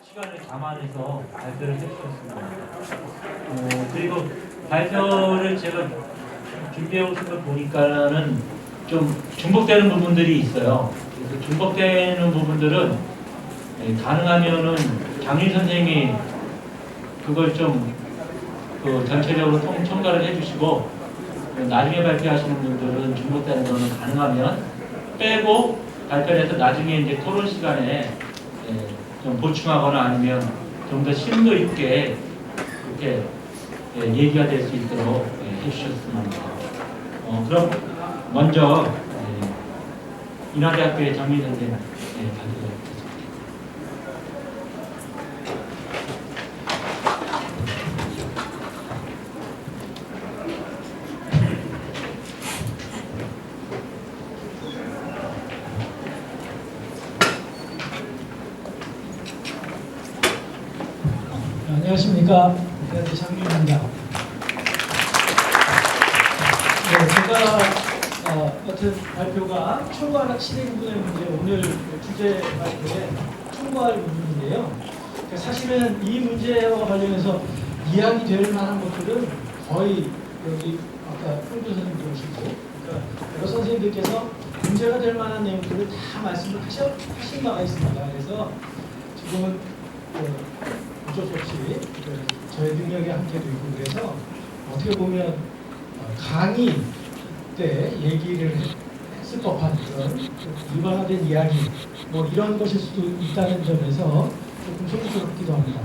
시간을 감안해서 발표를 해주셨습니다. 그리고 발표를 제가 준비해 오신 걸 보니까는 좀 중복되는 부분들이 있어요. 그래서 중복되는 부분들은 가능하면은 장윤 선생님이 그걸 좀 전체적으로 첨가를 해주시고, 나중에 발표하시는 분들은 중복되는 거는 가능하면 빼고 발표를 해서 나중에 이제 토론 시간에 좀 보충하거나 아니면 좀 더 심도 있게 그렇게 얘기가 될 수 있도록 해주셨으면 합니다. 그럼 먼저 인하대학교의 장민 선생님 발표를 안녕하십니까. 장민입니다. 제가 어떤 발표가 총괄 시대구분의 문제, 오늘 주제 발표에 총괄 부분인데요. 사실은 이 문제와 관련해서 이야기될 만한 것들은 거의 여기 아까 홍준 선생님 들으시고, 그러니까 여러 선생님들께서 문제가 될 만한 내용들을 다 말씀을 하신 바가 있습니다. 그래서 지금은 어쩔 수 없이 저의 능력의 한계도 있고, 그래서 어떻게 보면 강의 때 얘기를 했을 법한 그런 일반화된 이야기 뭐 이런 것일 수도 있다는 점에서 조금 소극적이기도 합니다.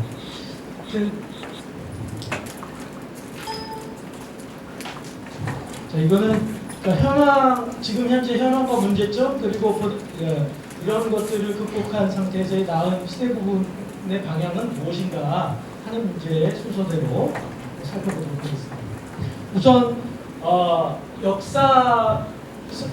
자, 이거는 그러니까 지금 현재 현황과 문제점, 그리고 이런 것들을 극복한 상태에서의 나은 시대 부분의 방향은 무엇인가 하는 문제의 순서대로 살펴보도록 하겠습니다. 우선 역사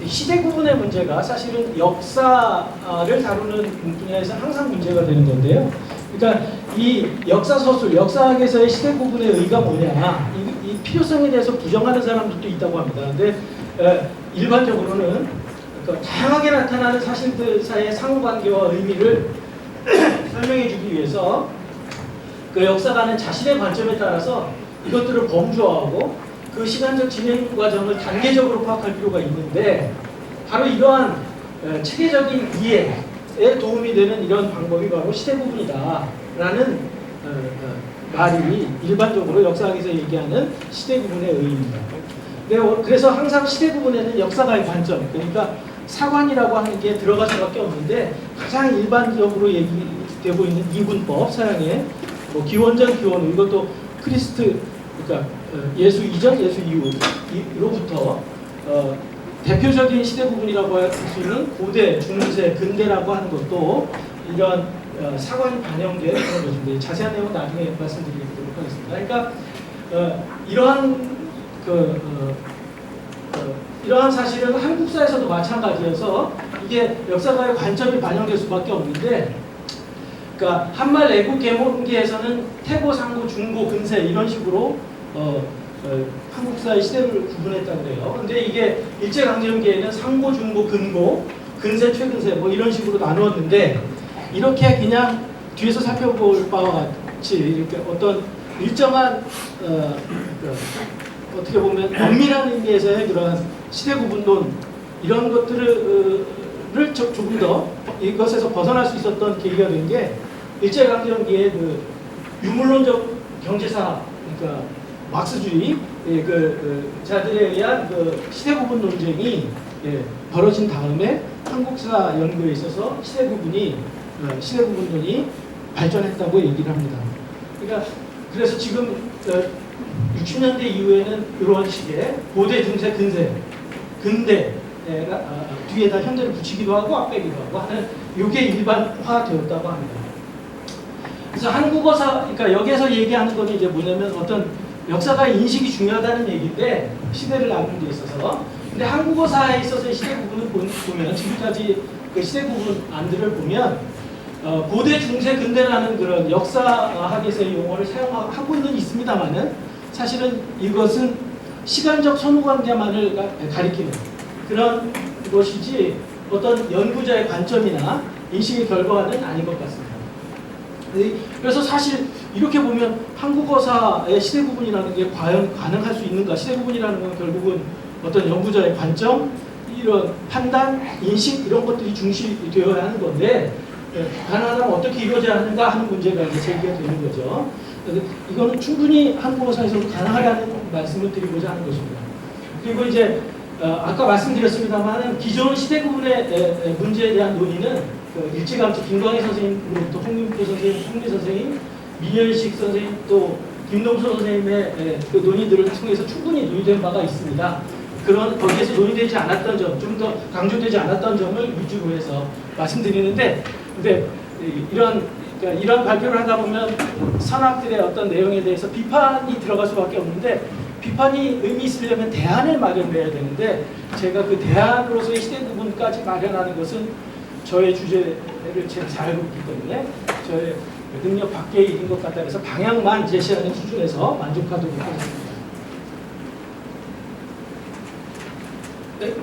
시대 구분의 문제가 사실은 역사를 다루는 분야에서 항상 문제가 되는 건데요. 그러니까 이 역사 서술, 역사학에서의 시대 구분의 의의가 뭐냐, 이 필요성에 대해서 부정하는 사람들도 있다고 합니다. 근데 일반적으로는 그러니까 다양하게 나타나는 사실들 사이의 상호관계와 의미를 설명해주기 위해서 그 역사가는 자신의 관점에 따라서 이것들을 범주화하고 그 시간적 진행 과정을 단계적으로 파악할 필요가 있는데, 바로 이러한 체계적인 이해에 도움이 되는 이런 방법이 바로 시대 구분이다라는 말이 일반적으로 역사학에서 얘기하는 시대 구분의 의의입니다. 그래서 항상 시대 구분에는 역사가의 관점, 그러니까 사관이라고 하는 게 들어갈 수밖에 없는데, 가장 일반적으로 얘기되고 있는 이분법 서양의 뭐 기원전 기원, 이것도 크리스트, 그러니까 예수 이전 예수 이후로부터 대표적인 시대 구분이라고 할 수 있는 고대, 중세, 근대라고 하는 것도 이런 사관이 반영된 그런 것인데, 자세한 내용은 나중에 말씀드리도록 하겠습니다. 그러니까 이러한 사실은 한국사에서도 마찬가지여서 이게 역사가의 관점이 반영될 수밖에 없는데, 그러니까 한말 애국 계몽기에서는 태고, 상고, 중고, 근세 이런 식으로 한국사의 시대를 구분했다고 그래요. 근데 이게 일제강점기에는 상고, 중고, 근고, 근세, 최근세 뭐 이런 식으로 나누었는데, 이렇게 그냥 뒤에서 살펴볼 바와 같이 이렇게 어떤 일정한 어떻게 보면 엄밀한 의미에서의 그러한 시대 구분론 이런 것들을 조금 더 이것에서 벗어날 수 있었던 계기가 된 게 일제강점기의 그 유물론적 경제사, 그러니까 막스주의 자들에 의한 그 시대 구분 논쟁이 벌어진 다음에 한국사 연구에 있어서 시대 구분론이 발전했다고 얘기를 합니다. 그러니까 그래서 지금 60년대 이후에는 이런 식의 고대, 중세, 근대 뒤에다 현대를 붙이기도 하고 앞빼기도 하고 하는 이게 일반화되었다고 합니다. 그래서 한국어사, 그러니까 여기에서 얘기하는 건 이제 뭐냐면 어떤 역사가 인식이 중요하다는 얘기인데, 시대를 나누는 데 있어서. 근데 한국어사에 있어서의 시대 구분을 보면, 지금까지 그 시대 구분 안들을 보면 고대, 중세, 근대라는 그런 역사학에서의 용어를 사용하고는 있습니다만은, 사실은 이것은 시간적 선후관계만을 가리키는 그런 것이지 어떤 연구자의 관점이나 인식의 결과는 아닌 것 같습니다. 그래서 사실 이렇게 보면 한국어사의 시대 구분이라는 게 과연 가능할 수 있는가? 시대 구분이라는 건 결국은 어떤 연구자의 관점, 이런 판단, 인식 이런 것들이 중심이 되어야 하는 건데 가능하다면 어떻게 이루어져야 하는가 하는 문제가 이제 제기가 되는 거죠. 그래서 이거는 충분히 한국어사에서도 가능하다는 말씀을 드리고자 하는 것입니다. 그리고 이제 아까 말씀드렸습니다만 기존 시대 구분의 문제에 대한 논의는 일찌감치 김광희 선생님으로부터 홍윤표 선생님, 홍리 선생님, 민현식 선생님 또 김동수 선생님의 그 논의들을 통해서 충분히 논의된 바가 있습니다. 그런 거기에서 논의되지 않았던 점, 좀 더 강조되지 않았던 점을 위주로 해서 말씀드리는데, 근데 이런 발표를 하다 보면 산학들의 어떤 내용에 대해서 비판이 들어갈 수밖에 없는데 비판이 의미 있으려면 대안을 마련해야 되는데 제가 그 대안으로서의 시대 구분까지 마련하는 것은 저의 주제를 제가 잘 알고 있기 때문에 저의 능력 밖의 일인 것 같다 해서 방향만 제시하는 수준에서 만족하도록 하겠습니다. 네?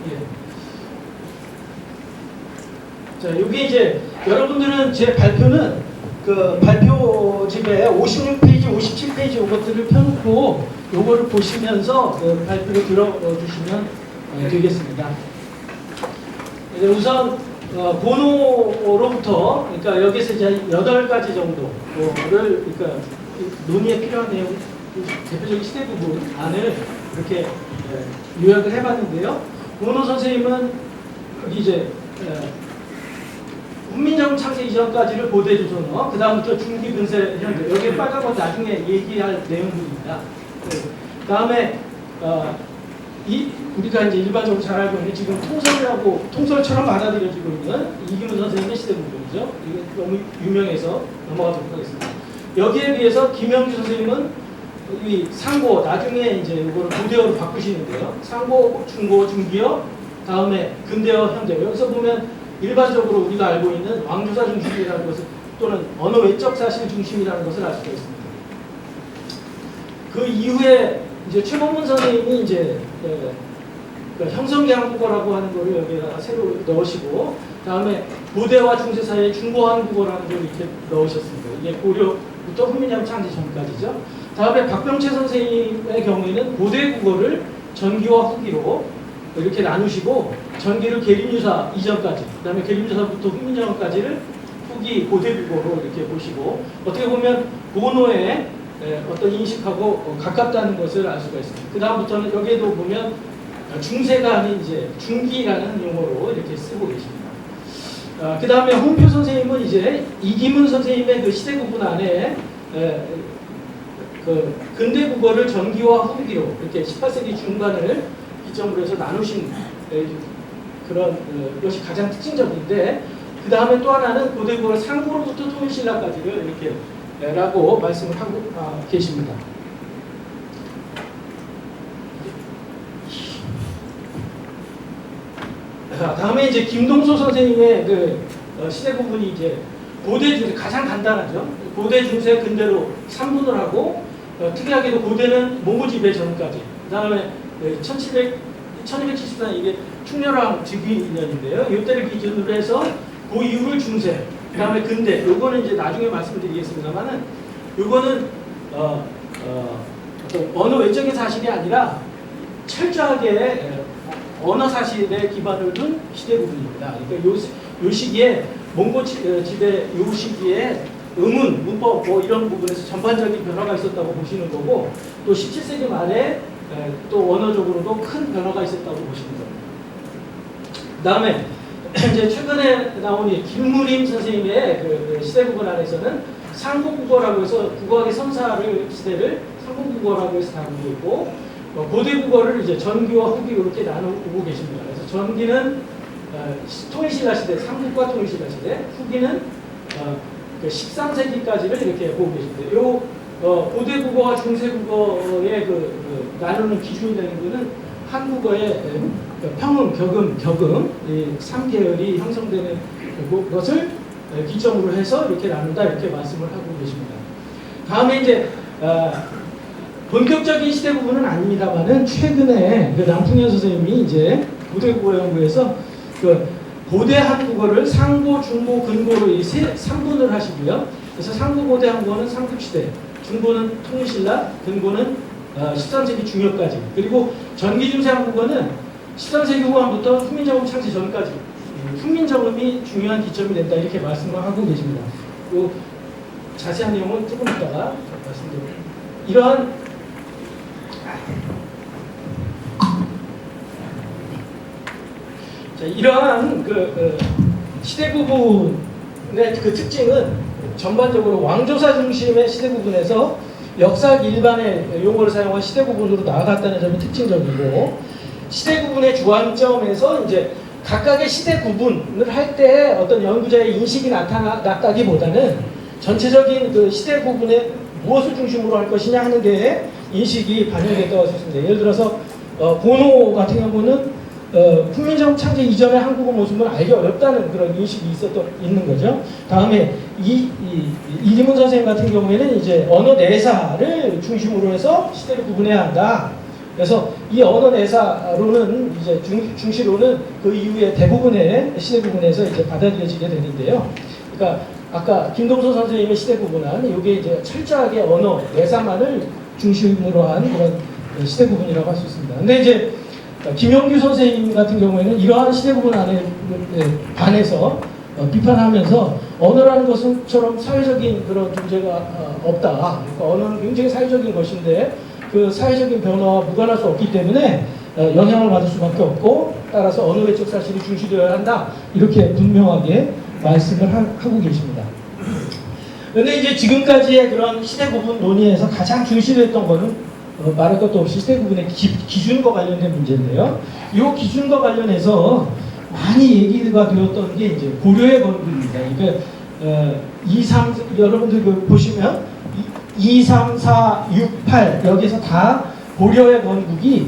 예. 자, 여기 이제 여러분들은 제 발표는 그 발표집에 56페이지, 57페이지 이것들을 펴놓고 요거를 보시면서 그 발표를 들어주시면 되겠습니다. 우선 번호로부터 그러니까 여기서 이제 8가지 정도를 그러니까 논의에 필요한 내용 대표적인 시대 부분 안을 이렇게 요약을 해봤는데요. 번호 선생님은 여기 이제 훈민정음 창세 이전까지를 고대 조선어, 그 다음부터 중기 근세 현대, 여기 빨간 건 나중에 얘기할 내용들입니다. 그 다음에 우리가 이제 일반적으로 잘 알고 있는 지금 통설처럼 받아들여지고 있는 이기문 선생님의 시대 부분이죠. 이게 너무 유명해서 넘어가도록 하겠습니다. 여기에 비해서 김영주 선생님은 이 상고, 나중에 이제 이거를 고대어로 바꾸시는데요. 상고, 중고, 중기어, 다음에 근대어, 현대어. 여기서 보면 일반적으로 우리가 알고 있는 왕조사 중심이라는 것을 또는 언어 외적 사실 중심이라는 것을 알 수가 있습니다. 그 이후에 이제 최범문 선생님이 이제 형성계 한국어라고 하는 거를 여기다가 새로 넣으시고 다음에 고대와 중세 사이에 중고 한국어라는 걸 이렇게 넣으셨습니다. 이게 고려부터 훈민정음 창제 전까지죠. 다음에 박병채 선생님의 경우에는 고대 국어를 전기와 후기로 이렇게 나누시고 전기를 계림유사 이전까지, 그 다음에 계림유사부터 훈민정음까지를 후기 고대 국어로 이렇게 보시고 어떻게 보면 번호의 어떤 인식하고 가깝다는 것을 알 수가 있습니다. 그 다음부터는 여기에도 보면 중세가 아닌 이제 중기라는 용어로 이렇게 쓰고 계십니다. 그 다음에 홍표 선생님은 이제 이기문 선생님의 그 시대 구분 안에 그 근대 국어를 전기와 후기로 이렇게 18세기 중반을 기점으로 해서 나누신 그런 것이 가장 특징적인데, 그 다음에 또 하나는 고대 국어를 상고로부터 통일신라까지를 이렇게 라고 말씀을 하고 계십니다. 다음에 이제 김동수 선생님의 그 시대 부분이 이제 고대 중세 가장 간단하죠. 고대 중세 근대로 3분을 하고 특이하게도 고대는 몽고 지배 전까지. 그다음에 1274년 이게 충렬왕 즉위년인데요. 이때를 기준으로 해서 그 이후를 중세. 그 다음에 근대, 요거는 이제 나중에 말씀드리겠습니다만은, 요거는, 어떤 언어 외적인 사실이 아니라 철저하게 언어 사실에 기반을 둔 시대 부분입니다. 그러니까 요 시기에, 몽고 지배 요 시기에 음운, 문법 뭐 이런 부분에서 전반적인 변화가 있었다고 보시는 거고, 또 17세기 말에 또 언어적으로도 큰 변화가 있었다고 보시는 겁니다. 그 다음에, 이제 최근에 나온 김무림 선생님의 그 시대 구분 안에서는 상고국어라고 해서 국어학의 선사를 시대를 상고국어라고 해서 다루고 있고 고대 국어를 이제 전기와 후기로 이렇게 나누고 계십니다. 그래서 전기는 통일신라 시대, 삼국과 통일신라 시대, 후기는 그 13세기까지를 이렇게 보고 계십니다. 요 고대 국어와 중세 국어의 그 나누는 기준이 되는 것은 한국어의 평음, 격음 이 3계열이 형성되는 것을 기점으로 해서 이렇게 나눈다 이렇게 말씀을 하고 계십니다. 다음에 이제 본격적인 시대 부분은 아닙니다만은 최근에 그 남풍현 선생님이 이제 고대국어 연구에서 그 고대 한국어를 상고, 중고, 근고로 이 3분을 하시고요. 그래서 상고 고대 한국어는 삼국시대, 중고는 통일신라, 근고는 13세기 중엽까지, 그리고 전기중세 한국어는 13세기 후반부터 훈민정음 창제 전까지 훈민정음이 중요한 기점이 됐다 이렇게 말씀을 하고 계십니다. 그 자세한 내용은 조금 이따가 말씀드립니다. 이러한 시대 구분의 그 특징은 전반적으로 왕조사 중심의 시대 구분에서 역사학 일반의 용어를 사용한 시대 구분으로 나아갔다는 점이 특징적이고, 시대 구분의 주안점에서 이제 각각의 시대 구분을 할 때 어떤 연구자의 인식이 나타났다기보다는 전체적인 그 시대 구분에 무엇을 중심으로 할 것이냐 하는 데 인식이 반영됐다고 할 수 있습니다. 예를 들어서 고노 같은 경우는 훈민정음 창제 이전의 한국어 모습을 알기 어렵다는 그런 인식이 있는 거죠. 다음에 이기문 선생님 같은 경우에는 이제 언어 내사를 중심으로 해서 시대를 구분해야 한다. 그래서 이 언어 내사로는 이제 중시로는 그 이후에 대부분의 시대 구분에서 이제 받아들여지게 되는데요. 그러니까 아까 김동선 선생님의 시대 구분은 이게 이제 철저하게 언어 내사만을 중심으로 한 그런 시대 구분이라고 할 수 있습니다. 근데 이제 김영규 선생님 같은 경우에는 이러한 시대 구분 안에 반해서 비판하면서 언어라는 것은처럼 사회적인 그런 존재가 없다. 그러니까 언어는 굉장히 사회적인 것인데 그 사회적인 변화와 무관할 수 없기 때문에 영향을 받을 수밖에 없고, 따라서 언어 외적 사실이 중시되어야 한다. 이렇게 분명하게 말씀을 하고 계십니다. 그런데 이제 지금까지의 그런 시대 구분 논의에서 가장 중시됐던 거는 말할 것도 없이 시대 구분의 기준과 관련된 문제인데요. 이 기준과 관련해서 많이 얘기가 되었던 게 이제 고려의 건국입니다. 그러니까 2, 3, 여러분들 보시면 2, 3, 4, 6, 8 여기서 다 고려의 건국이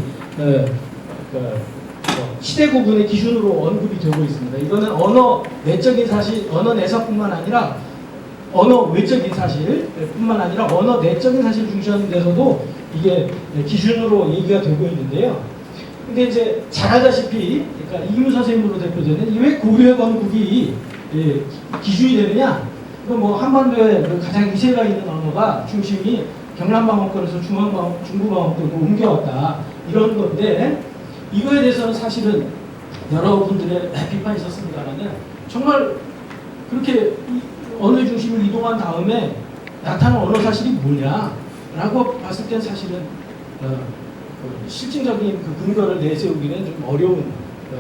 시대 구분의 기준으로 언급이 되고 있습니다. 이거는 언어 내적인 사실, 언어 내사뿐만 아니라 언어 외적인 사실뿐만 아니라 언어 내적인 사실을 중시하는 데서도 이게 기준으로 얘기가 되고 있는데요. 근데 이제 잘 알다시피, 그러니까 이기문 선생님으로 대표되는 왜 고려의 건국이 기준이 되느냐? 그 뭐 한반도에 가장 위세가 있는 언어가 중심이 경남방언권에서 중부방언권으로 옮겨왔다 이런 건데, 이거에 대해서는 사실은 여러분들의 비판이 있었습니다만은 정말 그렇게 언어 중심을 이동한 다음에 나타난 언어 사실이 뭐냐라고 봤을 땐 사실은 실증적인 그 근거를 내세우기는 좀 어려운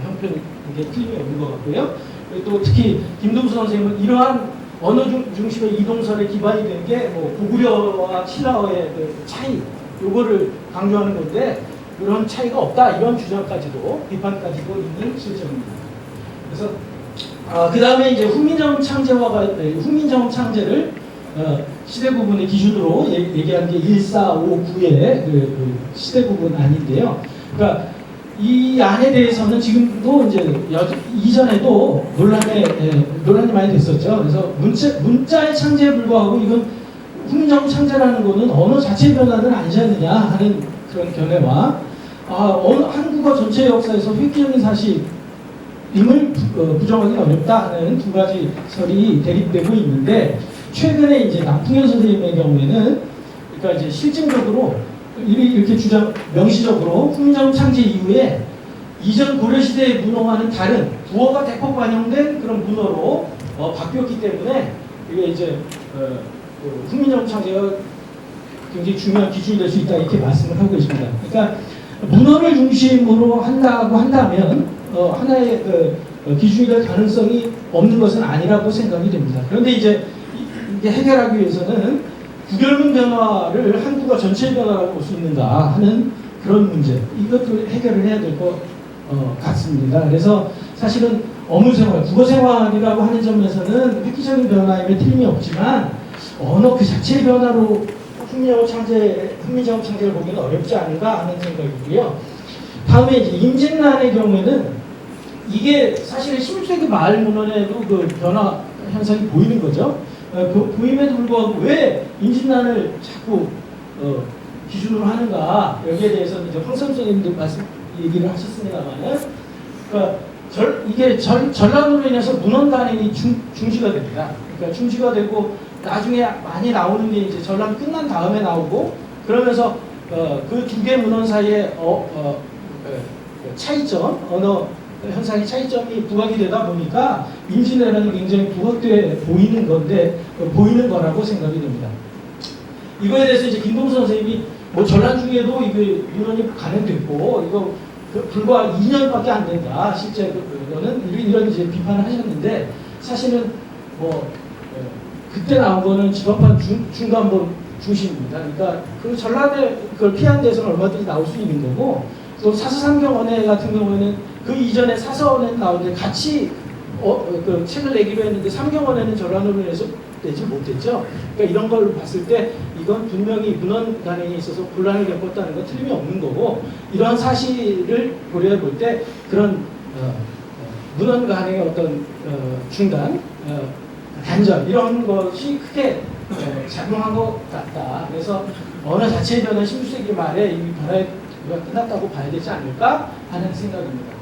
형편인 게 틀림이 없는 것 같고요. 또 특히 김동수 선생님은 이러한 언어 중심의 이동설에 기반이 된 게 뭐 고구려와 신라어의 그 차이, 요거를 강조하는 건데 그런 차이가 없다, 이런 주장까지도, 비판까지도 있는 실정입니다. 그래서 그 다음에 이제 훈민정음 창제를 시대 구분의 기준으로 얘기한 게 1459의 그 시대 구분 아닌데요. 그러니까 이 안에 대해서는 지금도 이제 이전에도 논란이 많이 됐었죠. 그래서 문자의 창제에 불과하고 이건 훈민정음 창제라는 거는 언어 자체의 변화는 아니지 않느냐 하는 그런 견해와 한국어 전체 역사에서 획기적인 사실임을 부정하기 어렵다 하는 두 가지 설이 대립되고 있는데, 최근에 이제 남풍현 선생님의 경우에는 그러니까 이제 실증적으로 이렇게 명시적으로 훈민정음 창제 이후에 이전 고려시대의 문어와는 다른 부어가 대폭 반영된 그런 문어로 바뀌었기 때문에 이게 이제 훈민정음 창제가 굉장히 중요한 기준이 될 수 있다 이렇게 말씀을 하고 계십니다. 그러니까 문어를 중심으로 한다고 한다면 하나의 기준이 될 가능성이 없는 것은 아니라고 생각이 됩니다. 그런데 이제 이게 해결하기 위해서는 구별문 변화를 한국어 전체의 변화라고 볼 수 있는가 하는 그런 문제, 이것도 해결을 해야 될 것 같습니다. 그래서 사실은 어문생활, 국어생활이라고 하는 점에서는 획기적인 변화임에 틀림이 없지만 언어 그 자체의 변화로 훈민정음 창제를 보기는 어렵지 않은가 하는 생각이고요. 다음에 이제 임진란의 경우에는 이게 사실 16세기 말 문헌에도 그 변화 현상이 보이는 거죠. 보임에도 불구하고 왜 임진란을 자꾸 기준으로 하는가, 여기에 대해서는 이제 황선 선생님도 얘기를 하셨습니다만은, 그러니까 이게 전란으로 인해서 문헌 간행이 중지가 됩니다. 그러니까 중지가 되고 나중에 많이 나오는 게 이제 전란 끝난 다음에 나오고 그러면서 그 두 개 문헌 사이에 차이점, 언어 현상의 차이점이 부각이 되다 보니까 임진왜란이 굉장히 부각돼 보이는 건데 보이는 거라고 생각이 됩니다. 이거에 대해서 이제 김동수 선생님이 뭐 전란 중에도 이게 문헌이 간행됐고 이거 불과 2년밖에 안 된다. 실제 그거는 이런 이제 비판을 하셨는데 사실은 뭐 그때 나온 거는 집합한 중간본 중심입니다. 그러니까 그 전란을 그걸 피한 데서는 얼마든지 나올 수 있는 거고 또 사서삼경원회 같은 경우에는 그 이전에 사서원에 나오는데 같이 그 책을 내기로 했는데 삼경원회는 전란으로 인해서 내지 못했죠. 그러니까 이런 걸 봤을 때 이건 분명히 문헌 간행에 있어서 곤란을 겪었다는 건 틀림이 없는 거고 이러한 사실을 고려해 볼 때 그런 문헌 간행의 어떤 중단, 단절 이런 것이 크게 작용한 것 같다. 그래서 언어 자체의 변화 16세기 말에 이 변화가 끝났다고 봐야 되지 않을까 하는 생각입니다.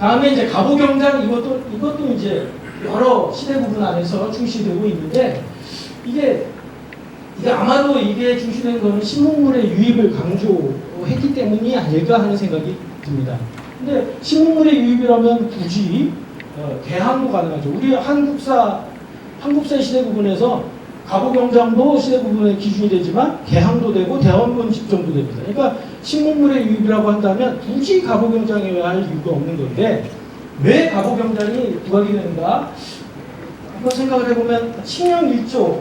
다음에 이제 가보경장 이것도 이제 여러 시대 구분 안에서 중시되고 있는데 이게 아마도 이게 중시된 거는 신문물의 유입을 강조했기 때문이 아닐까 하는 생각이 듭니다. 근데 신문물의 유입이라면 굳이 개항도 가능하죠. 우리 한국사 시대 구분에서 가보경장도 시대 구분의 기준이 되지만 개항도 되고 대원문 집정도 됩니다. 그러니까 신문물의 유입이라고 한다면 굳이 가보경장이어야 할 이유가 없는 건데 왜 가보경장이 부각이 되는가? 한번 생각을 해보면 칙령 1조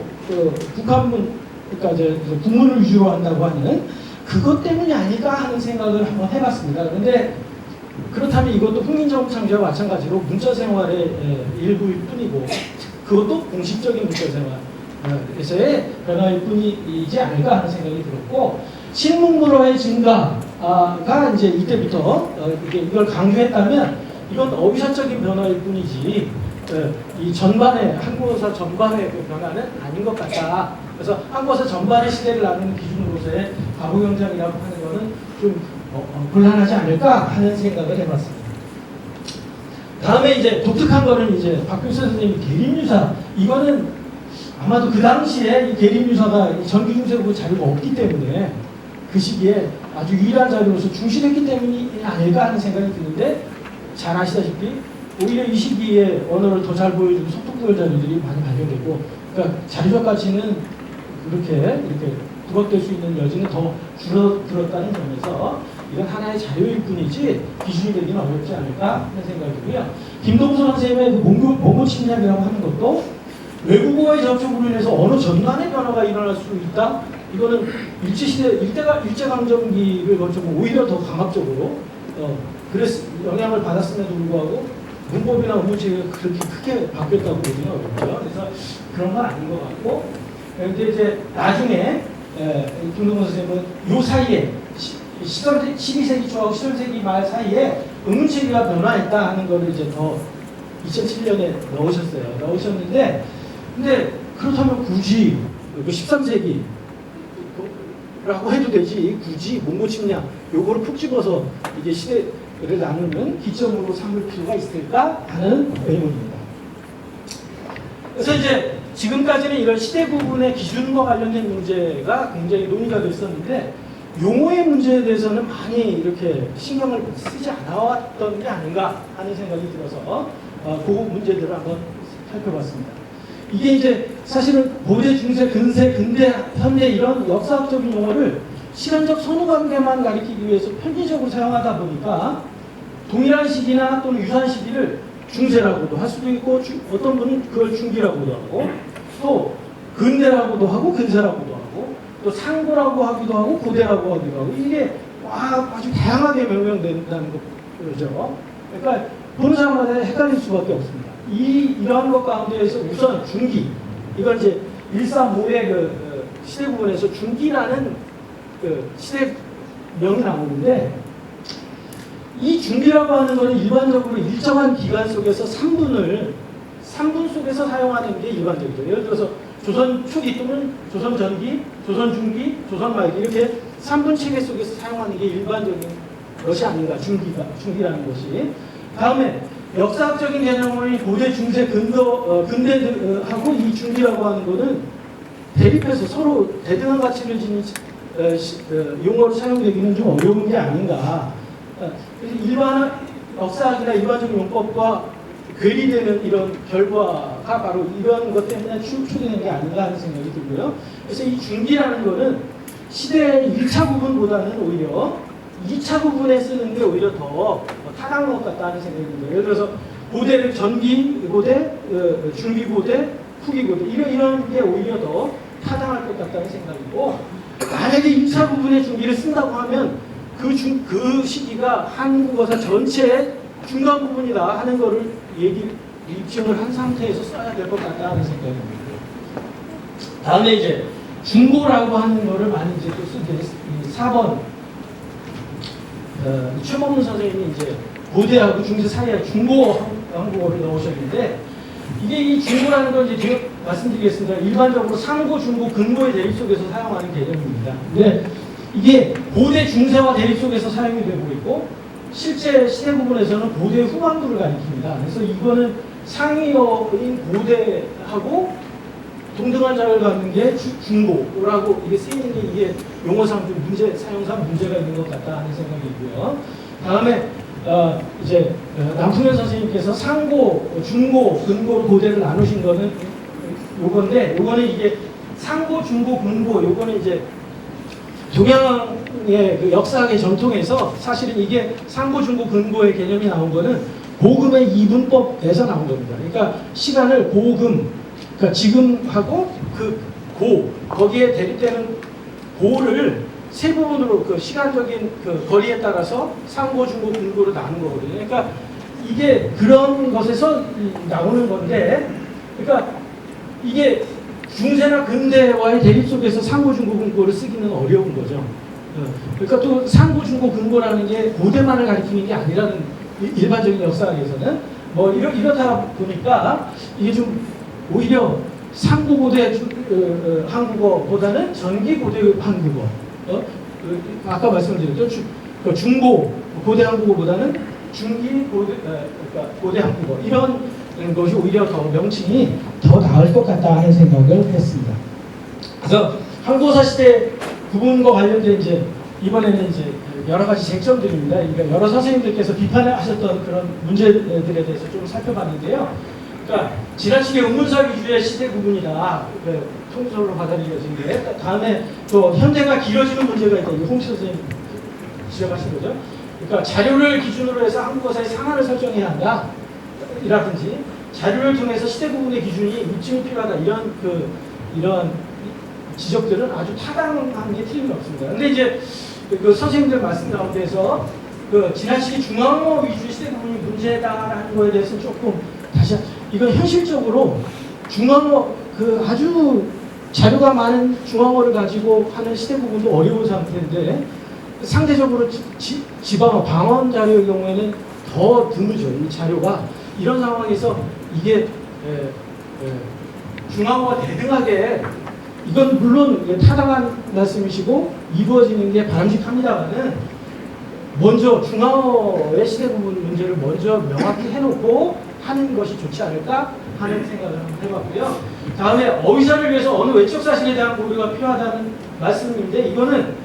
북한문 그러니까 이제 국문을 위주로 한다고 하는 그것 때문이 아닐까 하는 생각을 한번 해봤습니다. 그런데 그렇다면 이것도 훈민정부 창조와 마찬가지로 문자 생활의 일부일 뿐이고 그것도 공식적인 문자 생활에서의 변화일 뿐이지 않을까 하는 생각이 들었고 신문물어의 증가가 이제 이때부터 이걸 강조했다면 이건 어휘사적인 변화일 뿐이지 이 전반의 한국어사 전반의 그 변화는 아닌 것 같다. 그래서 한국어사 전반의 시대를 나누는 기준으로서의 가보경장이라고 하는 것은 좀 곤란하지 않을까 하는 생각을 해봤습니다. 다음에 이제 독특한 거는 이제 박규수 선생님이 계림유사 이거는 아마도 그 당시에 이 계림유사가 전기중세국 자료가 없기 때문에 그 시기에 아주 유일한 자료로서 중시됐기 때문이 아닐까 하는 생각이 드는데 잘 아시다시피 오히려 이 시기에 언어를 더 잘 보여주는 속독구열 자료들이 많이 발견되고 그러니까 자료적 가치는 이렇게 부각될 수 있는 여지는 더 줄어들었다는 점에서 이건 하나의 자료일 뿐이지 기준이 되기는 어렵지 않을까 하는 생각이고요. 김동수 선생님의 그 몽고 침략이라고 하는 것도 외국어의 접촉으로 인해서 언어 전반의 변화가 일어날 수 있다. 이거는 일제강점기를 거쳐서 오히려 더 강압적으로 영향을 받았음에도 불구하고 문법이나 어문체가 그렇게 크게 바뀌었다고 보기는 어렵죠. 그래서 그런 건 아닌 것 같고 그런데 이제 나중에 김동수 선생님은 요 사이에 12세기 초하고 13세기 말 사이에 의문체계가 변화했다 하는 거를 이제 더 2007년에 넣으셨는데 근데 그렇다면 굳이 13세기라고 해도 되지 굳이 몽고 침략 요거를 푹 집어서 이게 시대를 나누는 기점으로 삼을 필요가 있을까 하는 의문입니다. 그래서 이제 지금까지는 이런 시대 구분의 기준과 관련된 문제가 굉장히 논의가 됐었는데 용어의 문제에 대해서는 많이 이렇게 신경을 쓰지 않아왔던 게 아닌가 하는 생각이 들어서 그 문제들을 한번 살펴봤습니다. 이게 이제 사실은 고대, 중세, 근세, 근대, 현대 이런 역사학적인 용어를 시간적 선후관계만 가리키기 위해서 편의적으로 사용하다 보니까 동일한 시기나 또는 유사한 시기를 중세라고도 할 수도 있고 어떤 분은 그걸 중기라고도 하고 또 근대라고도 하고 근세라고도 하고 또 상고라고 하기도 하고 고대라고 하기도 하고 이게 아주 다양하게 명명된다는 거죠. 그러니까 보는 사람마다 헷갈릴 수밖에 없습니다. 이러한 것 가운데에서 우선 중기 이건 이제 135의 그 시대 구분에서 중기라는 그 시대명이 나오는데 이 중기라고 하는 것은 일반적으로 일정한 기간 속에서 3분 속에서 사용하는 게 일반적이죠. 예를 들어서 조선 초기 또는 조선 전기, 조선 중기, 조선 말기 이렇게 3분 체계 속에서 사용하는 게 일반적인 것이 아닌가 중기라는 것이. 다음에 역사학적인 개념이 고대, 중세, 근대하고 이 중기라고 하는 거는 대립해서 서로 대등한 가치를 지닌 용어로 사용되기는 좀 어려운 게 아닌가. 그래서 일반 역사학이나 일반적인 용법과 괴리되는 이런 결과가 바로 이런 것 때문에 추구되는 게 아닌가 하는 생각이 들고요. 그래서 이 중기라는 거는 시대의 1차 부분보다는 오히려 2차 부분에 쓰는 게 오히려 더 타당한 것 같다는 생각이 듭니다. 예를 들어서 고대를 전기 고대, 중기 고대, 후기 고대 이런 게 오히려 더 타당할 것 같다는 생각이고, 만약에 1차 부분의 중기를 쓴다고 하면 그 시기가 한국어사 전체의 중간 부분이다 하는 거를 입증을 한 상태에서 써야 될 것 같다 하는 생각입니다. 다음에 이제 중고라고 하는 거를 많이 이제 또 쓰게 4번 최범문 선생님이 이제 고대하고 중세 사이에 중고 한국어를 넣으셨는데, 이게 이 중고라는 건 이제 제가 말씀드리겠습니다. 일반적으로 상고, 중고, 근고의 대립 속에서 사용하는 개념입니다. 근데 이게 고대, 중세와 대립 속에서 사용이 되고 있고, 실제 시대 부분에서는 고대 후반부를 가리킵니다. 그래서 이거는 상위어인 고대하고 동등한 자를 갖는 게 중고라고 이게 쓰이는 게 이게 용어상 좀 사용상 문제가 있는 것 같다 하는 생각이고요. 다음에 이제 남풍현 선생님께서 상고, 중고, 근고, 고대를 나누신 거는 요건데, 요거는 이게 상고, 중고, 근고 요거는 이제 동양의 그 역사학의 전통에서 사실은 이게 상고, 중고, 근고의 개념이 나온 거는 고금의 이분법에서 나온 겁니다. 그러니까 시간을 고금, 그러니까 지금하고 거기에 대립되는 고를 세 부분으로 그 시간적인 그 거리에 따라서 상고, 중고, 근고로 나눈 거거든요. 그러니까 이게 그런 것에서 나오는 건데, 그러니까 이게 중세나 근대와의 대립 속에서 상고, 중고, 근고를 쓰기는 어려운 거죠. 그러니까 또 상고, 중고, 근고라는 게 고대만을 가리키는 게 아니라는 일반적인 역사학에서는 뭐 이렇다 보니까 이게 좀 오히려 상고고대 한국어보다는 전기고대 한국어, 아까 말씀드렸죠. 중고 고대 한국어보다는 중기고대 그러니까 고대 한국어, 이런 것이 오히려 더 명칭이 더 나을 것 같다 하는 생각을 했습니다. 그래서 한국어사 시대 구분과 관련된 이제 이번에는 이제 여러 가지 쟁점들입니다. 그러니까 여러 선생님들께서 비판을 하셨던 그런 문제들에 대해서 좀 살펴봤는데요. 그러니까 지나치게 음문사 위주의 시대 구분이다, 통설로 받아들여진 게. 다음에 또 현대가 길어지는 문제가 있다. 이게 홍시 선생님 지적하신 거죠. 그러니까 자료를 기준으로 해서 한국어사의 상한을 설정해야 한다, 이라든지 자료를 통해서 시대 구분의 기준이 입증이 필요하다, 이런 지적들은 아주 타당한 게 틀림없습니다. 근데 이제 그 선생님들 말씀 가운데서 지나치게 중앙어 위주 시대 구분이 문제다라는 거에 대해서는 조금 다시, 이건 현실적으로 중앙어 아주 자료가 많은 중앙어를 가지고 하는 시대 구분도 어려운 상태인데, 상대적으로 지방어 방언 자료의 경우에는 더 드물죠, 이 자료가. 이런 상황에서 이게 중앙어가 대등하게, 이건 물론 타당한 말씀이시고 이루어지는 게 바람직합니다만은, 먼저 중앙어의 시대 부분 문제를 먼저 명확히 해놓고 하는 것이 좋지 않을까 하는 생각을 한번 해봤고요. 다음에 어휘사를 위해서 어느 외적 사실에 대한 고려가 필요하다는 말씀인데, 이거는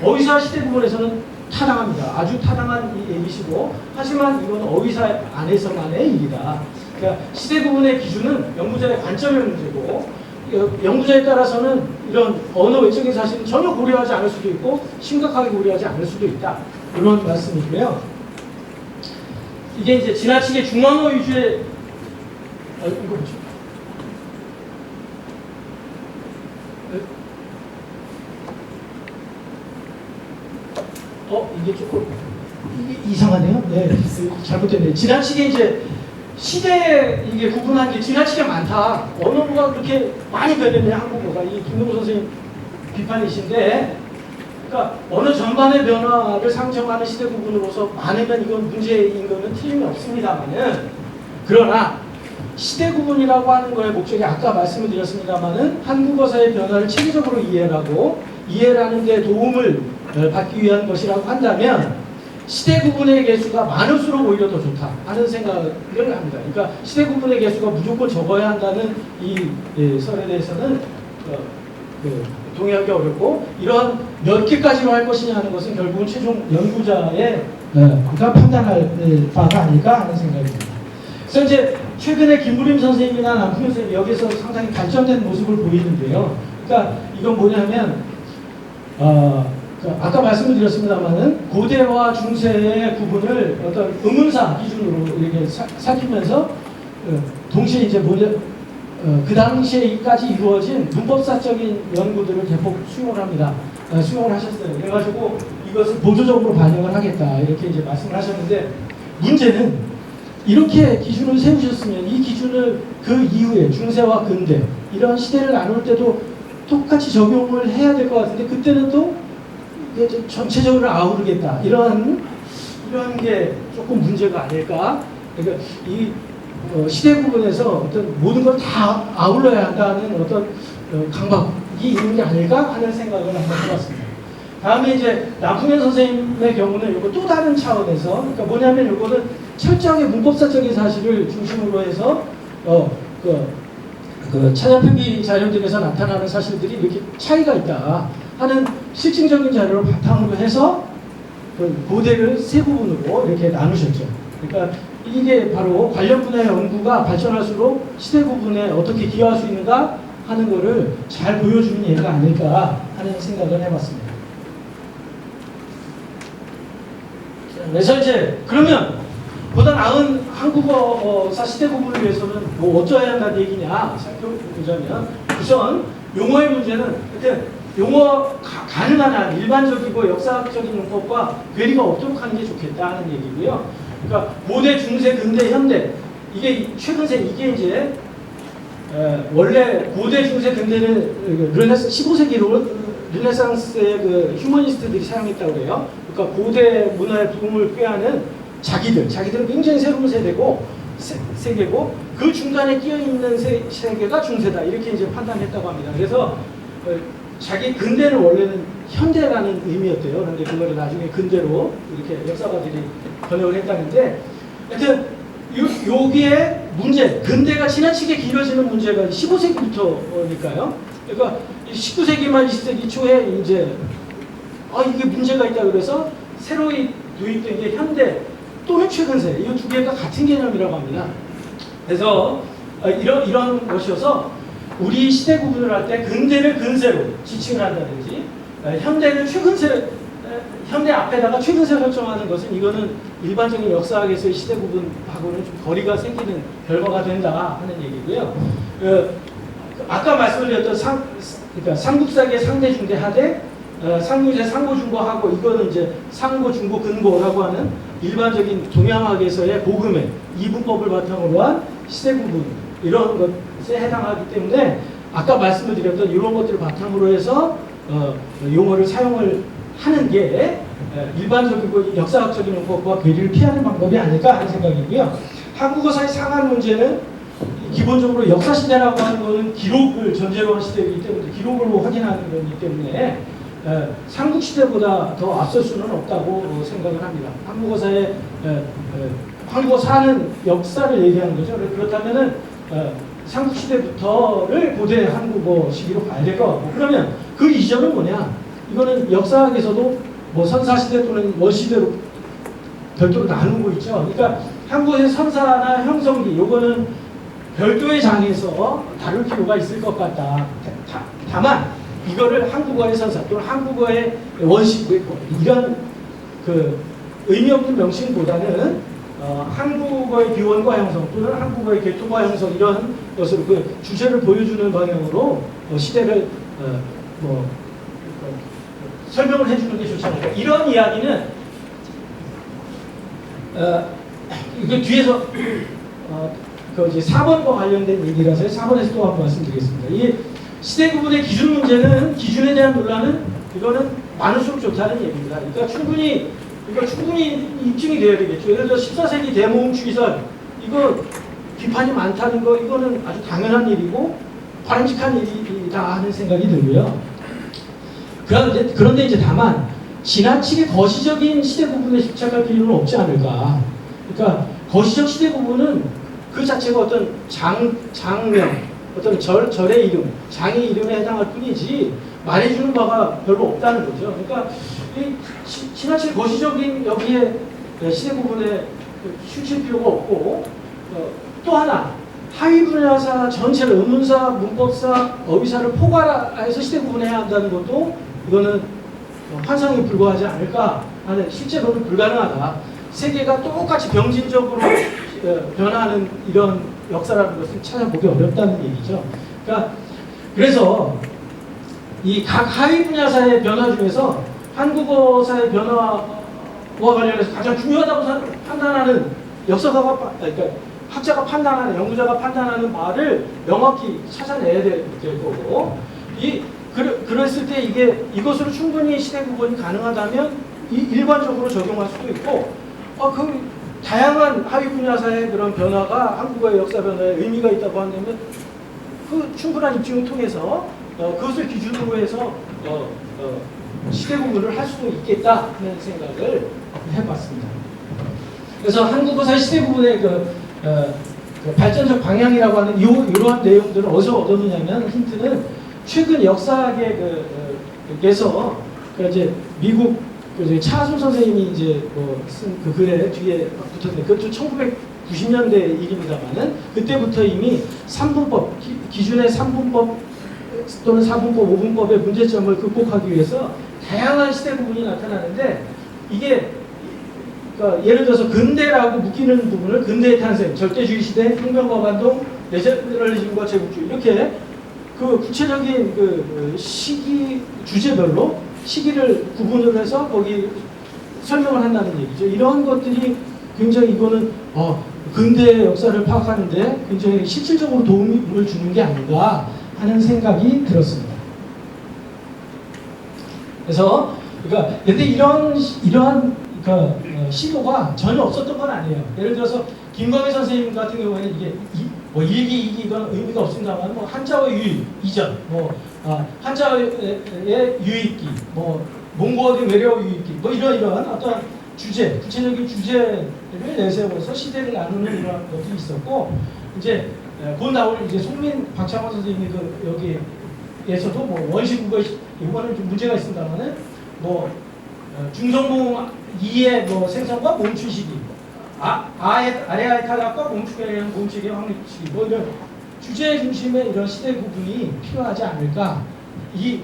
어휘사 시대 부분에서는 타당합니다. 아주 타당한 얘기시고, 하지만 이건 어휘사 안에서만의 일이다. 그러니까 시대 부분의 기준은 연구자의 관점의 문제고, 연구자에 따라서는 이런 언어 외적인 사실은 전혀 고려하지 않을 수도 있고 심각하게 고려하지 않을 수도 있다, 이런 말씀이고요. 이게 이제 지나치게 중앙어 위주의 이거 보죠. 이게 조금 이상하네요. 네, 잘못됐네요. 지나치게 이제 시대 이게 구분한 게 지나치게 많다. 언어가 그렇게 많이 변했네, 한국어가. 이 김동우 선생님 비판이신데, 그러니까 언어 전반의 변화를 상정하는 시대 구분으로서 많으면 이건 문제인 거는 틀림이 없습니다만은, 그러나 시대 구분이라고 하는 거의 목적이 아까 말씀을 드렸습니다만은 한국어사의 변화를 체계적으로 이해하고 이해하는 데 도움을 받기 위한 것이라고 한다면, 시대 구분의 개수가 많을수록 오히려 더 좋다 하는 생각을 합니다. 그러니까 시대 구분의 개수가 무조건 적어야 한다는 이 설에 대해서는 동의하기 어렵고, 이러한 몇 개까지로 할 것이냐 하는 것은 결국은 최종 연구자의 가 판단할 바가 아닐까 하는 생각입니다. 그래서 이제 최근에 김부림 선생님이나 남풍현 선생님이 여기서 상당히 발전된 모습을 보이는데요. 그러니까 이건 뭐냐면 아까 말씀을 드렸습니다만은 고대와 중세의 구분을 어떤 의문사 기준으로 이렇게 살피면서 동시에 이제 그 당시에까지 이루어진 문법사적인 연구들을 대폭 수용을 합니다. 수용을 하셨어요. 그래가지고 이것을 보조적으로 반영을 하겠다 이렇게 이제 말씀을 하셨는데, 문제는 이렇게 기준을 세우셨으면 이 기준을 그 이후에 중세와 근대 이런 시대를 나눌 때도 똑같이 적용을 해야 될 것 같은데, 그때는 또 전체적으로 아우르겠다 이런 게 조금 문제가 아닐까. 그러니까 이 시대 부분에서 어떤 모든 걸 다 아울러야 한다는 어떤 강박이 있는 게 아닐까 하는 생각을 한번 해봤습니다. 다음에 이제 남풍현 선생님의 경우는 이거 또 다른 차원에서, 그러니까 뭐냐면 이거는 철저하게 문법사적인 사실을 중심으로 해서 그 차자표기 자료들에서 나타나는 사실들이 이렇게 차이가 있다 하는 실증적인 자료를 바탕으로 해서 고대를 세 부분으로 이렇게 나누셨죠. 그러니까 이게 바로 관련 분야의 연구가 발전할수록 시대 구분에 어떻게 기여할 수 있는가 하는 것을 잘 보여주는 예가 아닐까 하는 생각을 해봤습니다. 그래서 이제 그러면 보다 나은 한국어사 시대 구분을 위해서는 뭐 어쩌어야 한다는 얘기냐 살펴보자면, 우선 용어의 문제는 용어 가능한 한 일반적이고 역사학적인 용법과 괴리가 없도록 하는 게 좋겠다는 얘기고요. 그러니까 고대, 중세, 근대, 현대, 이게 최근세, 이게 이제 원래 고대, 중세, 근대는 15세기로 르네상스의 그 휴머니스트들이 사용했다고 그래요. 그러니까 고대 문화의 붐을 꾀하는 자기들은 굉장히 새로운 세계고 그 중간에 끼어 있는 세계가 중세다 이렇게 이제 판단했다고 합니다. 그래서 자기 근대는 원래는 현대라는 의미였대요. 그런데 그거를 나중에 근대로 이렇게 역사가들이 번역을 했다는데, 하여튼 여기에 문제, 근대가 지나치게 길어지는 문제가 15세기부터니까요. 그러니까 19세기 말 20세기 초에 이제 이게 문제가 있다 그래서 새로이 도입된 게 현대 또는 최근세, 이 두 개가 같은 개념이라고 합니다. 그래서 이런 것이어서 우리 시대 구분을 할 때 근대를 근세로 지칭을 한다든지 현대를 최근세, 현대 앞에다가 최근세 설정하는 것은 이거는 일반적인 역사학에서의 시대 구분하고는 좀 거리가 생기는 결과가 된다 하는 얘기고요. 아까 말씀드렸던 그러니까 삼국사기의 상대, 중대, 하대, 상무제, 상고, 중고하고, 이거는 이제 상고, 중고, 근고라고 하는 일반적인 동양학에서의 고금의 이분법을 바탕으로 한 시대 구분 이런 것에 해당하기 때문에 아까 말씀을 드렸던 이런 것들을 바탕으로 해서 용어를 사용을 하는 게 일반적이고 역사학적인 용법과 괴리를 피하는 방법이 아닐까 하는 생각이고요. 한국어사의 상한 문제는 기본적으로 역사시대라고 하는 것은 기록을 전제로 한 시대이기 때문에 기록으로 확인하는 거기 때문에 삼국시대보다 더 앞설 수는 없다고 생각을 합니다. 한국어사의 한국어사는 역사를 얘기하는 거죠. 그렇다면은 삼국시대부터를 고대 한국어 시기로 봐야 될 것 같고, 그러면 그 이전은 뭐냐? 이거는 역사학에서도 뭐 선사시대 또는 원시대로 별도로 나누고 있죠. 그러니까 한국의 선사나 형성기, 요거는 별도의 장에서 다룰 필요가 있을 것 같다. 다만 이거를 한국어의 선사 또는 한국어의 원시 이런 그 의미 없는 명칭보다는 한국어의 기원과 형성 또는 한국어의 계통과 형성 이런 것으로 그 주제를 보여주는 방향으로 시대를 설명을 해주는 게 좋지 않을까. 이런 이야기는 이게 뒤에서 그 이제 4번과 관련된 얘기라서 4번에서 또 한번 말씀드리겠습니다. 이 시대 구분의 기준 문제는, 기준에 대한 논란은 이거는 많을수록 좋다는 얘기입니다. 그러니까 충분히 입증이 돼야 되겠죠. 예를 들어 14세기 대모음 추기설, 이거 비판이 많다는 거, 이거는 아주 당연한 일이고 바람직한 일이다 하는 생각이 들고요. 그런데 이제 다만 지나치게 거시적인 시대 구분에 집착할 필요는 없지 않을까. 그러니까 거시적 시대 구분은 그 자체가 어떤 장명, 어떤 절의 이름, 장의 이름에 해당할 뿐이지 말해주는 바가 별로 없다는 거죠. 그러니까 이 지나치게 거시적인 여기에 시대 구분에 휘칠 필요가 없고, 또 하나 하위 분야사 전체를 의문사, 문법사, 어휘사를 포괄해서 시대 구분해야 한다는 것도 이거는 환상에 불과하지 않을까 하는, 실제로는 불가능하다. 세계가 똑같이 병진적으로 변화하는 이런 역사라는 것을 찾아보기 어렵다는 얘기죠. 그러니까 그래서 이 각 하위 분야사의 변화 중에서 한국어사의 변화와 관련해서 가장 중요하다고 판단하는 역사가가, 그러니까 학자가 판단하는, 연구자가 판단하는 바를 명확히 찾아내야 될 거고, 그랬을 때 이것으로 충분히 시대 구분이 가능하다면 일관적으로 적용할 수도 있고, 그 다양한 하위 분야사의 그런 변화가 한국어의 역사 변화에 의미가 있다고 한다면 그 충분한 입증을 통해서 그것을 기준으로 해서 시대 구분을 할 수도 있겠다 하는 생각을 해봤습니다. 그래서 한국어사의 시대 구분의 그 발전적 방향이라고 하는 이러한 내용들을 어디서 얻었느냐면, 힌트는 최근 역사학에서 이제 미국 차하순 선생님이 이제 쓴 그 글에 뒤에 붙었는데, 그것도 1990년대 일입니다만은 그때부터 이미 3분법, 기준의 3분법 또는 4분법, 5분법의 문제점을 극복하기 위해서 다양한 시대 구분이 나타나는데, 이게 그러니까 예를 들어서 근대라고 묶이는 부분을 근대의 탄생, 절대주의 시대, 혁명과 반동, 내셔널리즘과 제국주의, 이렇게 그 구체적인 그 시기 주제별로 시기를 구분을 해서 거기 설명을 한다는 얘기죠. 이런 것들이 굉장히 이거는 근대의 역사를 파악하는데 굉장히 실질적으로 도움을 주는 게 아닌가 하는 생각이 들었습니다. 그래서 그러니까 근데 이러한 그러니까 시도가 전혀 없었던 건 아니에요. 예를 들어서 김광희 선생님 같은 경우에는 이게 일기, 이기 이건 의미가 없습니다만 한자어 유입 이전, 한자어의 유입기, 몽고어의 외래어 유입기, 이러한 어떤 주제, 구체적인 주제를 내세워서 시대를 나누는 이런 것들이 있었고, 이제 곧 나올 이제 송민 박창원 선생님이 여기에서도 원시국어 이거는 좀 문제가 있습니다만은 중성봉 2의 생성과 멈춘 시기, 아래아의 타락과 멈추게 대한 멈추기의 확립 시기, 이런 주제 중심의 이런 시대 구분이 필요하지 않을까.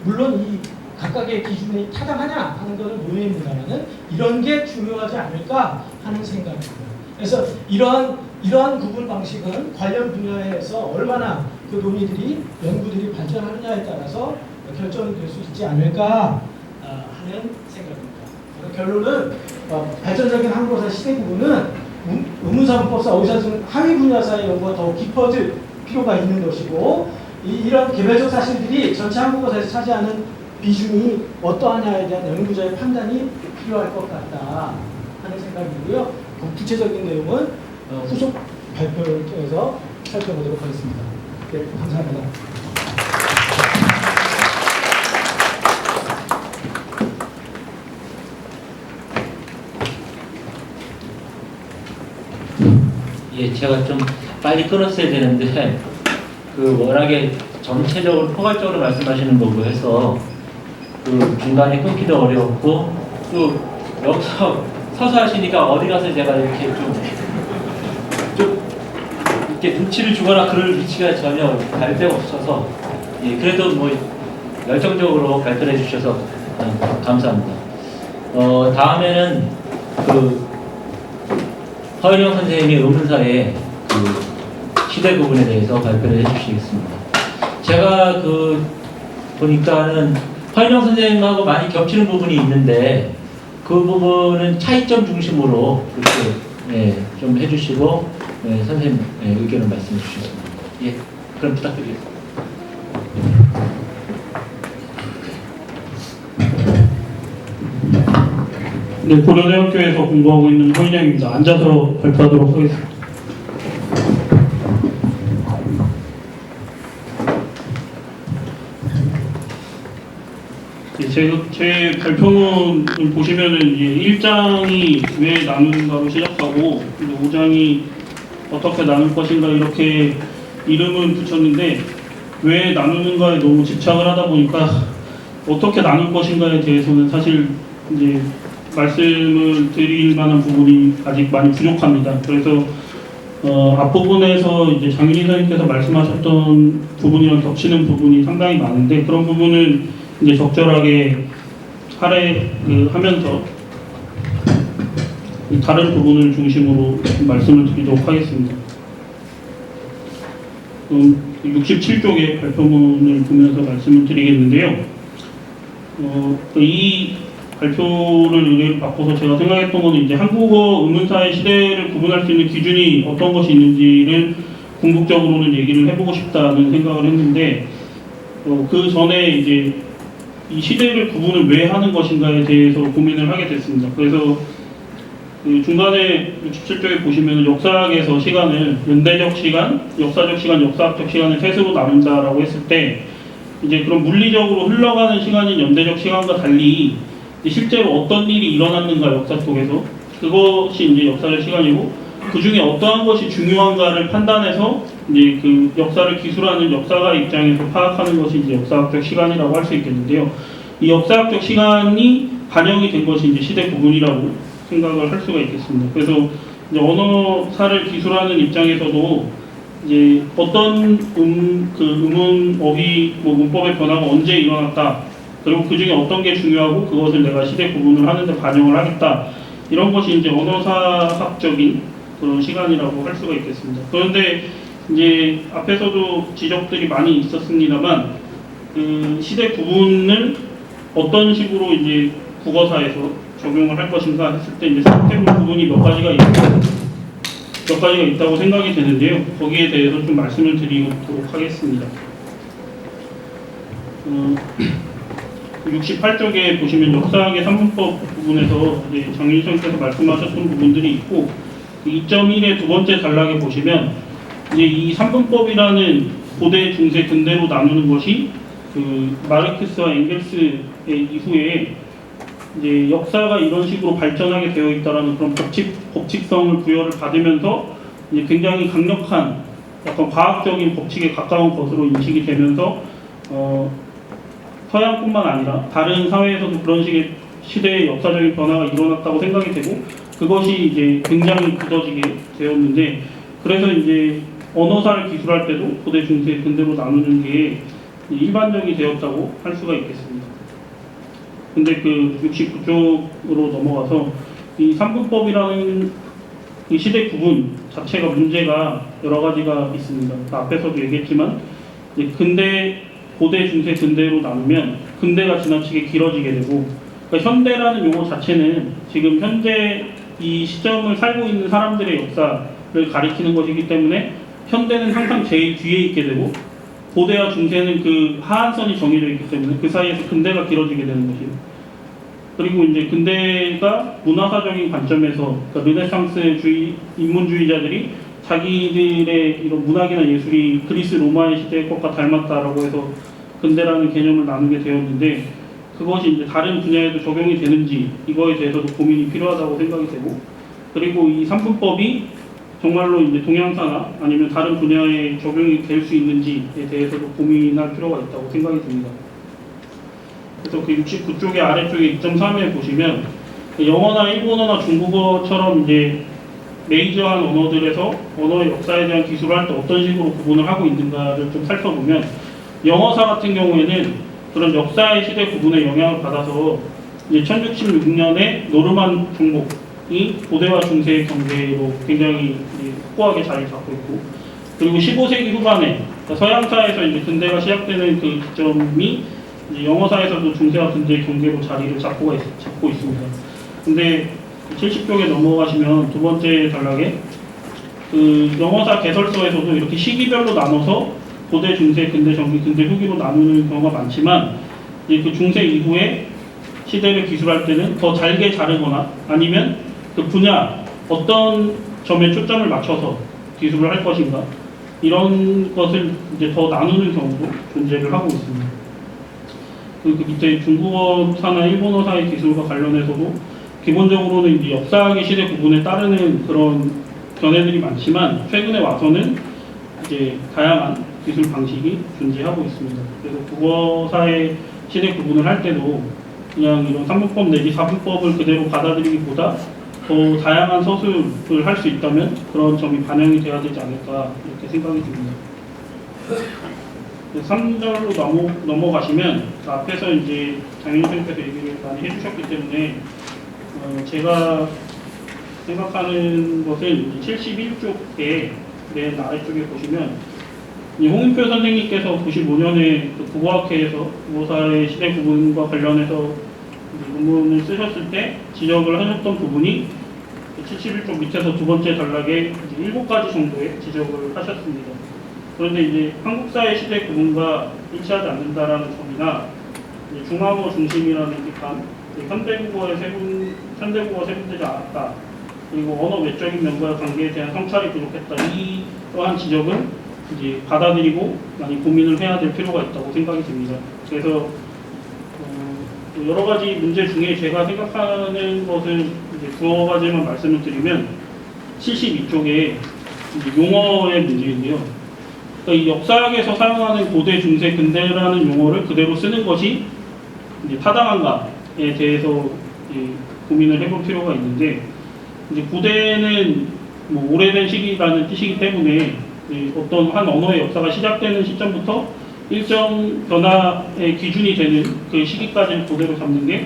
물론 이 각각의 기준이 타당하냐 하는 것은 논의입니다만은 이런 게 중요하지 않을까 하는 생각입니다. 그래서 이러한 구분 방식은 관련 분야에서 얼마나 그 논의들이, 연구들이 발전하느냐에 따라서 결정이 될 수 있지 않을까 하는 생각입니다. 결론은 발전적인 한국어사 시대 구분은 의문사문법사, 어휘사 등 하위 분야사의 연구가 더 깊어질 필요가 있는 것이고, 이런 개별적 사실들이 전체 한국어사에서 차지하는 비중이 어떠하냐에 대한 연구자의 판단이 필요할 것 같다 하는 생각이고요. 구체적인 내용은 후속 발표를 통해서 살펴보도록 하겠습니다. 네, 감사합니다. 예, 제가 좀 빨리 끊었어야 되는데 워낙에 전체적으로 포괄적으로 말씀하시는 거고 해서 중간에 끊기도 어려웠고, 또 여기서 서서 하시니까 어디 가서 제가 이렇게 좀 이렇게 눈치를 주거나 그럴 위치가 전혀 갈 데가 없어서, 예, 그래도 열정적으로 발표를 해주셔서 감사합니다. 다음에는 허일영 선생님이 의문사의 시대 구분에 대해서 발표를 해주시겠습니다. 제가 보니까는 허일영 선생님하고 많이 겹치는 부분이 있는데 그 부분은 차이점 중심으로 그렇게 좀 해주시고 선생님 의견을 말씀해 주셨습니다. 예, 그럼 부탁드리겠습니다. 네, 고려대학교에서 공부하고 있는 허인영입니다. 앉아서 발표하도록 하겠습니다. 제 발표문을 보시면은 이제 1장이 왜 나누는가로 시작하고 5장이 어떻게 나눌 것인가 이렇게 이름을 붙였는데 왜 나누는가에 너무 집착을 하다 보니까 어떻게 나눌 것인가에 대해서는 사실 이제 말씀을 드릴 만한 부분이 아직 많이 부족합니다. 그래서 앞부분에서 이제 장윤희 선생님께서 말씀하셨던 부분이랑 겹치는 부분이 상당히 많은데 그런 부분은 이제 적절하게 하면서 다른 부분을 중심으로 말씀을 드리도록 하겠습니다. 67쪽의 발표문을 보면서 말씀을 드리겠는데요. 이 발표를 의뢰를 받고서 제가 생각했던 것은 이제 한국어 의문사의 시대를 구분할 수 있는 기준이 어떤 것이 있는지를 궁극적으로는 얘기를 해보고 싶다는 생각을 했는데 그 전에 이제 이 시대를 구분을 왜 하는 것인가에 대해서 고민을 하게 됐습니다. 그래서 그 중간에 67쪽에 보시면 역사학에서 시간을 연대적 시간, 역사적 시간, 역사학적 시간을 셋으로 나눈다라고 했을 때 이제 그런 물리적으로 흘러가는 시간인 연대적 시간과 달리 실제로 어떤 일이 일어났는가 역사 속에서 그것이 이제 역사적 시간이고 그 중에 어떠한 것이 중요한가를 판단해서 이제 그 역사를 기술하는 역사가 입장에서 파악하는 것이 이제 역사학적 시간이라고 할 수 있겠는데요. 이 역사학적 시간이 반영이 된 것이 이제 시대 구분이라고 생각을 할 수가 있겠습니다. 그래서 이제 언어사를 기술하는 입장에서도 이제 어떤 음운, 어휘, 문법의 변화가 언제 일어났다. 그리고 그 중에 어떤 게 중요하고 그것을 내가 시대 구분을 하는데 반영을 하겠다. 이런 것이 이제 언어사학적인 그런 시간이라고 할 수가 있겠습니다. 그런데 이제 앞에서도 지적들이 많이 있었습니다만 그 시대 구분을 어떤 식으로 이제 국어사에서 적용을 할 것인가 했을 때 이제 선택물 부분이 몇 가지가 있다고 생각이 되는데요. 거기에 대해서 좀 말씀을 드리도록 하겠습니다. 68쪽에 보시면 역사학의 3문법 부분에서 이제 장윤희 선생님께서 말씀하셨던 부분들이 있고 2.1의 두 번째 단락에 보시면 이제 이 3문법이라는 고대, 중세, 근대로 나누는 것이 그 마르크스와 엥겔스의 이후에 이제 역사가 이런 식으로 발전하게 되어 있다라는 그런 법칙성을 부여를 받으면서 이제 굉장히 강력한 약간 과학적인 법칙에 가까운 것으로 인식이 되면서 서양뿐만 아니라 다른 사회에서도 그런 식의 시대의 역사적인 변화가 일어났다고 생각이 되고 그것이 이제 굉장히 굳어지게 되었는데 그래서 이제 언어사를 기술할 때도 고대, 중세, 근대로 나누는 게 일반적이 되었다고 할 수가 있겠습니다. 근데 그 69쪽으로 넘어가서 이 3분법이라는 이 시대 구분 자체가 문제가 여러 가지가 있습니다. 앞에서도 얘기했지만 근대, 고대, 중세, 근대로 나누면 근대가 지나치게 길어지게 되고 그러니까 현대라는 용어 자체는 지금 현재 이 시점을 살고 있는 사람들의 역사를 가리키는 것이기 때문에 현대는 항상 제일 뒤에 있게 되고 고대와 중세는 그 하한선이 정해져 있기 때문에 그 사이에서 근대가 길어지게 되는 것이에요. 그리고 이제 근대가 문화사적인 관점에서 그러니까 르네상스주의 인문주의자들이 자기들의 이런 문학이나 예술이 그리스 로마의 시대의 것과 닮았다라고 해서 근대라는 개념을 나누게 되었는데 그것이 이제 다른 분야에도 적용이 되는지 이거에 대해서도 고민이 필요하다고 생각이 되고 그리고 이 3분법이 정말로 이제 동양사나 아니면 다른 분야에 적용이 될 수 있는지에 대해서도 고민할 필요가 있다고 생각이 듭니다. 그래서 그 69쪽의 아래쪽에 2.3에 보시면 영어나 일본어나 중국어처럼 이제 메이저한 언어들에서 언어의 역사에 대한 기술을 할 때 어떤 식으로 구분을 하고 있는가를 좀 살펴보면 영어사 같은 경우에는 그런 역사의 시대 구분에 영향을 받아서 이제 1066년에 노르만 종목이 고대와 중세의 경계로 굉장히 확고하게 자리 잡고 있고 그리고 15세기 후반에 그러니까 서양사에서 이제 근대가 시작되는 그 기점이 이제 영어사에서도 중세와 근대의 경계로 자리를 잡고 있습니다. 근데 70쪽에 넘어가시면 두 번째 단락에 그 영어사 개설서에서도 이렇게 시기별로 나눠서 고대, 중세, 근대, 전기, 근대, 후기로 나누는 경우가 많지만 이제 그 중세 이후에 시대를 기술할 때는 더 잘게 자르거나 아니면 그 분야 어떤 점에 초점을 맞춰서 기술을 할 것인가 이런 것을 이제 더 나누는 경우도 존재를 하고 있습니다. 그 밑에 중국어사나 일본어사의 기술과 관련해서도 기본적으로는 이제 역사학의 시대 구분에 따르는 그런 견해들이 많지만 최근에 와서는 이제 다양한 기술 방식이 존재하고 있습니다. 그래서 국어사의 시대 구분을 할 때도 그냥 이런 3문법 내지 4문법을 그대로 받아들이기보다 더 다양한 서술을 할 수 있다면 그런 점이 반영이 돼야 되지 않을까 이렇게 생각이 듭니다. 3절로 넘어가시면 앞에서 이제 장윤희 선생님께서 얘기를 많이 해주셨기 때문에 제가 생각하는 것은 71쪽에 맨 아래쪽에 보시면 홍인표 선생님께서 95년에 그 국어학회에서 국어사의 시대 구분과 관련해서 논문을 쓰셨을 때 지적을 하셨던 부분이 71쪽 밑에서 두 번째 단락에 7가지 정도의 지적을 하셨습니다. 그런데 이제 한국사의 시대 구분과 일치하지 않는다라는 점이나 중앙어 중심이라는 듯한 현대국어의 현대국어 세분되지 않았다. 그리고 언어 외적인 면과의 관계에 대한 성찰이 부족했다. 이러한 지적은 이제 받아들이고 많이 고민을 해야 될 필요가 있다고 생각이 듭니다. 그래서 여러 가지 문제 중에 제가 생각하는 것은 이제 두어 가지만 말씀을 드리면 72쪽에 용어의 문제인데요. 그러니까 이 역사학에서 사용하는 고대, 중세, 근대라는 용어를 그대로 쓰는 것이 이제 타당한가에 대해서 이제 고민을 해볼 필요가 있는데, 이제 고대는 뭐 오래된 시기라는 뜻이기 때문에 어떤 한 언어의 역사가 시작되는 시점부터 일정 변화의 기준이 되는 그 시기까지를 고대로 잡는 게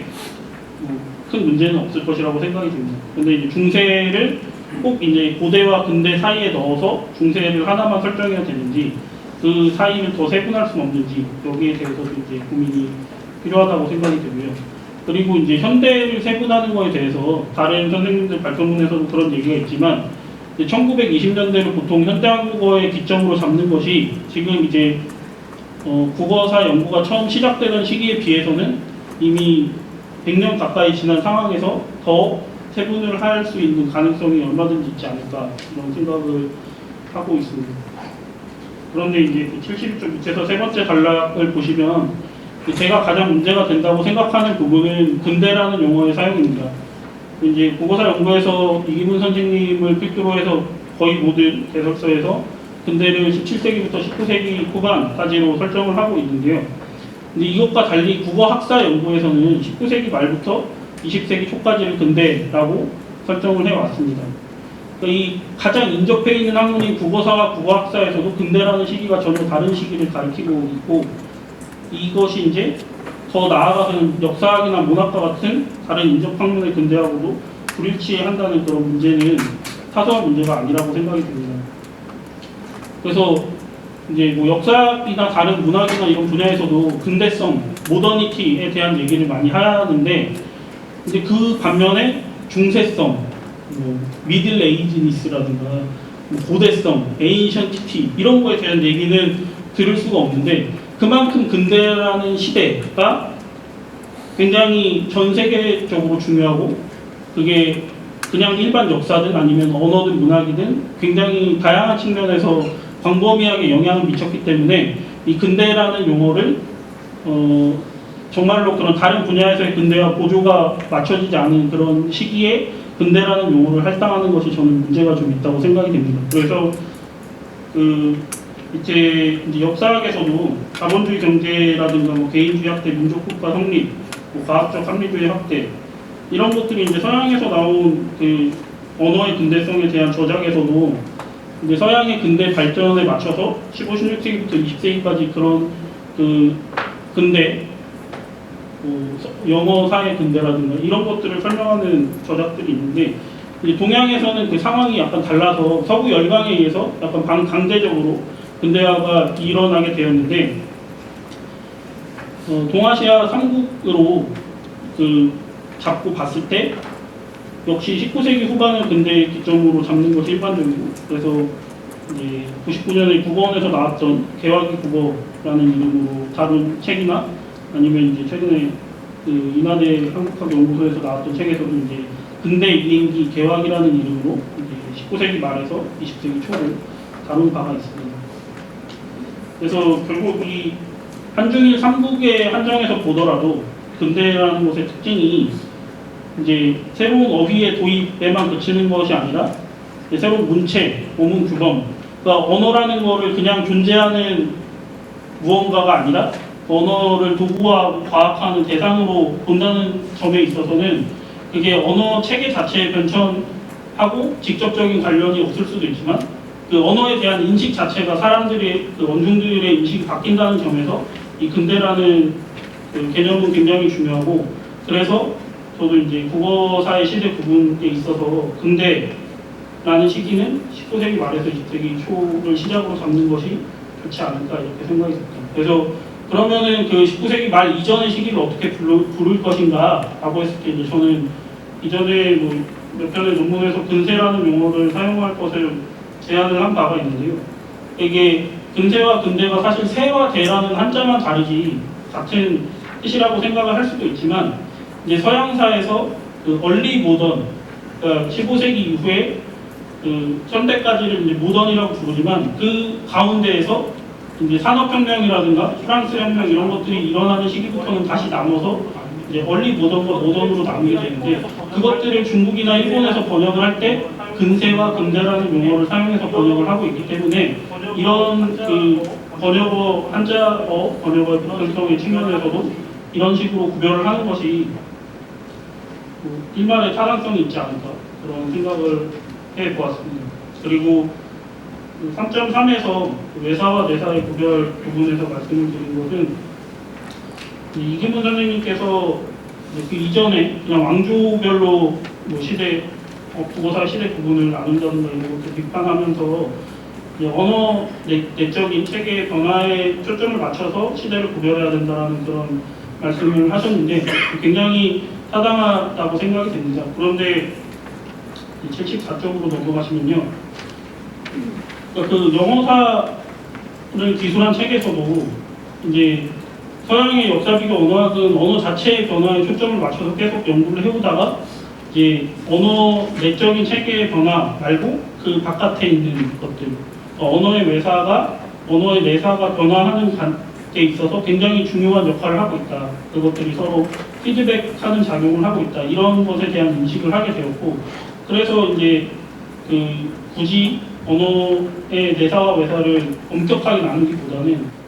큰 문제는 없을 것이라고 생각이 듭니다. 근데 이제 중세를 꼭 이제 고대와 근대 사이에 넣어서 중세를 하나만 설정해야 되는지, 그 사이를 더 세분할 수는 없는지, 여기에 대해서도 이제 고민이 필요하다고 생각이 되고요. 그리고 이제 현대를 세분하는 거에 대해서 다른 선생님들 발표문에서도 그런 얘기가 있지만, 1920년대를 보통 현대 한국어의 기점으로 잡는 것이 지금 이제 국어사 연구가 처음 시작되던 시기에 비해서는 이미 100년 가까이 지난 상황에서 더 세분을 할 수 있는 가능성이 얼마든지 있지 않을까 이런 생각을 하고 있습니다. 그런데 이제 71쪽 밑에서 세 번째 단락을 보시면 제가 가장 문제가 된다고 생각하는 부분은 근대라는 용어의 사용입니다. 이제 국어사 연구에서 이기문 선생님을 필두로 해서 거의 모든 개설서에서 근대를 17세기부터 19세기 후반까지로 설정을 하고 있는데요. 근데 이것과 달리 국어학사 연구에서는 19세기 말부터 20세기 초까지를 근대라고 설정을 해왔습니다. 그러니까 이 가장 인접해 있는 학문인 국어사와 국어학사에서도 근대라는 시기가 전혀 다른 시기를 가리키고 있고, 이것이 이제 더 나아가서는 역사학이나 문학과 같은 다른 인접 학문의 근대하고도 불일치한다는 그런 문제는 사소한 문제가 아니라고 생각이 듭니다. 그래서 이제 뭐 역사학이나 다른 문학이나 이런 분야에서도 근대성, 모더니티에 대한 얘기를 많이 하는데, 근데 그 반면에 중세성, 뭐 미들 에이지니스라든가 고대성, 에인션티티 이런 거에 대한 얘기는 들을 수가 없는데, 그만큼 근대라는 시대가 굉장히 전 세계적으로 중요하고, 그게 그냥 일반 역사든 아니면 언어든 문학이든 굉장히 다양한 측면에서 광범위하게 영향을 미쳤기 때문에 이 근대라는 용어를 정말로 그런 다른 분야에서의 근대와 보조가 맞춰지지 않은 그런 시기에 근대라는 용어를 할당하는 것이 저는 문제가 좀 있다고 생각이 됩니다. 그래서 이제 역사학에서도 자본주의 경제라든가 뭐 개인주의 확대, 민족국가 성립, 뭐 과학적 합리주의 확대 이런 것들이 이제 서양에서 나온 그 언어의 근대성에 대한 저작에서도 이제 서양의 근대 발전에 맞춰서 15, 16세기부터 20세기까지 그런 그 근대, 영어사의 근대라든가 이런 것들을 설명하는 저작들이 있는데, 이제 동양에서는 그 상황이 약간 달라서 서구 열강에 의해서 약간 강제적으로 근대화가 일어나게 되었는데, 동아시아 3국으로 그 잡고 봤을 때 역시 19세기 후반을 근대 기점으로 잡는 것이 일반적이고, 그래서 이제 99년에 국어원에서 나왔던 개화기 국어라는 이름으로 다룬 책이나 아니면 이제 최근에 그 인하대 한국학연구소에서 나왔던 책에서도 이제 근대 비행기 개화기라는 이름으로 이제 19세기 말에서 20세기 초를 다룬 바가 있습니다. 그래서 결국 이 한중일 삼국에 한정해서 보더라도 근대라는 것의 특징이 이제 새로운 어휘의 도입에만 그치는 것이 아니라 이제 새로운 문체, 오문 규범, 그러니까 언어라는 거를 그냥 존재하는 무언가가 아니라 언어를 도구화하고 과학하는 대상으로 본다는 점에 있어서는 그게 언어 체계 자체의 변천하고 직접적인 관련이 없을 수도 있지만 그 언어에 대한 인식 자체가 사람들의 그 원중들의 인식이 바뀐다는 점에서 이 근대라는 그 개념은 굉장히 중요하고 그래서 저도 이제 국어사의 시대 구분에 있어서 근대라는 시기는 19세기 말에서 20세기 초를 시작으로 잡는 것이 좋지 않을까 이렇게 생각이 듭니다. 그래서 그러면은 그 19세기 말 이전의 시기를 어떻게 부를 것인가라고 했을 때 이제 저는 이전에 뭐 몇 편의 논문에서 근세라는 용어를 사용할 것을 제안을 한 바가 있는데요. 이게 근세와 근대가 사실 세와 대라는 한자만 다르지 같은 뜻이라고 생각을 할 수도 있지만 이제 서양사에서 그 얼리 모던, 그러니까 15세기 이후에 그 현대까지를 이제 모던이라고 부르지만 그 가운데에서 이제 산업혁명이라든가 프랑스 혁명 이런 것들이 일어나는 시기부터는 다시 나눠서 이제 얼리 모던과 모던으로 나누게 되는데 그것들을 중국이나 일본에서 번역을 할 때 근세와 근대라는 용어를 사용해서 번역을 하고 있기 때문에 이런 그 번역어 한자어 번역어의 보편성의 측면에서도 이런 식으로 구별을 하는 것이 일말의 타당성이 있지 않을까 그런 생각을 해보았습니다. 그리고 3.3에서 외사와 내사의 구별 부분에서 말씀을 드린 것은 이기문 선생님께서 그 이전에 그냥 왕조별로 뭐 시대 국어사 시대 구분을 나눈다든가 이런 것들 비판하면서 언어 내적인 체계의 변화에 초점을 맞춰서 시대를 구별해야 된다는 그런 말씀을 하셨는데 굉장히 타당하다고 생각이 됩니다. 그런데 74쪽으로 넘어가시면요. 그러니까 그 영어사를 기술한 책에서도 이제 서양의 역사비교 언어학은 언어 자체의 변화에 초점을 맞춰서 계속 연구를 해오다가 이제 언어 내적인 체계의 변화 말고 그 바깥에 있는 것들 언어의 외사가 언어의 내사가 변화하는 데 있어서 굉장히 중요한 역할을 하고 있다. 그것들이 서로 피드백하는 작용을 하고 있다. 이런 것에 대한 인식을 하게 되었고 그래서 이제 그 굳이 언어의 내사와 외사를 엄격하게 나누기보다는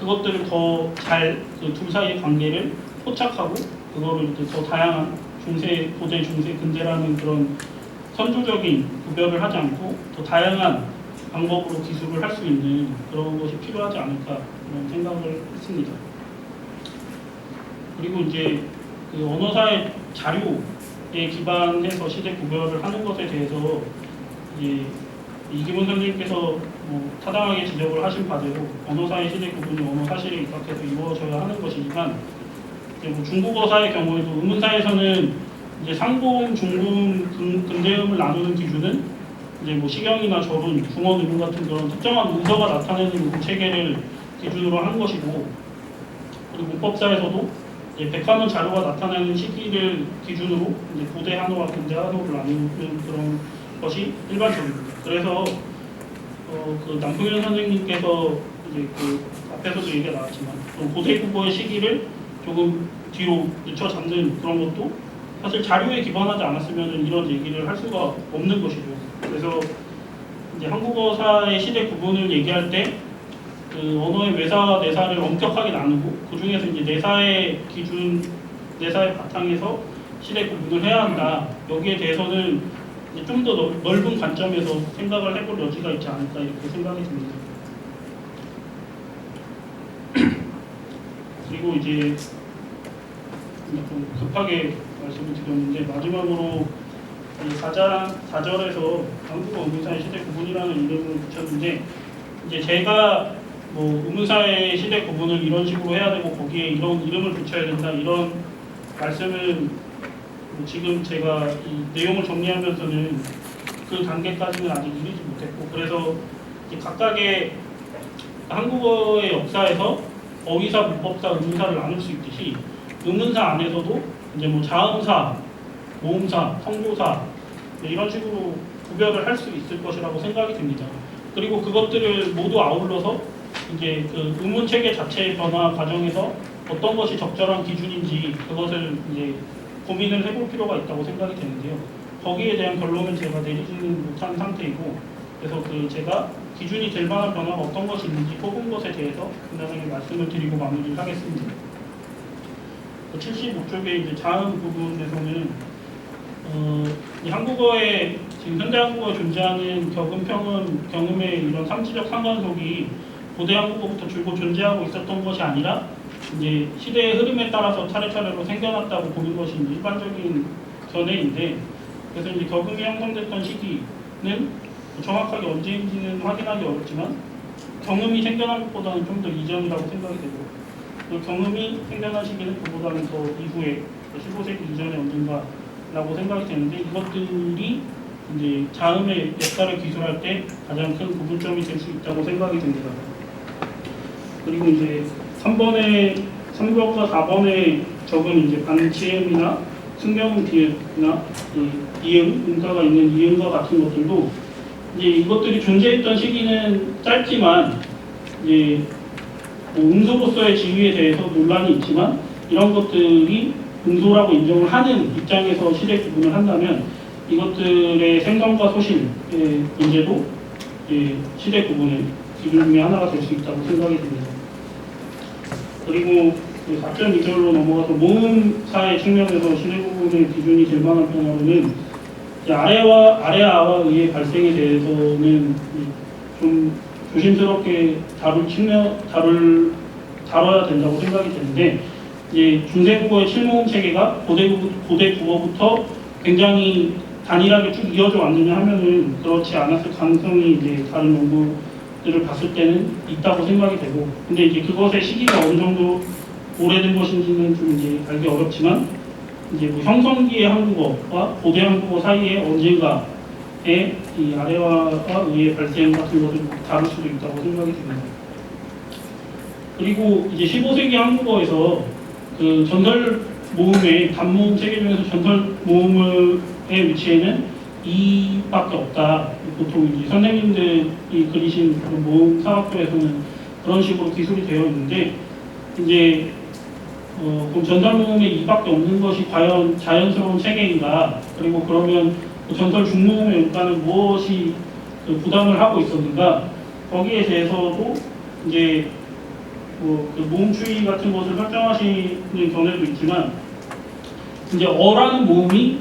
그것들을 더 잘 그 둘 사이의 관계를 포착하고 그거를 이제 더 다양한 중세, 고대, 중세, 근대라는 그런 선조적인 구별을 하지 않고 더 다양한 방법으로 기술을 할 수 있는 그런 것이 필요하지 않을까 그런 생각을 했습니다. 그리고 이제 그 언어사의 자료에 기반해서 시대 구별을 하는 것에 대해서 이제 이기문 선생님께서 뭐 타당하게 지적을 하신 바대로 언어사의 시대 구분이 언어 사실에 입각해서 이루어져야 하는 것이지만 이제 뭐 중국어사의 경우에도 의문사에서는 이제 상고음, 중고음, 근대음을 나누는 기준은 이제 뭐 시경이나 절운, 중원, 의문 같은 그런 특정한 문서가 나타내는 음 체계를 기준으로 한 것이고 그리고 문법사에서도 이제 백화문 자료가 나타내는 시기를 기준으로 이제 고대 한어와 근대 한어를 나누는 그런 것이 일반적입니다. 그래서 그 남풍현 선생님께서 이제 그 앞에서도 얘기가 나왔지만 고대 국어의 시기를 조금 뒤로 늦춰 잡는 그런 것도 사실 자료에 기반하지 않았으면 이런 얘기를 할 수가 없는 것이죠. 그래서 이제 한국어사의 시대 구분을 얘기할 때 그 언어의 외사와 내사를 엄격하게 나누고 그 중에서 이제 내사의 기준, 내사의 바탕에서 시대 구분을 해야 한다. 여기에 대해서는 좀 더 넓은 관점에서 생각을 해볼 여지가 있지 않을까 이렇게 생각이 듭니다. 그리고 이제 좀 급하게 말씀을 드렸는데 마지막으로 4절에서 한국어 의문사의 시대 구분이라는 이름을 붙였는데 이제 제가 뭐 의문사의 시대 구분을 이런 식으로 해야 되고 거기에 이런 이름을 붙여야 된다 이런 말씀을 지금 제가 이 내용을 정리하면서는 그 단계까지는 아직 이르지 못했고 그래서 각각의 한국어의 역사에서 어휘사, 문법사, 의문사를 나눌 수 있듯이 의문사 안에서도 이제 뭐 자음사, 모음사, 성조사 이런 식으로 구별을 할 수 있을 것이라고 생각이 듭니다. 그리고 그것들을 모두 아울러서 이제 그 의문 체계 자체의 변화 과정에서 어떤 것이 적절한 기준인지 그것을 이제 고민을 해볼 필요가 있다고 생각이 되는데요. 거기에 대한 결론을 제가 내리지는 못한 상태이고, 그래서 그 제가 기준이 될 만한 변화가 어떤 것이 있는지 뽑은 것에 대해서 간단하게 말씀을 드리고 마무리를 하겠습니다. 75쪽의 이제 자음 부분에서는 이 한국어에 지금 현대 한국어에 존재하는 경음의 이런 상지적 상관속이 고대 한국어부터 줄곧 존재하고 있었던 것이 아니라 이제 시대의 흐름에 따라서 차례차례로 생겨났다고 보는 것이 일반적인 견해인데, 그래서 이제 격음이 형성됐던 시기는 정확하게 언제인지는 확인하기 어렵지만 경음이 생겨난 것보다는 좀 더 이전이라고 생각이 되고, 그 경음이 생겨난 시기는 그보다는 더 이후에 15세기 이전에 언젠가라고 생각이 되는데, 이것들이 이제 자음의 역사를 기술할 때 가장 큰 구분점이 될 수 있다고 생각이 됩니다. 그리고 이제 3번과 4번에 적은 이제 반치음이나 승경 디귿이나 이음, 음가가 있는 이음과 같은 것들도 이제 이것들이 존재했던 시기는 짧지만 이제 음소로서의 지위에 대해서 논란이 있지만, 이런 것들이 음소라고 인정을 하는 입장에서 시대 구분을 한다면 이것들의 생성과 소실의 문제도 시대 구분의 기준 중에 하나가 될 수 있다고 생각이 듭니다. 그리고 4.2절로 넘어가서 모음사의 측면에서 시대 구분의 기준이 될 만한 변화로는 아래아와 의의 발생에 대해서는 좀 조심스럽게 다뤄야 된다고 생각이 되는데, 이제 중세국어의 7모음 체계가 고대 국어부터 굉장히 단일하게 쭉 이어져 왔느냐 하면은 그렇지 않았을 가능성이 이제 다른 연구들을 봤을 때는 있다고 생각이 되고, 근데 이제 그것의 시기가 어느 정도 오래된 것인지는 좀 이제 알기 어렵지만, 이제 뭐 형성기의 한국어와 고대 한국어 사이에 언젠가에 이 아래와 의의 발생 같은 것을 다룰 수도 있다고 생각이 듭니다. 그리고 이제 15세기 한국어에서 그 전설 모음의 단모음 체계 중에서 전설 모음의 위치에는 이밖에 없다. 보통 이제 선생님들이 그리신 그런 모음 사학교에서는 그런 식으로 기술이 되어 있는데, 이제 그럼 전설 모음에 이밖에 없는 것이 과연 자연스러운 체계인가? 그리고 그러면 그 전설 중모음의 음가는 무엇이 그 부담을 하고 있었는가? 거기에 대해서도 이제 그 모음 추이 같은 것을 설정하시는 견해도 있지만, 이제 어라는 모음이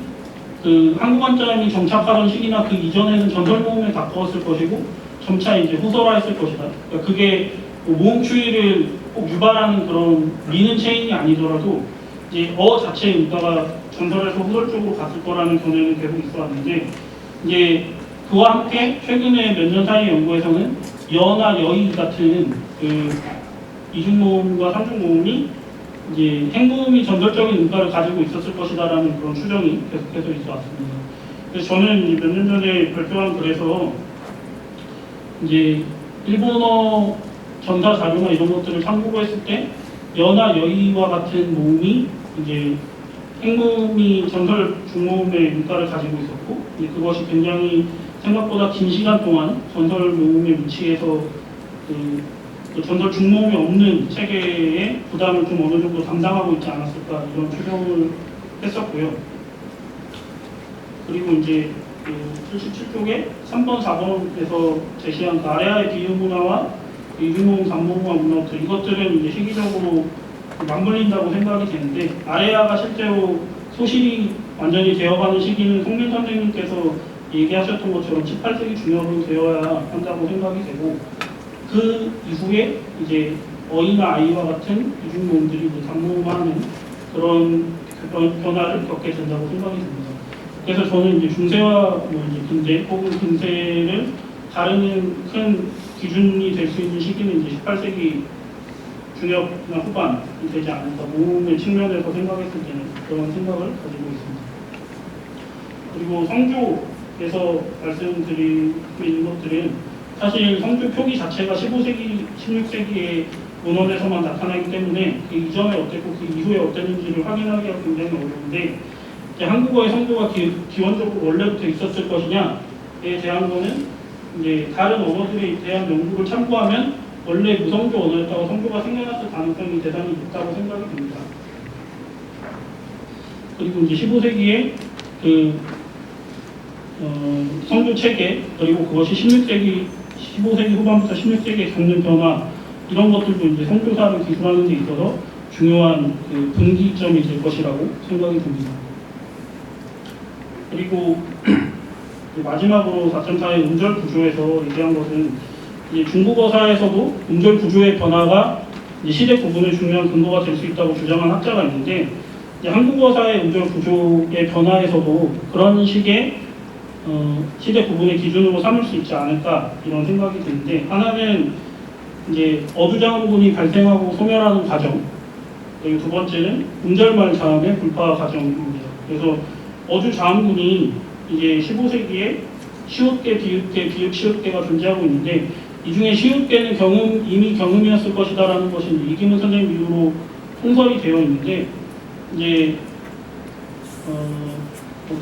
그 한국 한자음이 정착하던 시기나 그 이전에는 전설 모음에 가까웠을 것이고 점차 이제 후설화했을 것이다. 그러니까 그게 모음 추이를 꼭 유발하는 그런 미는 체인이 아니더라도 이제 자체의 음가가 전설에서 후설 쪽으로 갔을 거라는 견해는 계속 있어 왔는데, 이제 그와 함께 최근에 몇 년 사이 연구에서는 여나 여이 같은 그 이중모음과 삼중모음이 이제 행모음이 전설적인 음가를 가지고 있었을 것이다라는 그런 추정이 계속해서 있어 왔습니다. 그래서 저는 몇 년 전에 발표한 글에서 이제 일본어 전사 자료나 이런 것들을 참고로 했을 때 여나 여이와 같은 모음이 이제 행모음이 전설 중모음의 음가를 가지고 있었고, 이제 그것이 굉장히 생각보다 긴 시간 동안 전설 모음의 위치에서 그 전설 중모음이 없는 체계의 부담을 좀 어느 정도 담당하고 있지 않았을까, 이런 추정을 했었고요. 그리고 이제 그 77쪽에 3번, 4번에서 제시한 그 아래아의 비음 문화와 이중모음, 단모음화 문화들, 이것들은 이제 시기적으로 맞물린다고 생각이 되는데, 아래아가 실제로 소실이 완전히 되어가는 시기는 송민 선생님께서 얘기하셨던 것처럼 18세기 중엽으로 되어야 한다고 생각이 되고, 그 이후에 이제 어이나 아이와 같은 이중모음들이 이제 단모음화하는 그런 변화를 겪게 된다고 생각이 듭니다. 그래서 저는 이제 중세와 뭐 이제 근대 혹은 근세를 다루는 큰 기준이 될 수 있는 시기는 이제 18세기 중엽이나 후반이 되지 않을까, 모음의 측면에서 생각했을 때는 그런 생각을 가지고 있습니다. 그리고 성조에서 말씀드리고 있는 것들은 사실 성조 표기 자체가 15세기, 16세기의 문헌에서만 나타나기 때문에 그 이전에 어땠고 그 이후에 어땠는지를 확인하기가 굉장히 어려운데, 이제 한국어의 성조가 기원적으로 원래부터 있었을 것이냐에 대한 거는 이제 다른 언어들에 대한 연구를 참고하면 원래 무성조 언어였다가 성조가 생겨났을 가능성이 대단히 높다고 생각이 듭니다. 그리고 이제 15세기에 성조 체계, 그리고 그것이 15세기 후반부터 16세기에 겪는 변화, 이런 것들도 이제 성조사를 기술하는 데 있어서 중요한 분기점이 될 것이라고 생각이 듭니다. 그리고 마지막으로 4.4의 음절 구조에서 얘기한 것은 이제 중국어사에서도 음절 구조의 변화가 이제 시대 구분의 중요한 근거가 될 수 있다고 주장한 학자가 있는데, 이제 한국어사의 음절 구조의 변화에서도 그런 식의 시대 구분의 기준으로 삼을 수 있지 않을까, 이런 생각이 드는데, 하나는 이제 어두장군이 발생하고 소멸하는 과정, 그리고 두 번째는 음절말 자음의 불파 과정입니다. 그래서 어두장군이 이제 15세기에 시옷계, 비읍계, 비읍, 시옷계가 존재하고 있는데, 이 중에 시옷계는 이미 경음이었을 것이다라는 것이 이기문 선생님 이후로 통설이 되어 있는데, 이제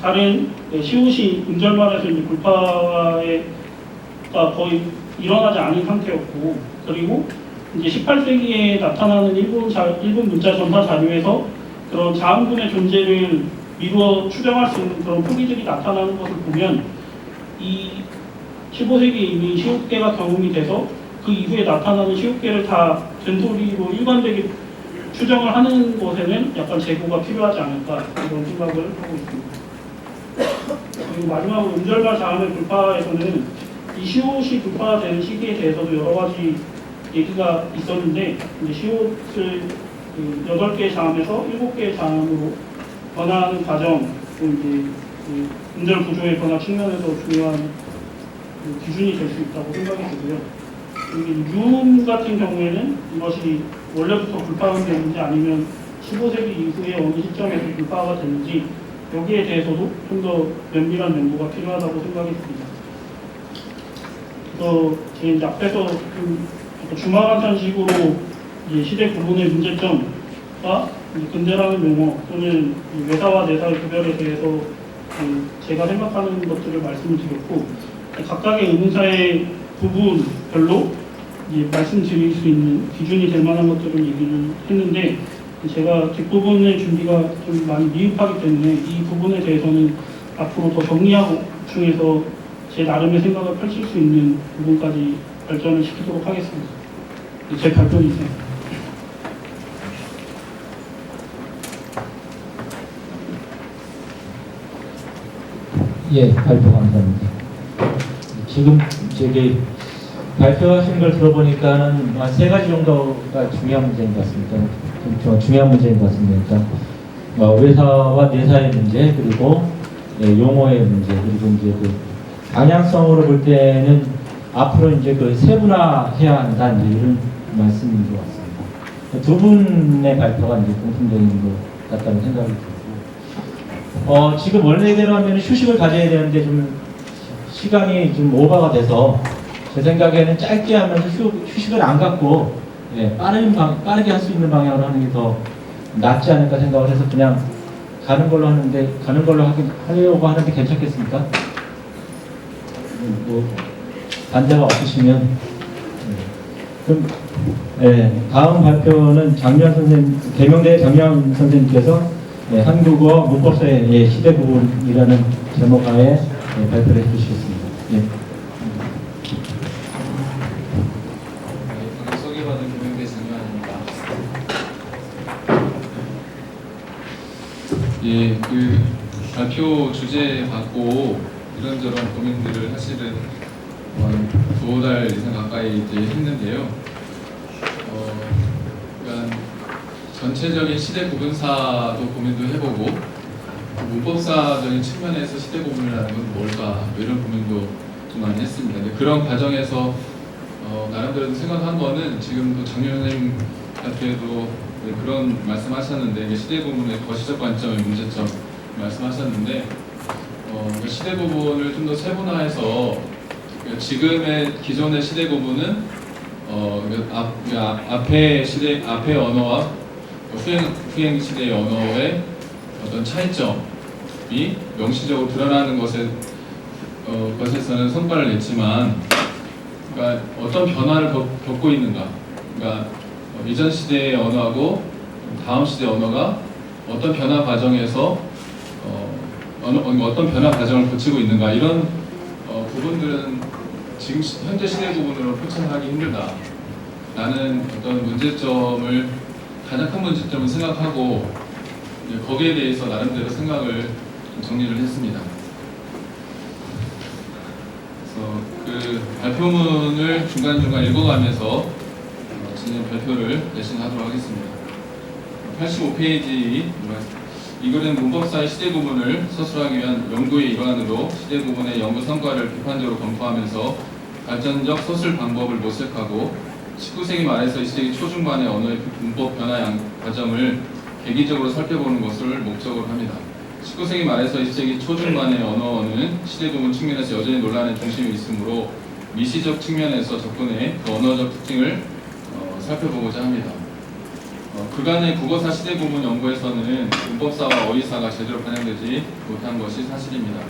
다른 시옷이 음절말에서 이제 불파가 거의 일어나지 않은 상태였고, 그리고 이제 18세기에 나타나는 일본 문자 전파 자료에서 그런 자음군의 존재를 미루어 추정할 수 있는 그런 표기들이 나타나는 것을 보면, 이 15세기에 이미 시옷계가 경험이 돼서 그 이후에 나타나는 시옷계를 다 된소리로 일관되게 추정을 하는 것에는 약간 재고가 필요하지 않을까, 이런 생각을 하고 있습니다. 그리고 마지막으로 음절말 자음의 불파에서는 이 시옷이 불파되는 시기에 대해서도 여러 가지 얘기가 있었는데, 이제 시옷을 8개의 자음에서 7개의 자음으로 변화하는 과정, 이제 음절 구조의 변화 측면에서 중요한 기준이 될 수 있다고 생각이 되고요. 유음 같은 경우에는 이것이 원래부터 불파가 되는지 아니면 15세기 이후에 어느 시점에서 불파가 되는지, 여기에 대해서도 좀 더 면밀한 연구가 필요하다고 생각이 듭니다. 그래서 제 이제 앞에서 주마간탄식으로 시대 구분의 문제점과 근대라는 용어 또는 외사와 내사의 구별에 대해서 제가 생각하는 것들을 말씀을 드렸고, 각각의 의문사의 부분별로 말씀드릴 수 있는 기준이 될 만한 것들을 얘기를 했는데, 제가 뒷부분의 준비가 좀 많이 미흡하기 때문에 이 부분에 대해서는 앞으로 더 정리하고 중에서 제 나름의 생각을 펼칠 수 있는 부분까지 발전을 시키도록 하겠습니다. 제 발표는 있습니다. 예, 발표 감사합니다. 지금 저기 발표하신 걸 들어보니까는 한 3가지 정도가 중요한 문제인 것 같습니다. 좀 중요한 문제인 것 같습니다. 외사와 내사의 문제, 그리고 용어의 문제, 그리고 이제 그 방향성으로 볼 때는 앞으로 이제 그 세분화해야 한다, 이제 이런 말씀인 것 같습니다. 두 분의 발표가 이제 공통적인 것 같다는 생각이 들고, 지금 원래대로 하면 휴식을 가져야 되는데 좀 시간이 좀 오버가 돼서 제 생각에는 짧게 하면서 휴식을 안 갖고 빠르게 할 수 있는 방향으로 하는 게 더 낫지 않을까 생각을 해서 그냥 가는 걸로 하려고 하는데 괜찮겠습니까? 뭐 반대가 없으시면 그럼 다음 발표는 장미환 선생님, 계명대 장미환 선생님께서 한국어 문법사의 시대 구분이라는 제목하에 발표를 해주시겠습니다. 소개받은 계명대 장미환입니다. 그 발표 주제 받고 이런저런 고민들을 사실은 2달 이상 가까이 이제 했는데요. 그러니까 전체적인 시대 구분사도 고민도 해보고 문법사적인 측면에서 시대 구분이라는 건 뭘까, 이런 고민도 좀 많이 했습니다. 근데 그런 과정에서 나름대로 생각한 거는 지금도 장윤 선생님한테도 그런 말씀하셨는데, 시대 구분의 거시적 관점의 문제점 말씀하셨는데, 시대 구분을 좀 더 세분화해서 지금의 기존의 시대 구분은 앞에 언어와 후행 시대의 언어의 어떤 차이점이 명시적으로 드러나는 것에서는 성과를 냈지만, 그러니까 어떤 변화를 겪고 있는가. 그러니까 이전 시대의 언어하고 다음 시대의 언어가 어떤 변화 과정에서 어떤 변화 과정을 거치고 있는가, 이런 부분들은 지금 현재 시대 부분으로 표현하기 힘들다. 나는 어떤 문제점을, 가장 큰 문제점을 생각하고 거기에 대해서 나름대로 생각을 정리를 했습니다. 그래서 그 발표문을 중간중간 읽어가면서 진행 발표를 열심히 하도록 하겠습니다. 85페이지, 이 글은 문법사의 시대 구분을 서술하기 위한 연구의 일환으로 시대 구분의 연구 성과를 비판적으로 검토하면서 발전적 서술 방법을 모색하고 19세기 말에서 20세기 초중반의 언어의 문법 변화 과정을 계기적으로 살펴보는 것을 목적으로 합니다. 19세기 말에서 20세기 초중반의 언어는 시대 구분 측면에서 여전히 논란의 중심에 있으므로 미시적 측면에서 접근해 그 언어적 특징을 살펴보고자 합니다. 그간의 국어사 시대 구분 연구에서는 문법사와 어휘사가 제대로 반영되지 못한 것이 사실입니다.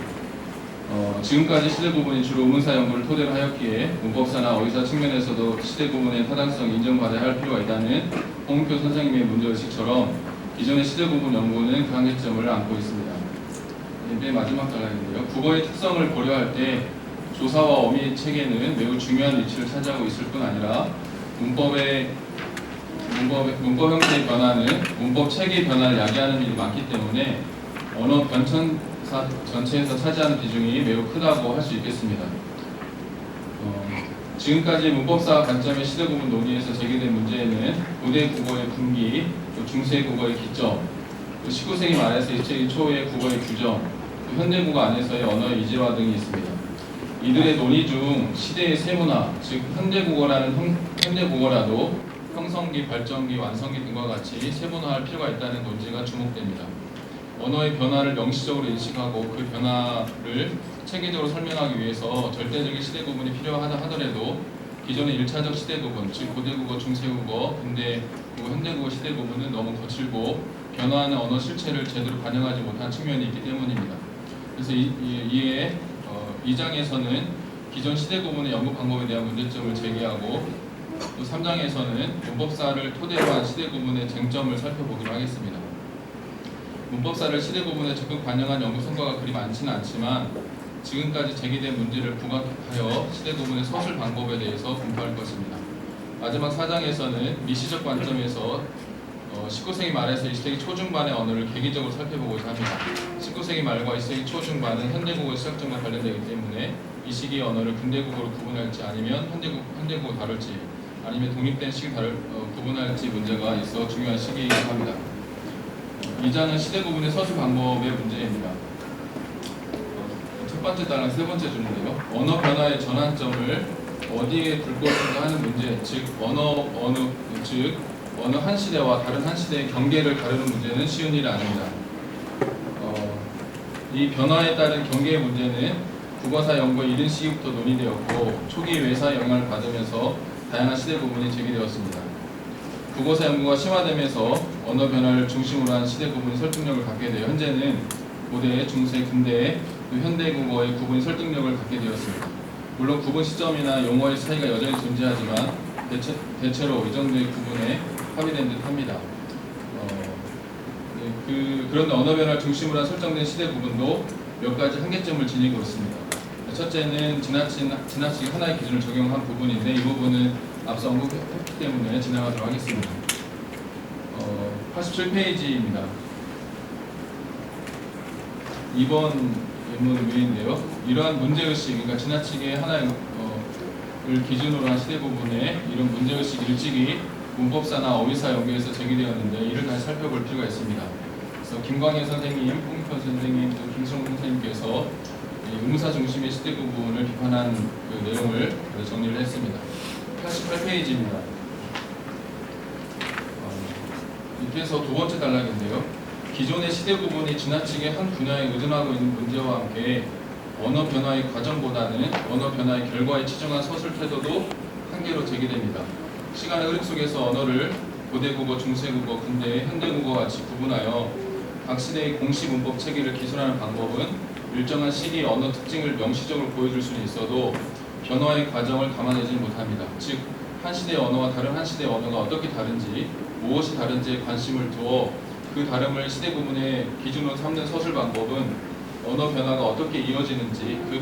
지금까지 시대 구분이 주로 의문사 연구를 토대로 하였기에 문법사나 어휘사 측면에서도 시대 구분의 타당성이 인정받아야 할 필요가 있다는 홍은표 선생님의 문제의식처럼 기존의 시대 구분 연구는 그 한계점을 안고 있습니다. 맨 마지막 단락인데요. 국어의 특성을 고려할 때 조사와 어미 체계는 매우 중요한 위치를 차지하고 있을 뿐 아니라 문법 형태의 변화는 문법 체계의 변화를 야기하는 일이 많기 때문에 언어 변천사 전체에서 차지하는 비중이 매우 크다고 할 수 있겠습니다. 지금까지 문법사 관점의 시대 구분 논의에서 제기된 문제에는 고대 국어의 분기, 중세 국어의 기점, 19세기 말에서 20세기 초의 국어의 규정, 현대 국어 안에서의 언어의 이질화 등이 있습니다. 이들의 논의 중 시대의 세문화, 즉 현대 국어라도 형성기, 발전기, 완성기 등과 같이 세분화할 필요가 있다는 논지가 주목됩니다. 언어의 변화를 명시적으로 인식하고 그 변화를 체계적으로 설명하기 위해서 절대적인 시대 구분이 필요하다 하더라도 기존의 1차적 시대 구분, 즉 고대국어, 중세국어, 근대국어, 현대국어 시대 구분은 너무 거칠고 변화하는 언어 실체를 제대로 반영하지 못한 측면이 있기 때문입니다. 그래서 이에 2장에서는 기존 시대 구분의 연구 방법에 대한 문제점을 제기하고 또 3장에서는 문법사를 토대로 한 시대 구분의 쟁점을 살펴보기로 하겠습니다. 문법사를 시대 구분에 적극 반영한 연구 성과가 그리 많지는 않지만 지금까지 제기된 문제를 부각하여 시대 구분의 서술 방법에 대해서 공부할 것입니다. 마지막 4장에서는 미시적 관점에서 19세기 말에서 20세기 초중반의 언어를 계기적으로 살펴보고자 합니다. 19세기 말과 20세기 초중반은 현대국어 시작점과 관련되기 때문에 이 시기의 언어를 근대국어로 구분할지 아니면 현대국어 다룰지 아니면 독립된 시기 구분할지 문제가 있어 중요한 시기이기도 합니다. 2장은 시대 구분의 서술 방법의 문제입니다. 첫 번째 단락 세 번째 줄인데요. 언어 변화의 전환점을 어디에 둘 것인가 하는 문제, 즉 어느 한 시대와 다른 한 시대의 경계를 가르는 문제는 쉬운 일이 아닙니다. 이 변화에 따른 경계의 문제는 국어사 연구의 이른 시기부터 논의되었고 초기 외사 영향을 받으면서 다양한 시대 구분이 제기되었습니다. 국어사 연구가 심화되면서 언어 변화를 중심으로 한 시대 구분이 설득력을 갖게 되어 현재는 고대, 중세, 근대, 현대 국어의 구분이 설득력을 갖게 되었습니다. 물론 구분 시점이나 용어의 차이가 여전히 존재하지만 대체로 이 정도의 구분에 합의된 듯 합니다. 그런데 언어 변화를 중심으로 한 설정된 시대 구분도 몇 가지 한계점을 지니고 있습니다. 첫째는 지나치게 하나의 기준을 적용한 부분인데 이 부분은 앞서 언급했기 때문에 진행하도록 하겠습니다. 87페이지입니다. 2번 예문 위인데요. 이러한 문제의식, 그러니까 지나치게 하나를 기준으로 한 시대 부분에 이런 문제의식 일찍이 문법사나 어휘사 연구에서 제기되었는데 이를 다시 살펴볼 필요가 있습니다. 그래서 김광현 선생님, 홍익현 선생님, 또 김성훈 선생님께서 의무사 중심의 시대 구분을 비판한 그 내용을 정리를 했습니다. 88페이지입니다. 밑에서 두 번째 단락인데요. 기존의 시대 구분이 지나치게 한 분야에 의존하고 있는 문제와 함께 언어 변화의 과정보다는 언어 변화의 결과에 치중한 서술 태도도 한계로 제기됩니다. 시간의 흐름 속에서 언어를 고대국어, 중세국어, 근대, 현대국어 같이 구분하여 각 시대의 공식 문법 체계를 기술하는 방법은 일정한 시기의 언어 특징을 명시적으로 보여줄 수는 있어도 변화의 과정을 담아내지 못합니다. 즉, 한 시대의 언어와 다른 한 시대의 언어가 어떻게 다른지, 무엇이 다른지에 관심을 두어 그 다름을 시대 구분의 기준으로 삼는 서술 방법은 언어 변화가 어떻게 이어지는지, 그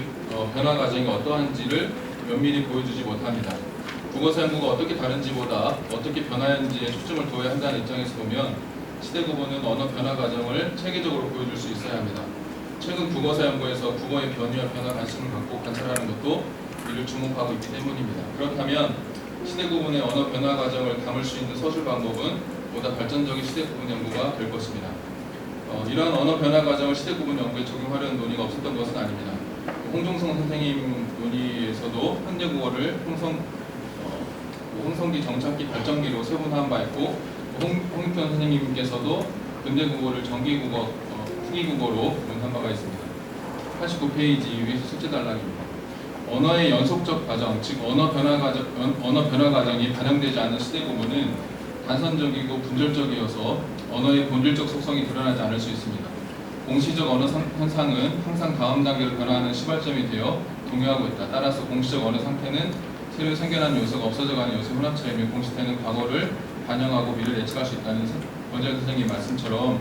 변화 과정이 어떠한지를 면밀히 보여주지 못합니다. 국어 사용구가 어떻게 다른지보다 어떻게 변화하는지에 초점을 두어야 한다는 입장에서 보면 시대 구분은 언어 변화 과정을 체계적으로 보여줄 수 있어야 합니다. 최근 국어 사용구에서 국어의 변이와 변화 관심을 갖고 관찰하는 것도 이를 주목하고 있기 때문입니다. 그렇다면 시대 구분의 언어 변화 과정을 담을 수 있는 서술 방법은 보다 발전적인 시대 구분 연구가 될 것입니다. 이러한 언어 변화 과정을 시대 구분 연구에 적용하려는 논의가 없었던 것은 아닙니다. 홍종성 선생님 논의에서도 현대 국어를 홍성기 정착기 발전기로 세분화한 바 있고, 홍익편 선생님께서도 근대 국어를 정기 국어, 후기 국어로 분한 바가 있습니다. 89페이지 위에서 숙제 단락입니다. 언어의 연속적 과정, 즉 언어 변화 과정이 반영되지 않는 시대 구분은 단선적이고 분절적이어서 언어의 본질적 속성이 드러나지 않을 수 있습니다. 공시적 언어 현상은 항상 다음 단계로 변화하는 시발점이 되어 동요하고 있다. 따라서 공시적 언어 상태는 새로 생겨난 요소가 없어져가는 요소 혼합체이며 공시태는 과거를 반영하고 미래를 예측할 수 있다는 원재현 선생님 말씀처럼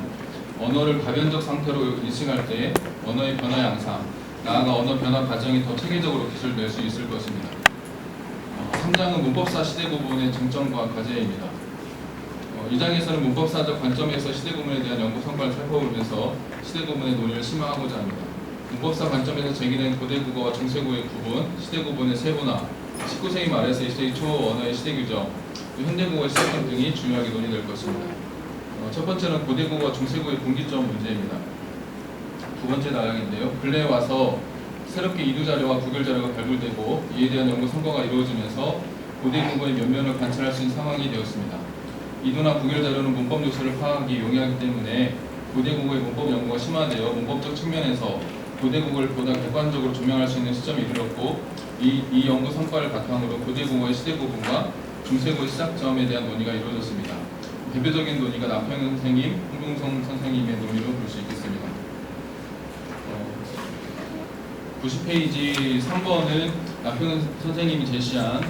언어를 가변적 상태로 인식할 때 언어의 변화 양상, 나아가 언어 변화 과정이 더 체계적으로 기술될 수 있을 것입니다. 3장은 문법사 시대 구분의 쟁점과 과제입니다. 이 장에서는 문법사적 관점에서 시대 구분에 대한 연구 성과를 살펴보면서 시대 구분의 논의를 심화하고자 합니다. 문법사 관점에서 제기된 고대 국어와 중세 국어의 구분, 시대 구분의 세분화, 19세기 말에서 20세기 초 언어의 시대 규정, 현대 국어의 시작점 등이 중요하게 논의될 것입니다. 첫 번째는 고대 국어와 중세 국어의 분기점 문제입니다. 두 번째 나량인데요. 근래에 와서 새롭게 이두 자료와 구글 자료가 발굴되고 이에 대한 연구 성과가 이루어지면서 고대 국어의 면면을 관찰할 수 있는 상황이 되었습니다. 이두나 구글 자료는 문법 요소를 파악하기 용이하기 때문에 고대 국어의 문법 연구가 심화되어 문법적 측면에서 고대 국어를 보다 객관적으로 조명할 수 있는 시점에 이르렀고, 이 연구 성과를 바탕으로 고대 국어의 시대 구분과 중세 국어의 시작점에 대한 논의가 이루어졌습니다. 대표적인 논의가 남평현 선생님, 홍종성 선생님의 논의로 볼 수 있겠습니다. 90페이지 3번은 남평현 선생님이 제시한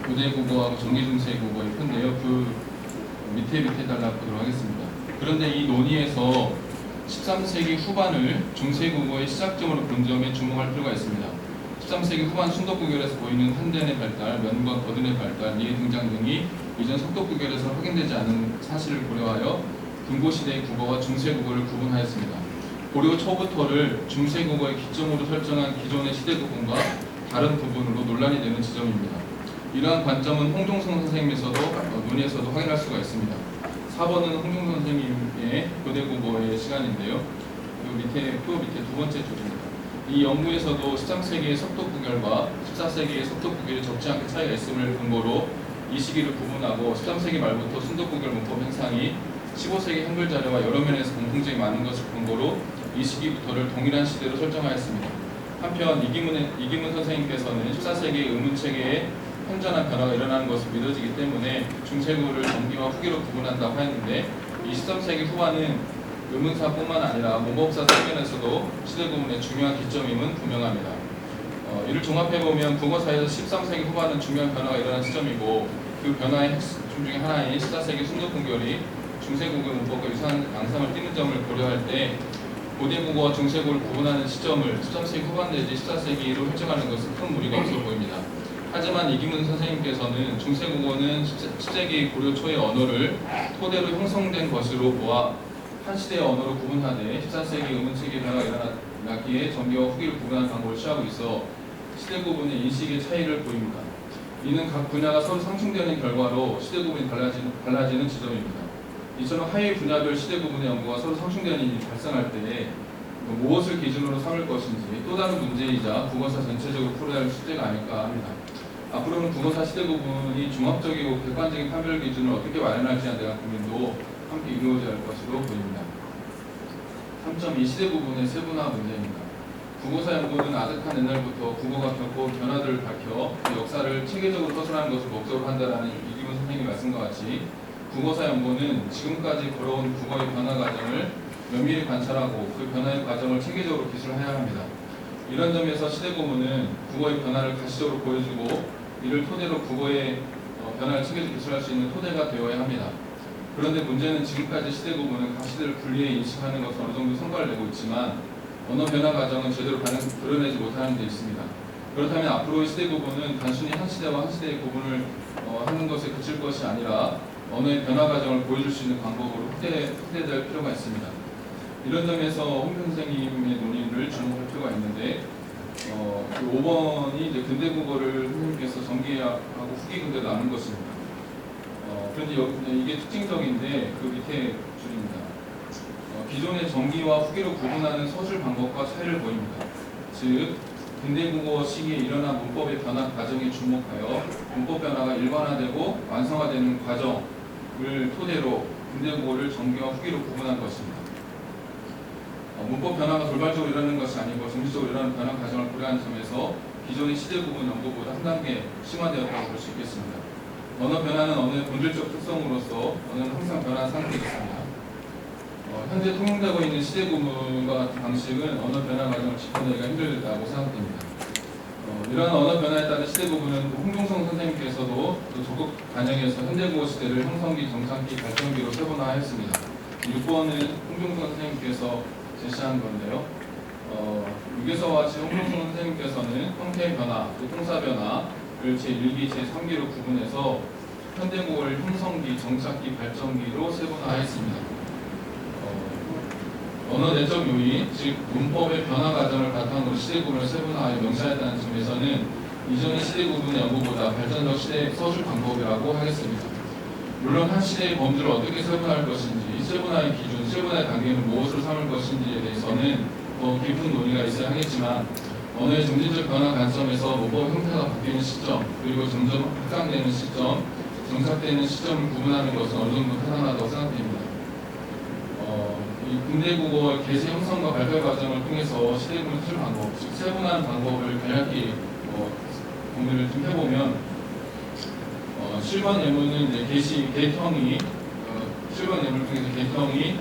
고대 국어하고 정기 중세 국어의 편인데요. 그 밑에 달라 보도록 하겠습니다. 그런데 이 논의에서 13세기 후반을 중세 국어의 시작점으로 본 점에 주목할 필요가 있습니다. 13세기 후반 순덕구결에서 보이는 한den의 발달, 면과 거든의 발달, 이의 등장 등이 이전 속독구결에서 확인되지 않은 사실을 고려하여 근고시대의 국어와 중세 국어를 구분하였습니다. 고려 초부터를 중세 국어의 기점으로 설정한 기존의 시대 구분과 다른 부분으로 논란이 되는 지점입니다. 이러한 관점은 홍종성 선생님에서도 논의에서도 확인할 수가 있습니다. 4번은 홍종성 선생님의 고대 국어의 시간인데요. 그 밑에 두 번째 줄입니다. 이 연구에서도 13세기의 석독구결과 14세기의 석독구결이 적지 않게 차이가 있음을 근거로 이 시기를 구분하고 13세기 말부터 순덕구결 문법 행상이 15세기 한글 자료와 여러 면에서 공통점이 많은 것을 근거로 이 시기부터를 동일한 시대로 설정하였습니다. 한편 이기문 선생님께서는 14세기의 의문체계에 현존한 변화가 일어나는 것을 믿어지기 때문에 중세국어를 정기와 후기로 구분한다고 했는데, 이 13세기 후반은 의문사뿐만 아니라 문법사 측면에서도 시대 구분의 중요한 기점임은 분명합니다. 이를 종합해보면 국어사에서 13세기 후반은 중요한 변화가 일어난 시점이고, 그 변화의 핵심 중에 하나인 14세기 순덕구결이 중세국어 문법과 유사한 양상을 띠는 점을 고려할 때 고대 국어와 중세국어를 구분하는 시점을 13세기 후반 내지 14세기로 설정하는 것은 큰 무리가 없어 보입니다. 하지만 이기문 선생님께서는 중세국어는 10세기 고려 초의 언어를 토대로 형성된 것으로 보아 한 시대의 언어로 구분하되 14세기 의문체계 변화가 일어났기에 정기와 후기를 구분하는 방법을 취하고 있어 시대 구분의 인식의 차이를 보입니다. 이는 각 분야가 서로 상충되는 결과로 시대 구분이 달라지는 지점입니다. 이처럼 하위 분야별 시대 구분의 연구가 서로 상충되는 일이 발생할 때 무엇을 기준으로 삼을 것인지 또 다른 문제이자 국어사 전체적으로 풀어야 할 숙제가 아닐까 합니다. 앞으로는 국어사 시대 구분이 종합적이고 객관적인 판별 기준을 어떻게 마련할지에 대한 고민도 함께 이루어져야 할 것으로 보입니다. 3.2 시대 구분의 세분화 문제입니다. 국어사 연구는 아득한 옛날부터 국어가 겪고 변화들을 밝혀 그 역사를 체계적으로 서술하는 것을 목적으로 한다라는 이기문 선생님의 말씀과 같이 국어사 연구는 지금까지 걸어온 국어의 변화 과정을 면밀히 관찰하고 그 변화의 과정을 체계적으로 기술해야 합니다. 이런 점에서 시대고문은 국어의 변화를 가시적으로 보여주고 이를 토대로 국어의 변화를 체계적 기술할 수 있는 토대가 되어야 합니다. 그런데 문제는 지금까지 시대고문은 각 시대를 분리해 인식하는 것은 어느 정도 성과를 내고 있지만 언어 변화 과정은 제대로 드러내지 못하는 데 있습니다. 그렇다면 앞으로의 시대고문은 단순히 한 시대와 한 시대의 구분을 하는 것에 그칠 것이 아니라 언어의 변화 과정을 보여줄 수 있는 방법으로 확대될 필요가 있습니다. 이런 점에서 홍 선생님의 논의를 주목할 필요가 있는데 그 5번이 이제 근대국어를 선생님께서 정기하고 후기 근대로 나눈 것입니다. 그런데 이게 특징적인데 그 밑에 줄입니다. 기존의 정기와 후기로 구분하는 서술 방법과 차이를 보입니다. 즉 근대국어 시기에 일어난 문법의 변화 과정에 주목하여 문법 변화가 일반화되고 완성화되는 과정을 토대로 근대국어를 정기와 후기로 구분한 것입니다. 문법 변화가 돌발적으로 일어나는 것이 아니고 정기적으로 일어나는 변화 과정을 고려한 점에서 기존의 시대 구분 연구보다 한 단계 심화되었다고 볼 수 있겠습니다. 언어 변화는 언어의 본질적 특성으로서 언어는 항상 변화한 상태에 있습니다. 현재 통용되고 있는 시대 구분과 같은 방식은 언어 변화 과정을 짚어내기가 힘들다고 생각됩니다. 이러한 언어 변화에 따른 시대 구분은 홍종성 선생님께서도 적극 반영해서 현대국어 시대를 형성기, 정상기, 발전기로 세분화했습니다. 6번은 홍종성 선생님께서 제시한 건데요. 유교서와 같이 홍종성 선생님께서는 형태의 변화, 또 통사 변화를 제1기, 제3기로 구분해서 현대국어를 형성기, 정착기, 발전기로 세분화했습니다. 언어 내적 요인, 즉 문법의 변화 과정을 바탕으로 시대 구분을 세분화하여 명시했다는 점에서는 이전의 시대 구분 연구보다 발전적 시대 서술 방법이라고 하겠습니다. 물론 한 시대의 범주를 어떻게 세분화할 것인지, 세분화의 기준, 세분화의 단계는 무엇으로 삼을 것인지에 대해서는 더 깊은 논의가 있어야 하겠지만 언어의 점진적 변화 관점에서 문법 형태가 바뀌는 시점, 그리고 점점 확장되는 시점, 정착되는 시점을 구분하는 것은 어느 정도 타당하다고 생각됩니다. 이 근대국어 개체 형성과 발달 과정을 통해서 시대구분 수술 방법, 즉 세분화하는 방법을 간략히 공유를 좀 해보면 7번 예문은 이제 개형이 7번 예문을 통해서 개형이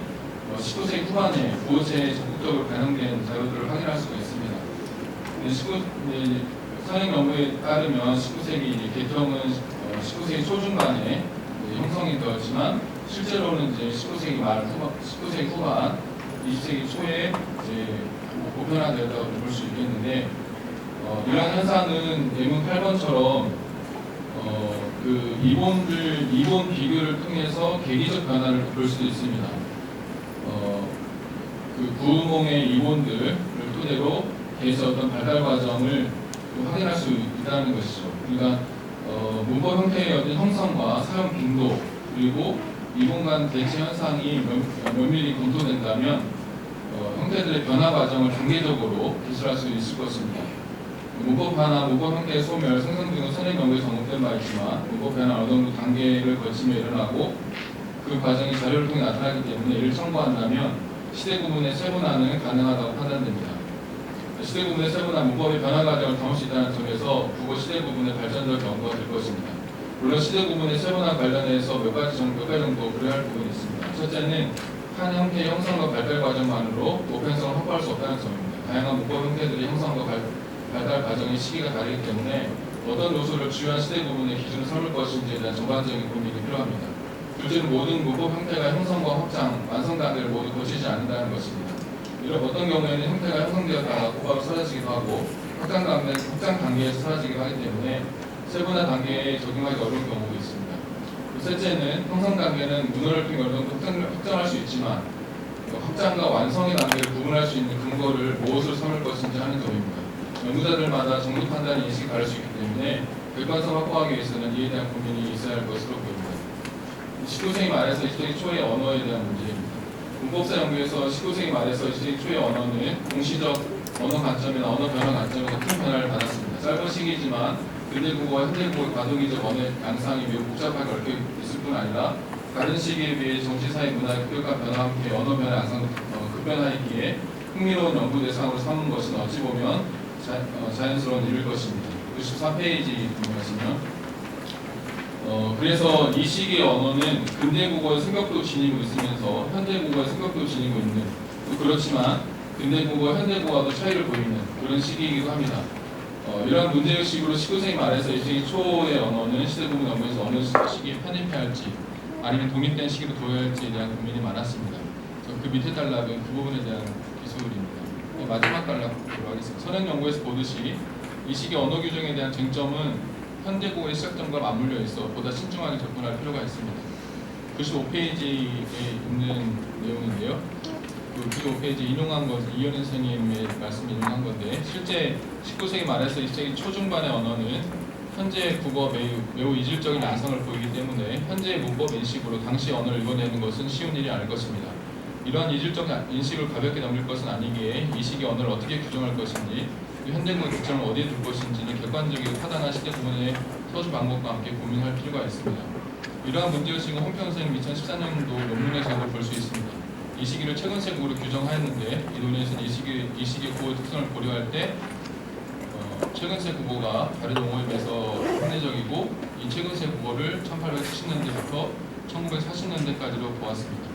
19세기 후반에 구어체에 적극적으로 반영된 자료들을 확인할 수가 있습니다. 서양 연구에 따르면 19세기 개형은 19세기 초중반에 형성이 되었지만 실제로는 이제 19세기 말, 19세기 후반, 20세기 초에 이제 보편화되었다고 볼 수 있겠는데, 이러한 현상은 예문 8번처럼 그 이본 비교를 통해서 계기적 변화를 볼 수도 있습니다. 그 구음홍의 이본들을 토대로 개에서 어떤 발달 과정을 확인할 수 있다는 것이죠. 그러니까 문법 형태의 어떤 형성과 사용 빈도 그리고 이본 간 대체 현상이 면밀히 검토된다면 형태들의 변화 과정을 단계적으로 기술할 수 있을 것입니다. 문법 변화, 문법 형태의 소멸, 생성 등은 선행 연구에 언급된 바 있지만 문법 변화 어느 정도 단계를 거치며 일어나고 그 과정이 자료를 통해 나타나기 때문에 이를 첨부한다면 시대 구분의 세분화는 가능하다고 판단됩니다. 시대 구분의 세분화, 문법의 변화 과정을 담을 수 있다는 점에서 국어 시대 구분의 발전적 연구가 될 것입니다. 물론 시대 구분의 세분화 관련해서 몇 가지 정도 고려할 부분이 있습니다. 첫째는 한 형태의 형성과 발달 과정만으로 보편성을 확보할 수 없다는 점입니다. 다양한 문법 형태들의 형성과 발달 과정의 시기가 다르기 때문에 어떤 요소를 주요한 시대 구분의 기준을 삼을 것인지에 대한 전반적인 고민이 필요합니다. 둘째는 모든 문법 형태가 형성과 확장, 완성 단계를 모두 거치지 않는다는 것입니다. 이런 어떤 경우에는 형태가 형성되었다가 곧바로 사라지기도 하고 확장 단계에서 사라지기도 하기 때문에 세분화 단계에 적용하기 어려운 경우도 있습니다. 셋째는 형성 단계는 문헌을 통해 어느 정도 확장할 수 있지만 확장과 완성의 단계를 구분할 수 있는 근거를 무엇으로 삼을 것인지 하는 점입니다. 연구자들마다 정도 판단 인식이 다를 수 있기 때문에 객관성 확보하기 위해서는 이에 대한 고민이 있어야 할 것으로 보입니다. 19세기 말에서 20세기 초의 언어에 대한 문제입니다. 문법사 연구에서 19세기 말에서 20세기 초의 언어는 공시적 언어 관점이나 언어 변화 관점에서 큰 변화를 받았습니다. 짧은 시기지만 근대국어와 현대국어의 과도기적 언어의 양상이 매우 복잡하게 얽혀 있을 뿐 아니라 다른 시기에 비해 정치, 사회, 문화의 급격한 변화와 함께 언어 변화 양상 급변화이기에 흥미로운 연구 대상으로 삼은 것은 어찌 보면 자연스러운 일일 것입니다. 94페이지 보시면 그래서 이 시기의 언어는 근대국어의 승격도 지니고 있으면서 현대국어의 승격도 지니고 있는 그렇지만 근대국어와 현대국어와도 차이를 보이는 그런 시기이기도 합니다. 이러한 문제의식으로 19세기 말에서 20세기 초의 언어는 시대 구분 연구에서 어느 시기에 편입해야 할지 아니면 독립된 시기로 둬야 할지에 대한 고민이 많았습니다. 그 밑에 단락은 그 부분에 대한 기술입니다. 마지막 단락 보도록 하겠습니다. 선행 연구에서 보듯이 이 시기 언어 규정에 대한 쟁점은 현대국어의 시작점과 맞물려 있어 보다 신중하게 접근할 필요가 있습니다. 95페이지에 있는 내용인데요. 그 95페이지 인용한 것, 이현희 선생님의 말씀 인용한 건데, 실제 19세기 말에서 20세기 초중반의 언어는 현재 국어 매우 이질적인 양상을 보이기 때문에 현재의 문법 인식으로 당시 언어를 읽어내는 것은 쉬운 일이 아닐 것입니다. 이러한 이질적 인식을 가볍게 넘길 것은 아니기에 이 시기 언어를 어떻게 규정할 것인지, 현대국의 기점을 어디에 둘 것인지는 객관적이고 타당한 시대 구분의 서술 방법과 함께 고민할 필요가 있습니다. 이러한 문제의식은 홍평 선생님 2014년도 논문에서도 볼 수 있습니다. 이 시기를 최근세국으로 규정하였는데 이 논의에서는 이 시기의 국어의 특성을 고려할 때 최근세 국어가 다른 용어에 비해서 합리적이고 이 최근세 국어를 1870년대부터 1940년대까지로 보았습니다.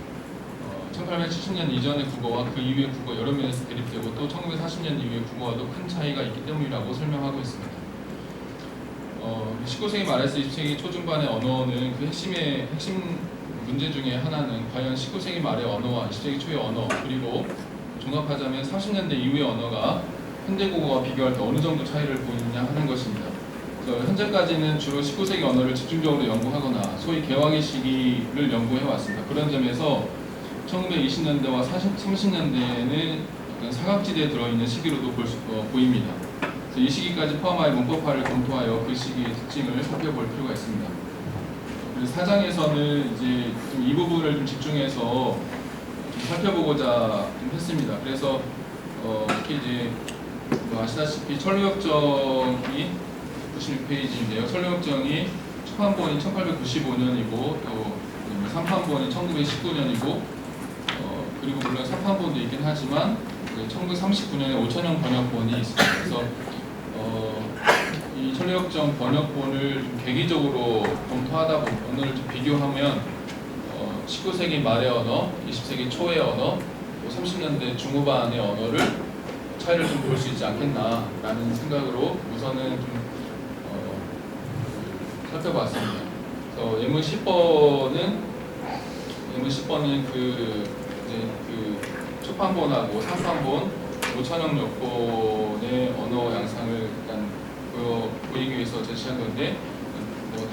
1870년 이전의 국어와 그 이후의 국어 여러 면에서 대립되고 또 1940년 이후의 국어와도 큰 차이가 있기 때문이라고 설명하고 있습니다. 19세기 말에서 20세기 초중반의 언어는 그 핵심 문제 중에 하나는 과연 19세기 말의 언어와 20세기 초의 언어 그리고 종합하자면 30년대 이후의 언어가 현대국어와 비교할 때 어느 정도 차이를 보이느냐 하는 것입니다. 그래서 현재까지는 주로 19세기 언어를 집중적으로 연구하거나 소위 개화기 시기를 연구해 왔습니다. 그런 점에서 1920년대와 30년대에는 사각지대에 들어있는 시기로도 보입니다. 그래서 이 시기까지 포함하여 문법화를 검토하여 그 시기의 특징을 살펴볼 필요가 있습니다. 그래서 사장에서는 이제 좀 이 부분을 좀 집중해서 좀 살펴보고자 좀 했습니다. 그래서 특히 이제 아시다시피 천류역정이 96페이지인데요. 천류역정이 초판본이 1895년이고 또 3판본이 1919년이고 그리고 물론 3판본도 있긴 하지만 1939년에 5천형 번역본이 있습니다. 그래서 이 천류역정 번역본을 좀 계기적으로 검토하다 보면 언어를 좀 비교하면 19세기 말의 언어, 20세기 초의 언어, 30년대 중후반의 언어를 차이를 좀 볼 수 있지 않겠나라는 생각으로 우선은 좀 살펴봤습니다. 그래서 예문 10번은 그 초판본하고 3판본 5천형 여권의 언어 양상을 일단 보이기 위해서 제시한 건데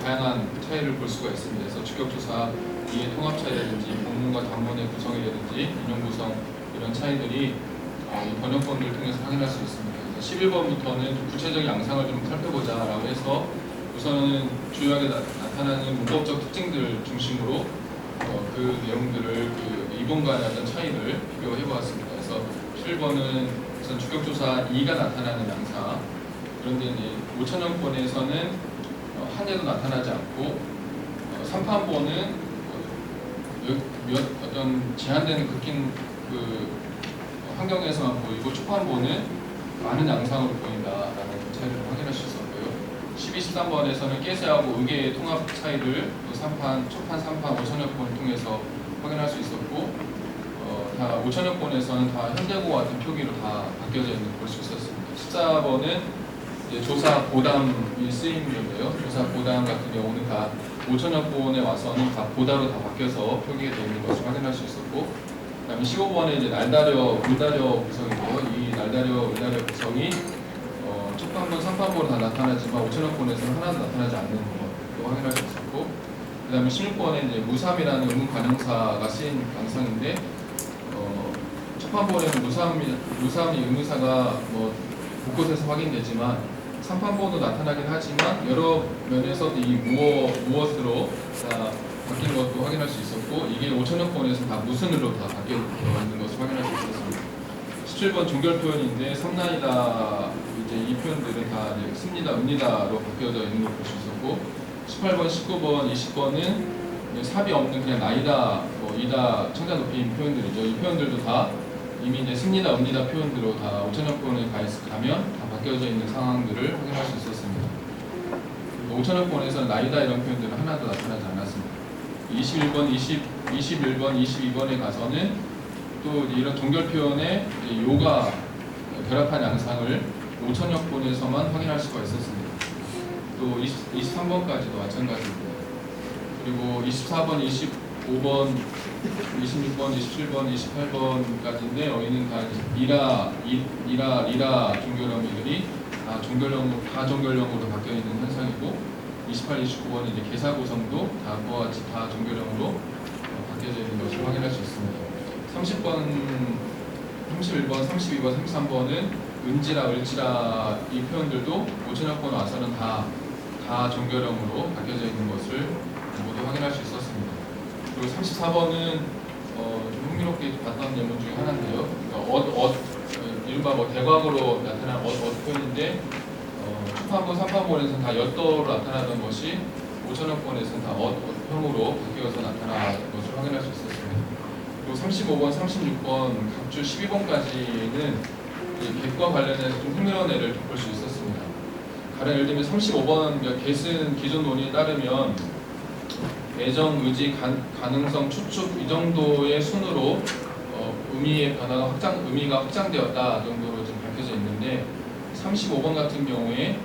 다양한 차이를 볼 수가 있습니다. 그래서 주격조사 이해 통합 차이라든지 본문과 단문의 구성이라든지 인용 구성 이런 차이들이 이 번역본을 통해서 확인할 수 있습니다. 11번부터는 구체적인 양상을 좀 살펴보자라고 해서 우선은 주요하게 나타나는 문법적 특징들 중심으로 그 내용들을 그 이번 간의 어떤 차이를 비교해 보았습니다. 그래서 11번은 우선 주격조사 2가 나타나는 양상. 그런데 5천형본에서는 한해도 나타나지 않고 3판본은 어떤 제한되는 극hin 그 환경에서만 보이고 초판본은 많은 양상으로 보인다라는 차이를 확인할 수 있었고요. 12, 13번에서는 깨세하고 의계의 통합 차이를 초판, 3판, 5천형본을 통해서 확인할 수 있었고 다 5천형본에서는 다 현대국어 같은 표기로 다 바뀌어져 있는 걸 볼 수 있었습니다. 14번은 이제 조사 보담이 쓰임인데요. 조사 보담 같은 경우는 다 5천형본에 와서는 다 보다로 다 바뀌어서 표기가 되어 있는 것을 확인할 수 있었고, 그다음에 15번에 이제 날다려, 을다려 구성이고요. 이 날다려, 을다려 구성이 초판본, 3판본으로 다 나타나지만 5천형본에서는 하나도 나타나지 않는 것도 확인할 수 있었고, 그다음에 16번에 이제 무삼이라는 의문 관형사가 쓰인 양상인데 초판본에는 무삼이 의문사가 곳곳에서 확인되지만 3판본도 나타나긴 하지만 여러 면에서 이 무엇으로 다 바뀐 것도 확인할 수 있었고, 이게 5천형본에서 다 무슨으로 다 바뀌어 있는 것을 확인할 수 있었습니다. 17번 종결 표현인데 섬나이다 이제 이 표현들은 다 이제 습니다, 읍니다로 바뀌어져 있는 걸 볼 수 있었고, 18번, 19번, 20번은 삽이 없는 그냥 나이다, 이다, 청자 높임 표현들이죠. 이 표현들도 다 이미 이제 습니다, 읍니다 표현들로 다 5천형본에 가면 다 바뀌어져 있는 상황들을 확인할 수 있었습니다. 5천형본에서는 나이다 이런 표현들은 하나도 나타나지 않았습니다. 21번, 21번, 22번에 가서는 또 이런 종결 표현에 요가 결합한 양상을 5천여 건에서만 확인할 수가 있었습니다. 또 23번까지도 마찬가지입니다. 그리고 24번, 25번, 26번, 27번, 28번까지인데 여기는 다 리라 종결형들이 다 종결형으로 바뀌어 있는 현상이고 28, 29번은 이제 계사 구성도 다 그와 같이 다 종결형으로 바뀌어져 있는 것을 확인할 수 있습니다. 30번, 31번, 32번, 33번은 은지라, 을지라 이 표현들도 5천여 번 와서는 다 종결형으로 바뀌어져 있는 것을 모두 확인할 수 있었습니다. 그리고 34번은 좀 흥미롭게 봤던 예문 중에 하나인데요. 그러니까 이른바 대과거로 나타난 표현인데 초판본, 3판본에서는 다 엿도로 나타나던 것이 5천여 번에서는 다 형으로 바뀌어서 나타나는 것을 확인할 수 있었습니다. 그리고 35번, 36번, 각주 12번까지는 객과 관련해서 좀 흥미로운 예를 볼 수 있었습니다. 예를 들면 35번 겟은 기존 논의에 따르면 애정, 의지, 가능성, 추측 이 정도의 순으로 의미의 변화가 의미가 확장되었다 정도로 지금 밝혀져 있는데 35번 같은 경우에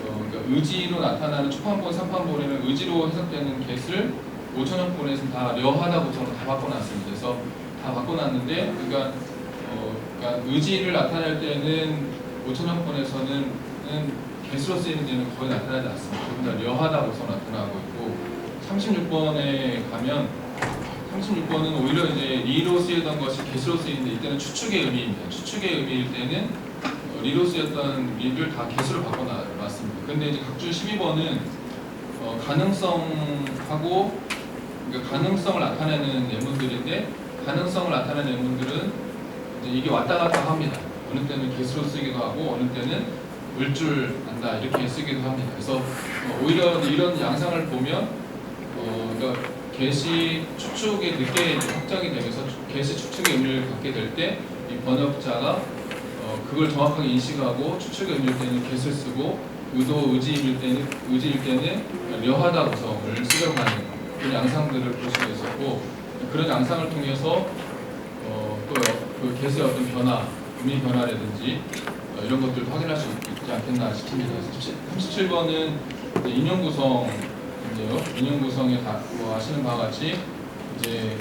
그러니까 의지로 나타나는 초판본, 3판본에는 의지로 해석되는 겟을 5천여 번에서는 다 려하다부터 다 바꿔놨습니다. 그래서 다 바꿔놨는데 그러니까 의지를 나타낼 때는 5천여 번에서는 겟으로 쓰이는 데는 거의 나타나지 않습니다. 그보다 려하다부터 나타나고 있고 36번에 가면 36번은 오히려 이제 리로 쓰이던 것이 겟으로 쓰이는데 이때는 추측의 의미입니다. 추측의 의미일 때는 리로 쓰였던 리를 다 겟으로 바꿔놨습니다. 근데 이제 각주 12번은 가능성하고 그러니까 가능성을 나타내는 예문들인데 가능성을 나타내는 예문들은 이제 이게 왔다 갔다 합니다. 어느 때는 겟으로 쓰기도 하고 어느 때는 을 줄 안다 이렇게 쓰기도 합니다. 그래서 오히려 이런 양상을 보면 그러니까 겟이 추측에 늦게 확정이 되면서 겟이 추측의 의미를 갖게 될 때 이 번역자가 그걸 정확하게 인식하고 추측의 의미일 때는 겟을 쓰고 의지일 때는 려하다 구성을 쓰려고 하는 그런 양상들을 볼 수가 있었고 그런 양상을 통해서 또 그 겟의 어떤 변화, 의미 변화라든지 이런 것들도 확인할 수 있지 않겠나 싶습니다. 37번은 인용 구성인데요. 인용 구성에 아시는 바와 같이 이제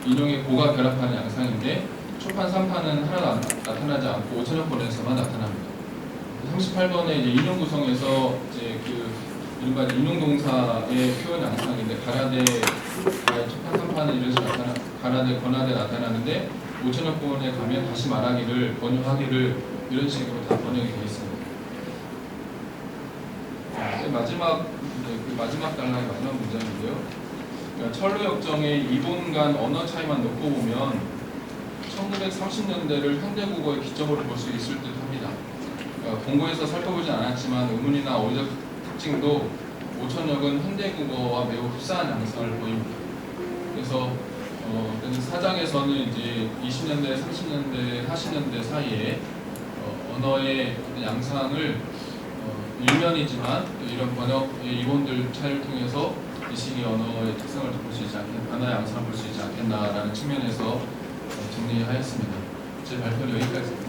인용의 고가 결합하는 양상인데 초판 3판은 하나도 나타나지 않고 5천여 번에서만 나타납니다. 38번에 이제 인용 구성에서 이제 이른바 인용 동사의 표현 양상인데 가라데 초판 3판은 이런 식으로 가라데 권하데 나타나는데 5천여 번에 가면 다시 말하기를 번역하기를 이런 식으로 다 번역이 되어 있습니다. 마지막 단락의 마지막 문장인데요. 그러니까 철로 역정의 이본 간 언어 차이만 놓고 보면 1930년대를 현대국어의 기점으로 볼 수 있을 듯합니다. 그러니까 공부에서 살펴보진 않았지만 의문이나 어휘적 특징도 5천역은 현대국어와 매우 흡사한 양상을 보입니다. 그래서 사장에서는 이제 20년대, 30년대, 40년대 사이에 언어의 양상을 일면이지만 이런 번역의 이본들 차이를 통해서 이 시기 언어의 특성을 볼 수 있지 않겠나, 변화의 양상을 볼 수 있지 않겠나라는 측면에서 정리하였습니다. 제 발표는 여기까지입니다.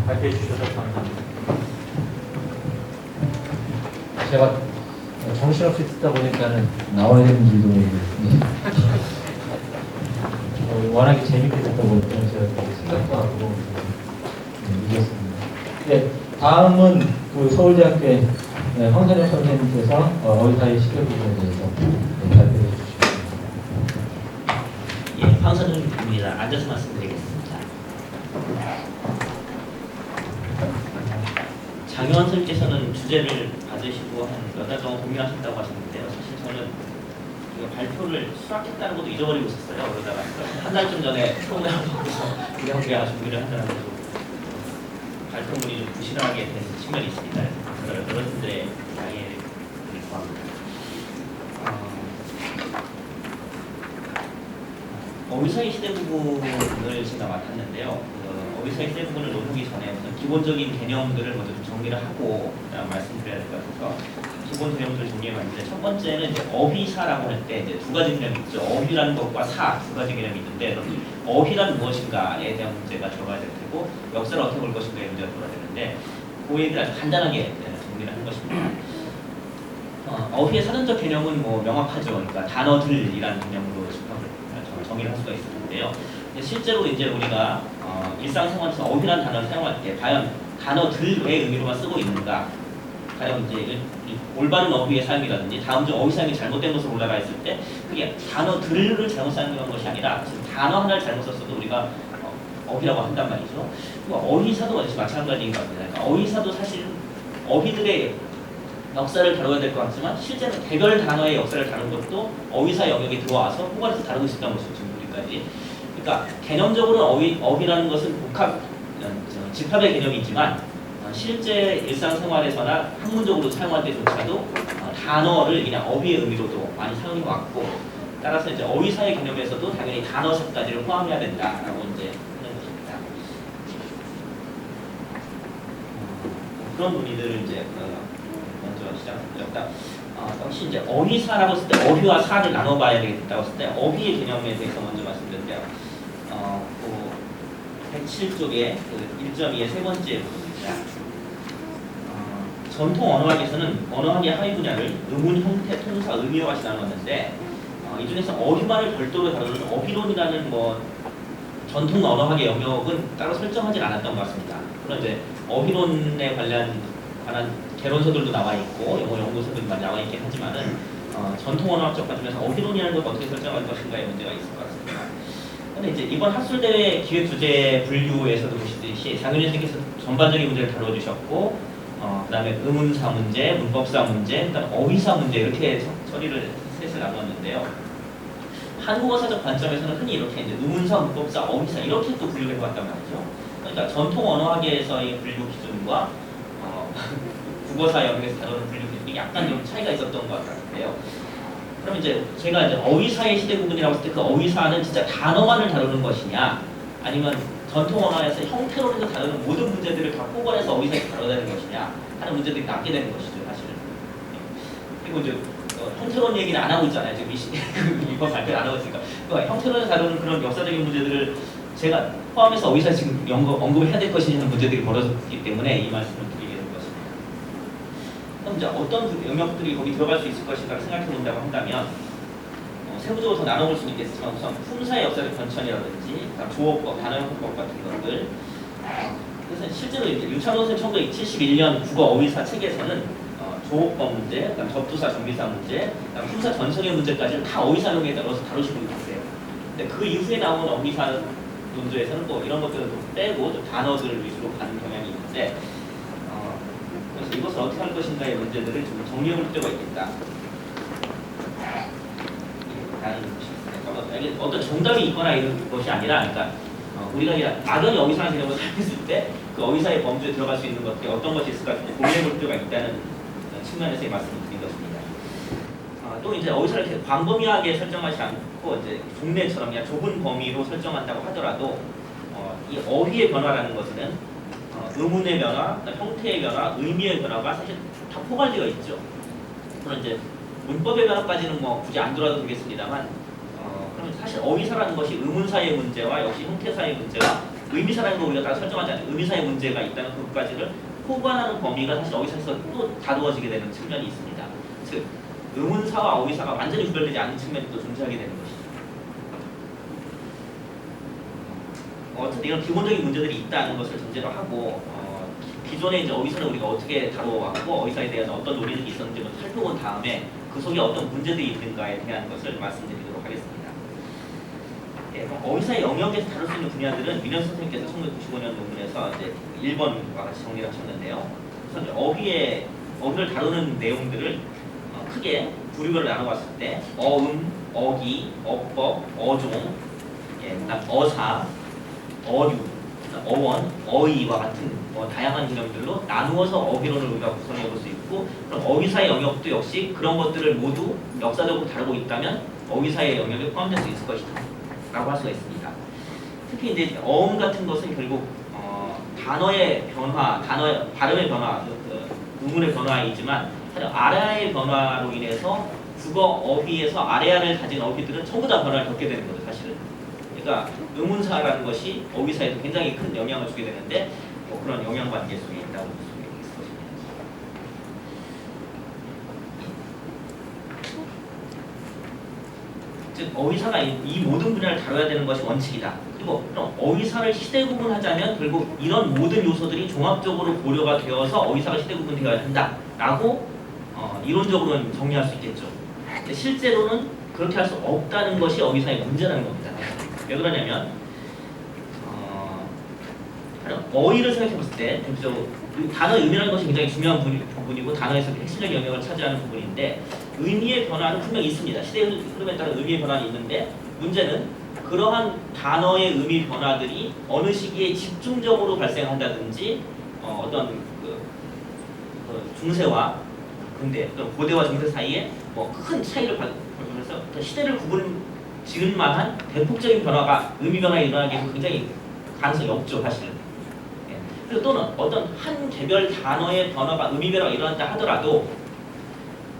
발표해 주셔서 감사합니다. 제가 정신없이 듣다 보니까는 나와야 되는 일도 워낙에 재밌게 듣다 보니까 제가 생각도 하고 이겼습니다. 네, 다음은 그 서울대학교의 황선영 선생님께서 어휘사의 시대 부분에 대해서 발표해 주시겠습니다. 예, 황선영입니다. 앉아서 말씀드리겠습니다. 장현 선생님께서는 주제를 받으시고 한 몇 달 동안 공유하셨다고 하셨는데요. 사실 저는 이거 발표를 수락했다는 것도 잊어버리고 있었어요. 그러다가 한 달쯤 전에 프로그램을 보고서 우리가 준비를 하더라고요. 발표문이 좀 부실하게 된 측면이 있습니다. 그래서 여러분들의 양해를 구합니다. 어휘사의 시대 부분을 제가 맡았는데요. 어휘사의 시대 부분을 놓기 전에 우선 기본적인 개념들을 먼저 좀 정리를 하고 말씀드려야 될 것 같아서 기본 개념들을 정리해봤는데 첫 번째는 이제 어휘사라고 할 때 이제 두 가지 개념이 있죠. 어휘라는 것과 사 두 가지 개념이 있는데 어휘란 무엇인가에 대한 문제가 들어가야 될 테고 역사를 어떻게 볼 것인가의 문제가 들어가야 되는데 그 얘기를 아주 간단하게 정리를 하는 것입니다. 어휘의 사전적 개념은 뭐 명확하죠. 그러니까 단어들이라는 개념으로 정의를 할 수가 있을 텐데요. 실제로 이제 우리가 일상생활에서 어휘라는 단어를 사용할 때 과연 단어들의 의미로만 쓰고 있는가? 과연 이제 올바른 어휘의 사용이라든지 다음 중 어휘 사용이 잘못된 것으로 올라가 있을 때 그게 단어들을 잘못 사용한 것이 아니라 지금 단어 하나를 잘못 썼어도 우리가 어휘라고 한단 말이죠. 어휘사도 마찬가지인 것 같아요. 그러니까 어휘사도 사실 어휘들의 역사를 다뤄야 될 것 같지만 실제는 개별 단어의 역사를 다루는 것도 어휘사 영역에 들어와서 포괄해서 다루고 있었다는 것이죠. 지금 우리까지. 그러니까 개념적으로 어휘라는 것은 집합의 개념이지만 실제 일상생활에서나 학문적으로 사용할 때조차도 단어를 그냥 어휘의 의미로도 많이 사용해 왔고 따라서 이제 어휘사의 개념에서도 당연히 단어사까지를 포함해야 된다라고 이제 하는 것입니다. 그런 논의들을 이제 먼저 시작합니다. 역시 이제 어휘사라고 했을 때 어휘와 사를 나눠봐야 되겠다고 했을 때 어휘의 개념에 대해서 먼저 말씀드릴게요. 107쪽의 1.2의 세 번째 부분입니다. 전통 언어학에서는 언어학의 하위 분야를 의문, 형태, 통사, 의미와 같이 나눴는데 이 중에서 어휘만을 별도로 다루는 어휘론이라는 전통 언어학의 영역은 따로 설정하지 않았던 것 같습니다. 물론 이제 어휘론에 관한 개론서들도 나와 있고 영어 연구서들도 많이 나와 있긴 하지만은 전통 언어학적 관점에서 어휘론이라는 걸 어떻게 설정할 것인가에 문제가 있을 것 같습니다. 그런데 이제 이번 학술대회 기획 주제 분류에서도 보시듯이 장윤희 선생님께서 전반적인 문제를 다뤄주셨고 그다음에 의문사 문제, 문법사 문제, 그다음에 어휘사 문제 이렇게 처리를 셋을 나누었는데요. 한국어사적 관점에서는 흔히 이렇게 이제 의문사, 문법사, 어휘사 이렇게 또 분류를 해왔단 말이죠. 그러니까 전통 언어학에서의 분류 기준과 국어사 영역에서 다루는 분류 기준이 약간 좀 차이가 있었던 것 같은데요. 그럼 이제 제가 이제 어휘사의 시대 구분이라고 했을 때 그 어휘사는 진짜 단어만을 다루는 것이냐, 아니면 전통 언어에서 형태론에서 다루는 모든 문제들을 다 포괄해서 어휘사에서 다뤄야 되는 것이냐 하는 문제들이 남게 되는 것이죠, 사실은. 그리고 이제 형태론 얘기는 안 하고 있잖아요. 지금 이번 발표를 안 하고 있으니까. 그러니까 형태론에서 다루는 그런 역사적인 문제들을 제가 포함해서 어휘사에 지금 언급을 해야 될 것이냐 하는 문제들이 벌어졌기 때문에 이 말씀을 드리게 된 것입니다. 그럼 이제 어떤 영역들이 거기 들어갈 수 있을 것인가 생각해 본다고 한다면 세부적으로 더 나눠볼 수는 있겠지만 우선 품사의 역사적 전천이라든지 조어법, 단어형법 같은 것들. 그래서 실제로 이제 유찬호 선생 1971년 국어 어휘사 책에서는 조어법 문제, 그다음 접두사, 정비사 문제, 그다음 품사 전성의 문제까지는 다 어휘사용에 따라서 다루시고 있어요. 근데 그 이후에 나온 어휘사 논조에서는 또 이런 것들을 좀 빼고 좀 단어들을 위주로 가는 경향이 있는데 그래서 이것을 어떻게 할 것인가의 문제들을 좀 정리해 볼 필요가 있겠다. 어떤 정답이 있거나 이런 것이 아니라, 그러니까 우리가 막연히 어휘사라는 개념을 사용했을 때 그 어휘사의 범주에 들어갈 수 있는 것들이 어떤 것이 있을까 고민해 볼 필요가 있다는 측면에서의 말씀을 드린 것입니다. 또 이제 어휘사를 이렇게 광범위하게 설정하지 않고 이제 종래처럼 그냥 좁은 범위로 설정한다고 하더라도 이 어휘의 변화라는 것은 의문의 변화, 형태의 변화, 의미의 변화가 사실 다 포괄되어 있죠. 물론 이제 문법의 변화까지는 굳이 안 들어도 되겠습니다만, 그러면 사실 어휘사라는 것이 의문사의 문제와 역시 형태사의 문제와 의미사라는 걸 우리가 다 설정하지 않는 의미사의 문제가 있다는 그것까지를 포괄하는 범위가 사실 어휘사에서 또 다루어지게 되는 측면이 있습니다. 즉, 의문사와 어휘사가 완전히 구별되지 않는 측면이 또 존재하게 되는 것이죠. 어쨌든 이런 기본적인 문제들이 있다는 것을 전제로 하고 기존의 이제 어휘사를 우리가 어떻게 다뤄왔고 어휘사에 대한 어떤 논의들이 있었는지 살펴본 다음에 그 속에 어떤 문제들이 있는가에 대한 것을 말씀드리도록 하겠습니다. 어휘사의 영역에서 다룰 수 있는 분야들은 민현 선생님께서 1995년 논문에서 이제 1번과 같이 정리를 하셨는데요. 우선 어휘를 다루는 내용들을 크게 부류별로 나눠봤을 때 어음, 어기, 어법, 어종, 그다음 어사, 어류, 어원, 어의와 같은 다양한 개념들로 나누어서 어휘론을 우리가 구성해 볼 수 있고, 그럼 어휘사의 영역도 역시 그런 것들을 모두 역사적으로 다루고 있다면 어휘사의 영역에 포함될 수 있을 것이다 라고 할 수가 있습니다. 특히 이제 어음 같은 것은 결국 단어의 변화, 단어의 발음의 변화, 의문의 변화이지만 아래아의 변화로 인해서 국어 어휘에서 아래아를 가진 어휘들은 전부 다 변화를 겪게 되는 거죠, 사실은. 그러니까 의문사라는 것이 어휘사에도 굉장히 큰 영향을 주게 되는데 뭐 그런 영향관계 속에 있다고 볼 수 있습니다. 즉 어휘사가 이 모든 분야를 다뤄야 되는 것이 원칙이다. 그리고 그럼 어휘사를 시대 구분하자면 결국 이런 모든 요소들이 종합적으로 고려가 되어서 어휘사가 시대 구분되어야 한다라고 이론적으로는 정리할 수 있겠죠. 근데 실제로는 그렇게 할 수 없다는 것이 어휘사의 문제라는 겁니다. 왜 그러냐면 어휘를 생각해 봤을 때 단어 의미라는 것이 굉장히 중요한 부분이고 단어에서 핵심적인 영역을 차지하는 부분인데 의미의 변화는 분명히 있습니다. 시대의 흐름에 따른 의미의 변화는 있는데 문제는 그러한 단어의 의미 변화들이 어느 시기에 집중적으로 발생한다든지 어떤 중세와 근대, 고대와 중세 사이에 뭐 큰 차이를 벌면서 시대를 지을 만한 대폭적인 변화가 의미 변화가 일어나기 굉장히 가능성이 없죠, 사실은. 예. 그리고 또는 어떤 한 개별 단어의 변화가 의미 변화가 일어난다 하더라도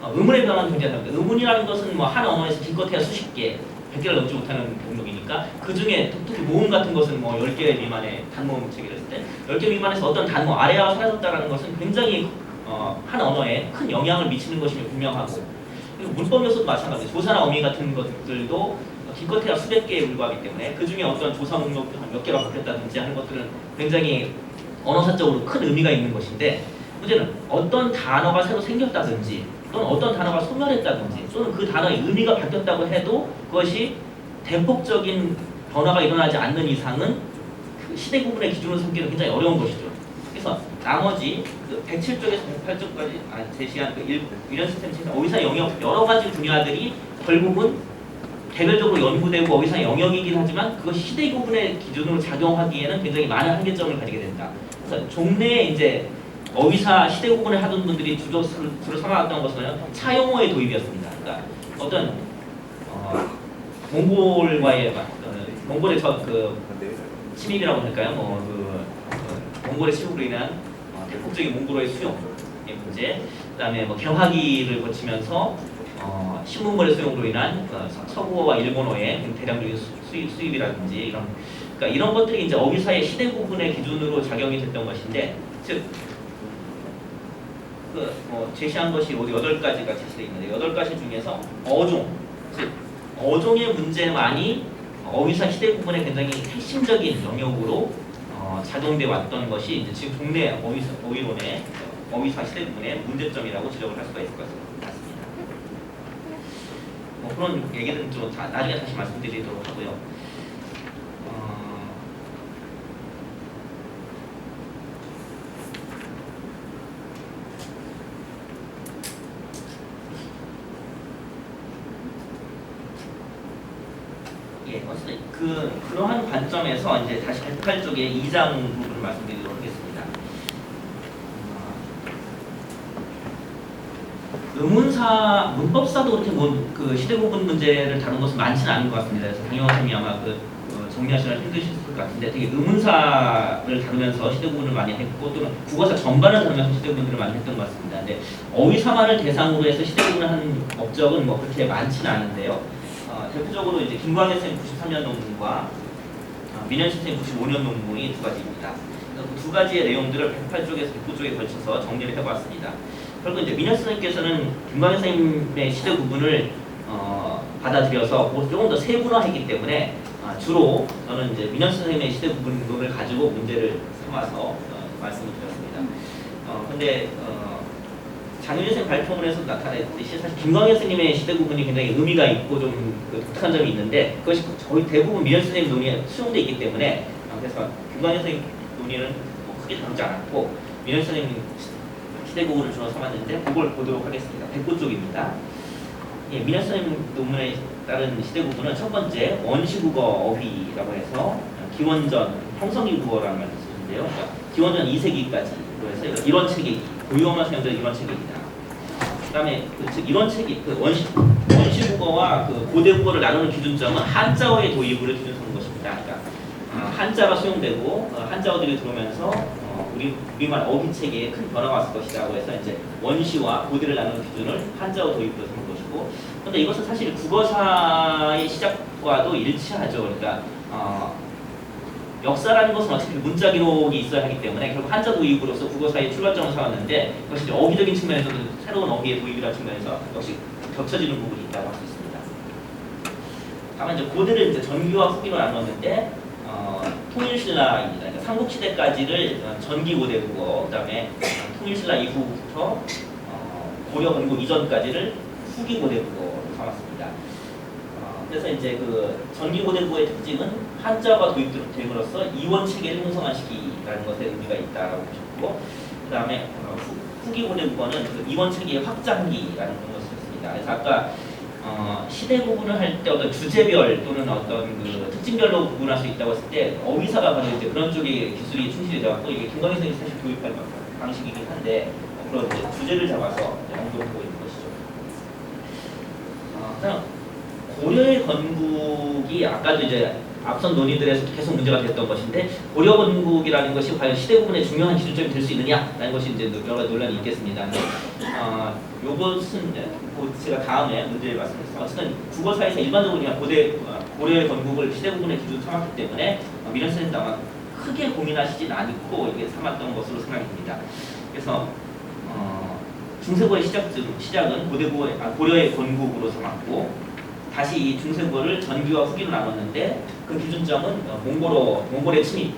의문의 변화는 굉장히 다릅니다. 의문이라는 것은 뭐 한 언어에서 기껏해야 수십 개, 100개를 넘지 못하는 목록이니까 그 중에 특히 모음 같은 것은 뭐 10개 미만의 단모음 체계를 했을 때 10개 미만에서 어떤 단모 아래아가 사라졌다는 것은 굉장히 한 언어에 큰 영향을 미치는 것이 분명하고 그리고 문법 요소도 마찬가지예요. 조사나 어미 같은 것들도 기껏해야 수백 개에 불과하기 때문에 그 중에 어떤 조사 목록도 한 몇 개가 바뀌었다든지 하는 것들은 굉장히 언어사적으로 큰 의미가 있는 것인데 문제는 어떤 단어가 새로 생겼다든지 또는 어떤 단어가 소멸했다든지 또는 그 단어의 의미가 바뀌었다고 해도 그것이 대폭적인 변화가 일어나지 않는 이상은 그 시대 구분의 기준으로 삼기는 굉장히 어려운 것이죠. 그래서 나머지 그 107쪽에서 108쪽까지 제시한 그 위련 시스템 체계 어휘사 영역 여러 가지 분야들이 결국은 개별적으로 연구되고 어휘사 영역이긴 하지만 그것이 시대 구분의 기준으로 작용하기에는 굉장히 많은 한계점을 가지게 된다. 그래서 종래에 이제 어휘사 시대 구분을 하던 분들이 주로 삼아왔던 것은 차용어의 도입이었습니다. 그러니까 어떤 몽골과의 몽골의 침입이라고 할까요? 몽골의 침입으로 인한 대폭적인 몽골어의 수용의 문제, 그다음에 뭐 개화기를 거치면서 신문물의 수용으로 인한 서구어와 일본어의 대량적인 수입이라든지 그러니까 이런 것들이 이제 어휘사의 시대 구분의 기준으로 작용이 됐던 것인데, 즉 제시한 것이 8가지가 제시되어 있는데 8가지 중에서 어종, 즉 어종의 문제만이 어휘사 시대 구분의 굉장히 핵심적인 영역으로 작용돼 왔던 것이 이제 지금 국내 어휘론의 어휘사 시대 구분의 문제점이라고 지적을 할 수가 있을 것 같습니다. 그런 얘기들은 좀 나중에 다시 말씀드리도록 하고요. 예, 어쨌든 그러한 관점에서 이제 다시 108쪽의 2장 부분을 말씀드리도록 하겠습니다. 의문사, 문법사도 그렇게 그 시대 구분 문제를 다룬 것은 많지는 않은 것 같습니다. 그래서 강영호 선생님이 아마 정리하시느라 힘드실 것 같은데 되게 의문사를 다루면서 시대 구분을 많이 했고 또는 국어사 전반을 다루면서 시대 구분을 많이 했던 것 같습니다. 근데 어휘사만을 대상으로 해서 시대 구분을 한 업적은 뭐 그렇게 많지는 않은데요. 대표적으로 이제 김광현 선생님 93년 논문과 민현 선생님 95년 논문이 2가지입니다. 그 2가지의 내용들을 108쪽에서 109쪽에 걸쳐서 정리를 해봤습니다. 결국 이제 민현 선생님께서는 김광현 선생님의 시대 구분을 받아들여서 조금 더 세분화했기 때문에 주로 저는 이제 민현 선생님의 시대 구분론을 가지고 문제를 삼아서 말씀을 드렸습니다. 근데 장윤희 선생님 발표문에서 나타냈듯이 사실 김광현 선생님의 시대 구분이 굉장히 의미가 있고 좀 독특한 점이 있는데 그것이 거의 대부분 민현 선생님 논의에 수용되어 있기 때문에 그래서 김광현 선생님 논의는 크게 다루지 않았고 민현 선생님 시대 구분을 주로 삼았는데 그걸 보도록 하겠습니다. 109쪽입니다. 예, 민현 선생님 논문에 따른 시대 구분은 첫 번째 원시국어 어휘라고 해서 기원전 형성기 국어라는 말을 쓰는데요. 그러니까 기원전 2세기까지로 해서 이런 체계 고유어만 사용되는 이런 체계입니다. 그다음에 즉 이런 체계 원시국어와 고대국어를 나누는 기준점은 한자어의 도입으로 기준하는 것입니다. 그러니까 한자가 수용되고 한자어들이 들어오면서 우리말 어휘 체계에 큰 변화가 왔을 것이라고 해서 이제 원시와 고대를 나누는 기준을 한자어 도입으로 삼은 것이고, 그런데 이것은 사실 국어사의 시작과도 일치하죠. 그러니까 역사라는 것은 어차피 문자 기록이 있어야 하기 때문에 결국 한자 도입으로서 국어사의 출발점을 삼았는데, 그것이 이제 어휘적인 측면에서도 새로운 어휘의 도입이라는 측면에서 역시 겹쳐지는 부분이 있다고 할 수 있습니다. 다만 이제 고대를 이제 전기와 후기로 나눴는데 통일신라입니다. 그러니까 삼국시대까지를 전기고대 국어, 그다음에 통일신라 이후부터 고려 건국 이전까지를 후기고대 국어로 삼았습니다. 그래서 이제 그 전기고대 국어의 특징은 한자가 도입됨으로써 이원 체계를 형성한 시기라는 것에 의미가 있다라고 보셨고, 그다음에 후기고대 국어는 그 이원 체계의 확장기라는 것을 썼습니다. 그래서 아까 시대 구분을 할 때 어떤 주제별 또는 어떤 그 특징별로 구분할 수 있다고 했을 때 어휘사가 바로 이제 그런 쪽의 기술이 충실히 되었고, 이게 김광희 선생님이 사실 도입한 방식이긴 한데 그런 이제 주제를 잡아서 연구하고 있는 것이죠. 그다음 고려의 건국이 아까도 이제 앞선 논의들에서 계속 문제가 됐던 것인데, 고려 건국이라는 것이 과연 시대 구분의 중요한 기준점이 될 수 있느냐라는 것이 이제 여러 가지 논란이 있겠습니다. 요것은 제가 다음에 문제를 말씀드리겠습니다. 어쨌든 국어사에서 일반적으로 그냥 고려의 건국을 시대 구분의 기준으로 삼았기 때문에 미련 선생님 아마 크게 고민하시진 않고 이게 삼았던 것으로 생각이 듭니다. 그래서 중세고의 시작은 고려의 건국으로 삼았고, 다시 이 중세고를 전기와 후기로 나눴는데 그 기준점은 몽골의 침입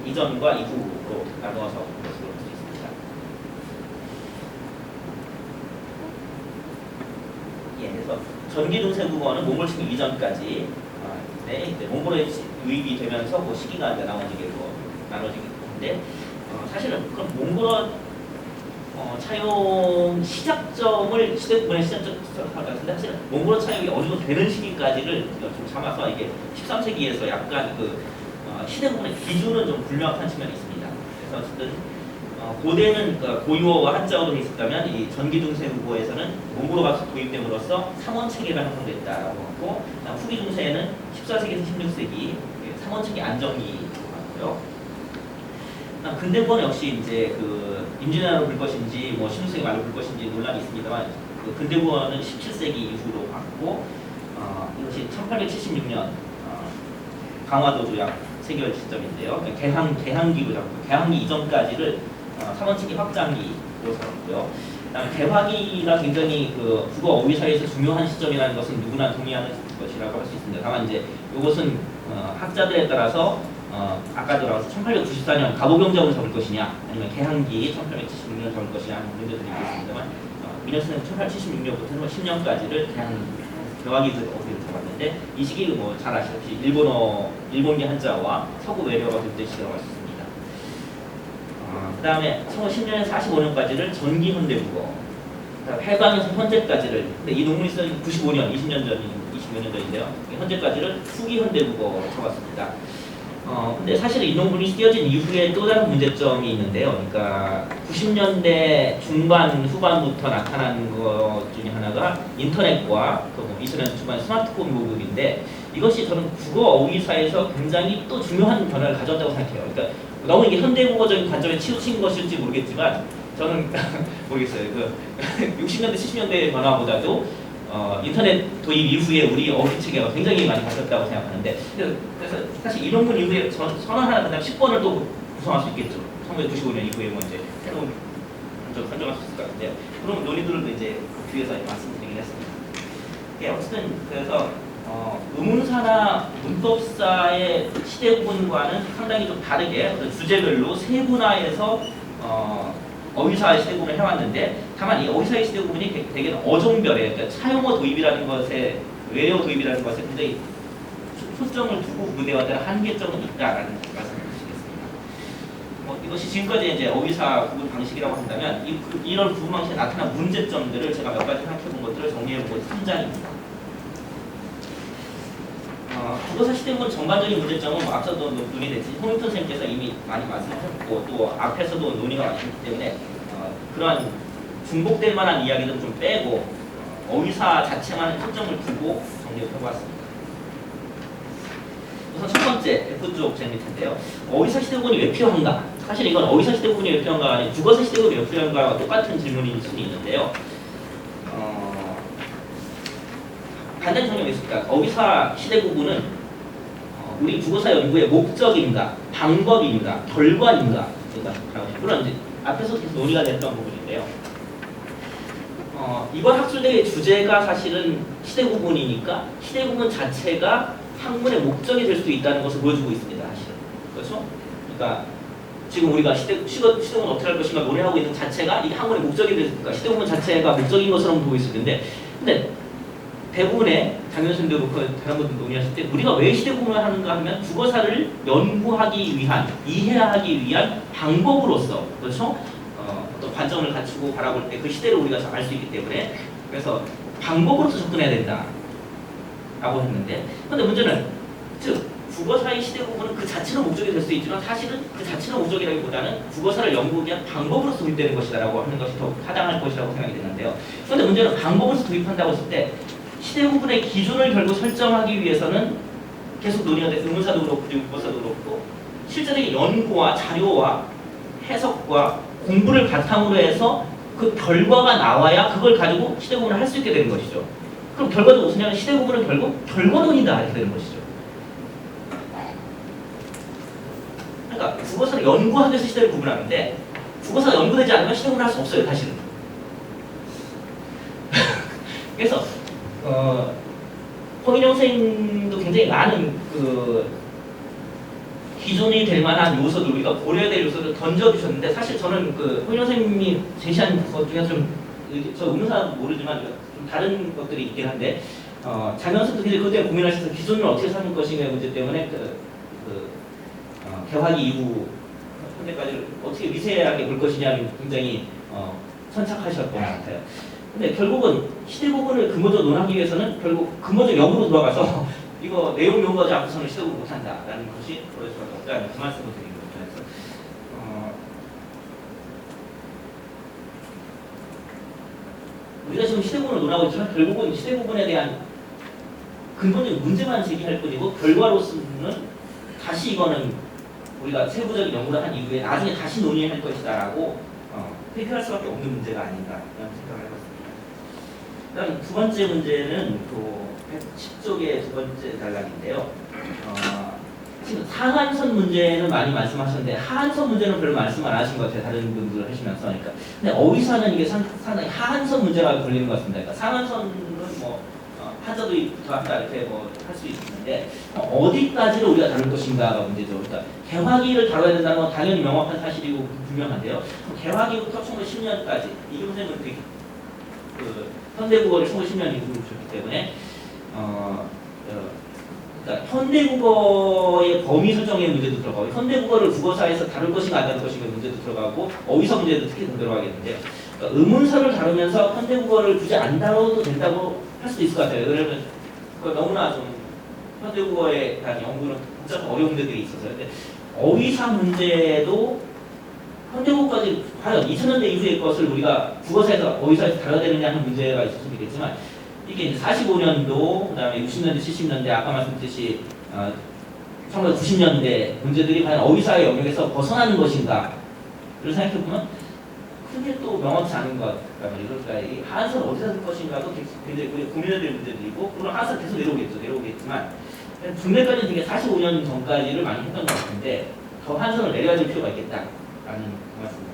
이전과 이후로 나누어서 본 것으로 볼 수 있습니다. 예, 그래서 전기 중세국어는 몽골 침입 이전까지 이제 몽골의 유입이 되면서 그 시기가 이제 나눠지게 되는데, 사실은 그럼 몽골어 차용 시작점을 시대 구분의 시작점 할 것 같은데, 사실 몽골어 차용이 어느 정도 되는 시기까지를 좀 삼아서 이게 13세기에서 약간 그 시대 구분의 기준은 좀 불명확한 측면이 있습니다. 그래서 어쨌든 고대는 고유어와 한자어로 되어 있었다면 이 전기중세국어에서는 몽골어가 도입됨으로써 3원 체계가 형성됐다라고 하고, 후기 중세에는 14세기에서 16세기 3원 체계 안정기라고 하고요. 근대국어는 역시 이제 그 임진왜란으로 볼 것인지 뭐 16세기 말로 볼 것인지 논란이 있습니다만, 그 근대국어는 17세기 이후로 봤고, 이것이 1876년 강화도 조약 체결 시점인데요. 개항기로 잡고, 개항기 이전까지를 3원칙이 확장기로 잡았고요. 그다음에 개화기가 굉장히 그 국어 어휘 사이에서 중요한 시점이라는 것은 누구나 동의하는 것이라고 할 수 있습니다. 다만 이제 이것은 학자들에 따라서 아까도 나와서 1894년 가보경정을 잡을 것이냐, 아니면 개항기 1876년을 잡을 것이냐 하는 문제들이 있겠습니다만, 민혁스는 1876년부터 10년까지를 개화기 어휘를 잡았는데, 이 시기 뭐 잘 아시다시피 일본계 한자와 서구 외래어가 그때 시기라고 할 수 있습니다. 그 다음에 1910년에서 45년까지를 전기 현대국어, 해방에서 현재까지를, 근데 이 논문이 쓴 95년, 20년 전인데요. 현재까지를 후기 현대국어로 잡았습니다. 근데 사실 이 논문이 쓰여진 이후에 또 다른 문제점이 있는데요. 그러니까 90년대 중반 후반부터 나타난 것 중에 하나가 인터넷과 인터넷 중반 스마트폰 보급인데, 이것이 저는 국어 어휘사에서 굉장히 또 중요한 변화를 가져왔다고 생각해요. 그러니까 너무 이게 현대국어적인 관점에 치우친 것일지 모르겠지만, 저는 모르겠어요. 그 60년대 70년대의 변화보다도 인터넷 도입 이후에 우리 어휘 체계가 굉장히 많이 바뀌었다고 생각하는데, 그래서 사실 이 논문 이후에 선언 하나 그다음 10번을 또 구성할 수 있겠죠. 1995년 이후에 뭐 이제 새로운 선정할 수 있을 것 같은데요. 그런 논의들을 이제 그 뒤에서 말씀드리긴 했습니다. 예, 어쨌든 그래서 의문사나 문법사의 시대 구분과는 상당히 좀 다르게 주제별로 세분화해서 어휘사의 시대 구분을 해왔는데, 다만 이 어휘사의 시대 구분이 대개는 어종별에, 그러니까 차용어 도입이라는 것에, 외래어 도입이라는 것에 굉장히 초점을 두고 무대화되는 한계점은 있다라는 말씀을 드리겠습니다. 이것이 지금까지 이제 어휘사 구분 방식이라고 한다면, 이런 구분 방식에 나타난 문제점들을 제가 몇 가지 생각해본 것들을 정리해보고 3장입니다. 국어사 시대 구분 전반적인 문제점은 뭐 앞서도 논의됐지, 홍익돈 선생님께서 이미 많이 말씀하셨고, 또 앞에서도 논의가 많이 됐기 때문에 그러한 중복될 만한 이야기들은 좀 빼고 어휘사 자체만 초점을 두고 정리를 해보았습니다. 우선 첫 번째 F쪽 질문일 텐데요. 어휘사 시대 구분이 왜 필요한가? 사실 이건 어휘사 시대 구분이 왜 필요한가 아니 국어사 시대 구분이 왜 필요한가와 똑같은 질문일 수도 있는데요. 간단히 설명하겠습니다. 어휘사 시대 구분은 우리 국어사 연구의 목적인가, 방법인가, 결과인가 물론 이제 앞에서 계속 논의가 됐던 부분인데요. 이번 학술대회 주제가 사실은 시대 구분이니까 시대 구분 자체가 학문의 목적이 될 수 있다는 것을 보여주고 있습니다. 사실은. 그렇죠? 그러니까 지금 우리가 시대 구분 어떻게 할 것인가 논의하고 있는 자체가 이 학문의 목적이 되니까 시대 구분 자체가 목적인 것처럼 보고 있을 텐데 근데 대부분의 장현선도 그렇고 다른 분들 논의하실 때 우리가 왜 시대 구분을 하는가 하면 국어사를 연구하기 위한 이해하기 위한 방법으로서 그렇죠? 어떤 관점을 갖추고 바라볼 때 그 시대를 우리가 잘 알 수 있기 때문에 그래서 방법으로서 접근해야 된다라고 했는데 근데 문제는 즉 국어사의 시대 구분은 그 자체로 목적이 될 수 있지만 사실은 그 자체로 목적이라기보다는 국어사를 연구하기 위한 방법으로서 도입되는 것이다라고 하는 것이 더 타당할 것이라고 생각이 되는데요. 그런데 문제는 방법으로서 도입한다고 했을 때 시대 구분의 기준을 결국 설정하기 위해서는 계속 논의가 돼 의문사도 그렇고 그리고 국어사도 그렇고 실제적인 연구와 자료와 해석과 공부를 바탕으로 해서 그 결과가 나와야 그걸 가지고 시대 구분을 할 수 있게 되는 것이죠. 그럼 결과도 무슨 얘기냐면 시대 구분은 결국 결과론이다 이렇게 되는 것이죠. 그러니까 국어사를 연구하기 위해서 시대를 구분하는데 국어사가 연구되지 않으면 시대 구분을 할 수 없어요 사실은. 그래서 홍인영 선생님도 굉장히 많은 기준이 될 만한 요소들 우리가 고려해야 될 요소를 던져주셨는데 사실 저는 홍인영 선생님이 제시한 것 중에서 저 의문사 모르지만 좀 다른 것들이 있긴 한데 장현석도 굉장히 그때 고민하셔서 기준을 어떻게 삼을 것인가의 문제 때문에 개화기 이후 현재까지 어떻게 미세하게 볼 것이냐는 굉장히 선착하셨던 것 같아요. 근데 결국은 시대 구분을 근본적으로 논하기 위해서는 결국 근본적 역으로 돌아가서 이거 내용 연구하지 않고서는 시대 구분 못한다라는 것이 그럴 수밖에 없다는 그 말씀을 드린 거죠. 그래서 우리가 지금 시대 구분을 논하고 있지만 결국은 시대 구분에 대한 근본적인 문제만 제기할 뿐이고 결과로서는 다시 이거는 우리가 세부적인 연구를 한 이후에 나중에 다시 논의할 것이다라고 회피할 수밖에 없는 문제가 아닌가 라는 생각을 해봤습니다. 그다음 두 번째 문제는 110쪽의 두 번째 단락인데요. 지금 상한선 문제는 많이 말씀하셨는데 하한선 문제는 별로 말씀 안 하신 것 같아요. 다른 분들 하시면서 그러니까. 근데 어휘사는 이게 상당히 하한선 문제가 걸리는 것 같습니다. 그러니까 상한선은 뭐 한자도 더한다 이렇게 할 수 있는데 어디까지를 우리가 다룰 것인가가 문제죠. 그러니까 개화기를 다뤄야 된다는 건 당연히 명확한 사실이고 분명한데요. 개화기부터 1910년까지 이경 선생님은 현대국어를 1910년 이후로 줬기 때문에 그러니까 현대국어의 범위 설정의 문제도 들어가고 현대국어를 국어사에서 다룰 것인가 안 다룰 것인가 문제도 들어가고 어휘사 문제도 특히 들어가겠는데 그러니까 의문사를 다루면서 현대국어를 굳이 안 다뤄도 된다고 할 수도 있을 것 같아요. 왜냐하면 너무나 좀 현대국어에 대한 연구는 복잡한 어려운 문제들이 있어서 근데 어휘사 문제도 현대국어까지 과연 2000년대 이후의 것을 우리가 국어사에서 어휘사에서 다뤄야 되느냐 하는 문제가 있을 수도 있겠지만 이게 이제 45년도, 그 다음에 60년대, 70년대, 아까 말씀드렸듯이 1990년대 문제들이 과연 어휘사의 영역에서 벗어나는 것인가를 생각해보면 크게 또 명확치 않은 것 같단 말이에요. 그러니까 이 하한선 어디서 할 것인가도 굉장히 고민해야 될 문제들이고, 물론 하한선 계속 내려오겠지만, 중대까지는 되게 45년 전까지를 많이 했던 것 같은데, 더 한선을 내려야 될 필요가 있겠다라는 말씀입니다.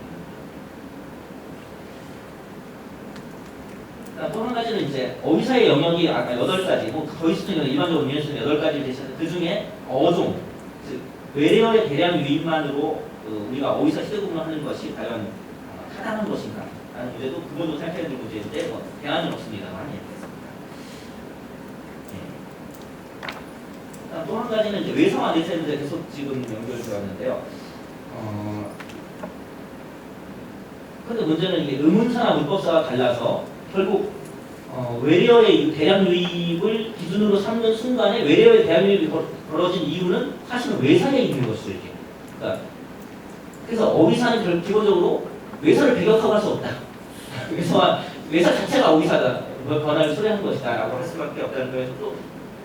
또 한 가지는 이제 어휘사의 영역이 아까 8가지, 더 있을 수는 일반적으로 논의할 수 있는 8가지를 제시하는데 그 중에 어종, 즉 외래어의 대량 유입만으로 우리가 어휘사 시대 구분을 하는 것이 과연 타당한 것인가 라는 문제도 근본적으로 생각해야 될 문제인데 대안은 없습니다만 또 한 가지는 이제 외상화 내세 문제 계속 지금 연결돼 왔는데요. 근데 문제는 이게 의문사나 문법사가 달라서 결국 외래어의 대량 유입을 기준으로 삼는 순간에 외래어의 대량 유입이 벌어진 이유는 사실은 외사에 있는 것이죠. 이게. 그러니까 그래서 어휘사는 기본적으로 외사를 배격하고 할 수 없다. 그래서 외사 자체가 어휘사다. 변화를 초래한 것이다 라고 할 수밖에 없다는 거에서 또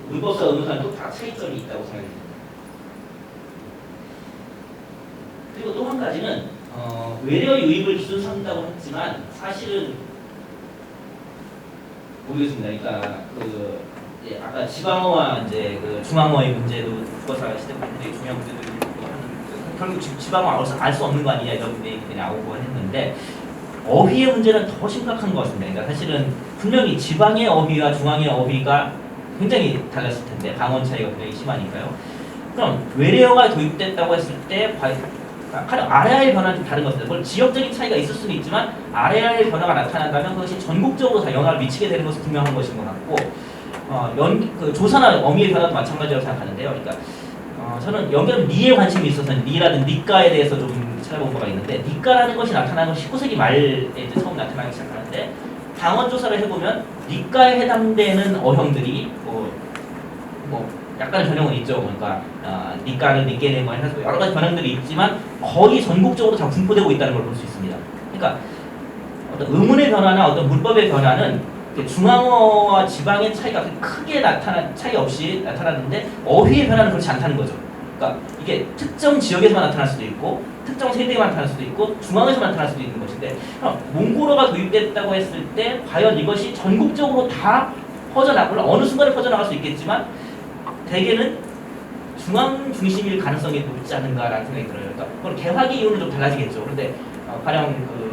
문법사, 의문사는 또 다 차이점이 있다고 생각합니다. 그리고 또 한 가지는 외래 유입을 기준 삼는다고 했지만 사실은 모르겠습니다. 그러니까 아까 지방어와 이제 그 중앙어의 문제도 국어사 시대분들이 중요한 문제들이 있고 하는 결국 지방어 알 수 없는 거 아니냐 이런 얘기들이 나오고 했는데 어휘의 문제는 더 심각한 것 같습니다. 그러니까 사실은 분명히 지방의 어휘와 중앙의 어휘가 굉장히 달랐을 텐데 강원 차이가 굉장히 심하니까요. 그럼 외래어가 도입됐다고 했을 때 가령 아래아의 변화는 좀 다른 것 같습니다. 물론 지역적인 차이가 있을 수는 있지만 아래아의 변화가 나타난다면 그것이 전국적으로 다 영향을 미치게 되는 것은 분명한 것인 것 같고 그 조사나 어미의 변화도 마찬가지라고 생각하는데요. 그러니까 저는 여기는 리에 관심이 있어서 리라든 니까에 대해서 좀 찾아본 바가 있는데 니까라는 것이 나타나는 건 19세기 말에 처음 나타나기 시작하는데 방언 조사를 해보면 니까에 해당되는 어형들이 약간의 변형은 있죠. 그러니까 니까는 니께네 뭐 해서 여러 가지 변형들이 있지만 거의 전국적으로 다 분포되고 있다는 걸 볼 수 있습니다. 그러니까 어떤 의문의 변화나 어떤 문법의 변화는 중앙어와 지방의 차이가 크게 차이 없이 나타나는데 어휘의 변화는 그렇지 않다는 거죠. 그러니까 이게 특정 지역에서만 나타날 수도 있고 특정 세대에만 나타날 수도 있고 중앙에서만 나타날 수도 있는 것인데 그럼 몽골어가 도입됐다고 했을 때 과연 이것이 전국적으로 다 퍼져나고 어느 순간에 퍼져나갈 수 있겠지만 대개는 중앙 중심일 가능성이 높지 않은가라는 생각이 들어요. 그러니까 그건 개화기 이후는 좀 달라지겠죠. 그런데 가령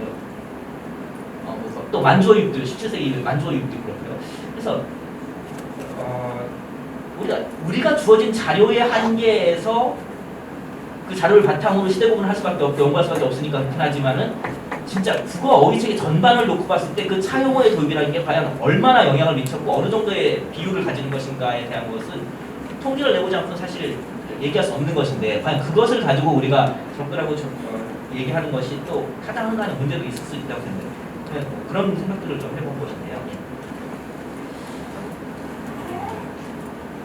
또 만주어육들 17세기 만주어육도 그렇고요. 그래서 우리가 주어진 자료의 한계에서 그 자료를 바탕으로 시대 구분을 할 수밖에 없고 연구할 수밖에 없으니까 그렇긴 하지만은 진짜 국어 어휘체계 전반을 놓고 봤을 때 그 차용어의 도입이라는 게 과연 얼마나 영향을 미쳤고 어느 정도의 비율을 가지는 것인가에 대한 것은 통계를 내보지 않고는 사실 얘기할 수 없는 것인데 과연 그것을 가지고 우리가 접근하고 얘기하는 것이 또 타당한가 하는 문제도 있을 수 있다고 생각해요. 그런 생각들을 좀 해본 것인데요.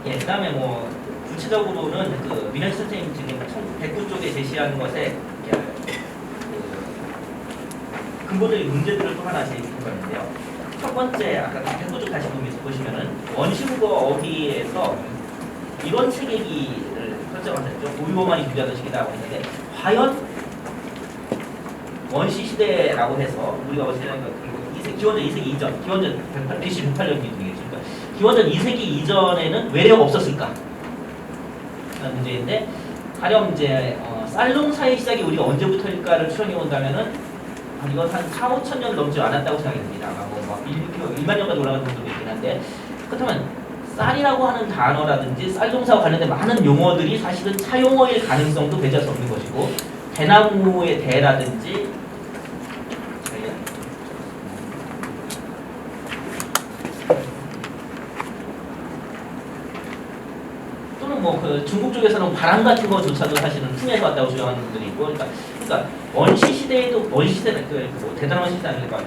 그 다음에 구체적으로는 민현 선생님 지금 109쪽에 제시하는 것에 근본적인 문제들을 또 하나 제시해 봤는데요. 첫 번째, 아까 109쪽 다시 보시면은 원시국어 어휘에서 이런 체계기를 설정하셨죠. 고유어만이 유지하던 시기라고 했는데 과연 원시 시대라고 해서 우리가 기원전 2세기 이전, 기원전 108년 기준이겠죠. 그러니까 기원전 2세기 이전에는 외래어가 없었을까? 라는 문제인데 가령 이제 쌀농사의 시작이 우리가 언제부터일까를 추정해 본다면은 이건 한 4, 5천 년 넘지 않았다고 생각이 듭니다. 막 1만 년까지 올라가는 분들도 있긴 한데 그렇다면 쌀이라고 하는 단어라든지 쌀농사와 관련된 많은 용어들이 사실은 차용어일 가능성도 배제할 수 없는 것이고 대나무의 대라든지 또는 그 중국 쪽에서는 바람 같은 거조차도 사실은 풍에서 왔다고 주장하는 분들이 있고 그러니까 원시 시대에도 원시 시대는 대단한 원시 시대 아니니까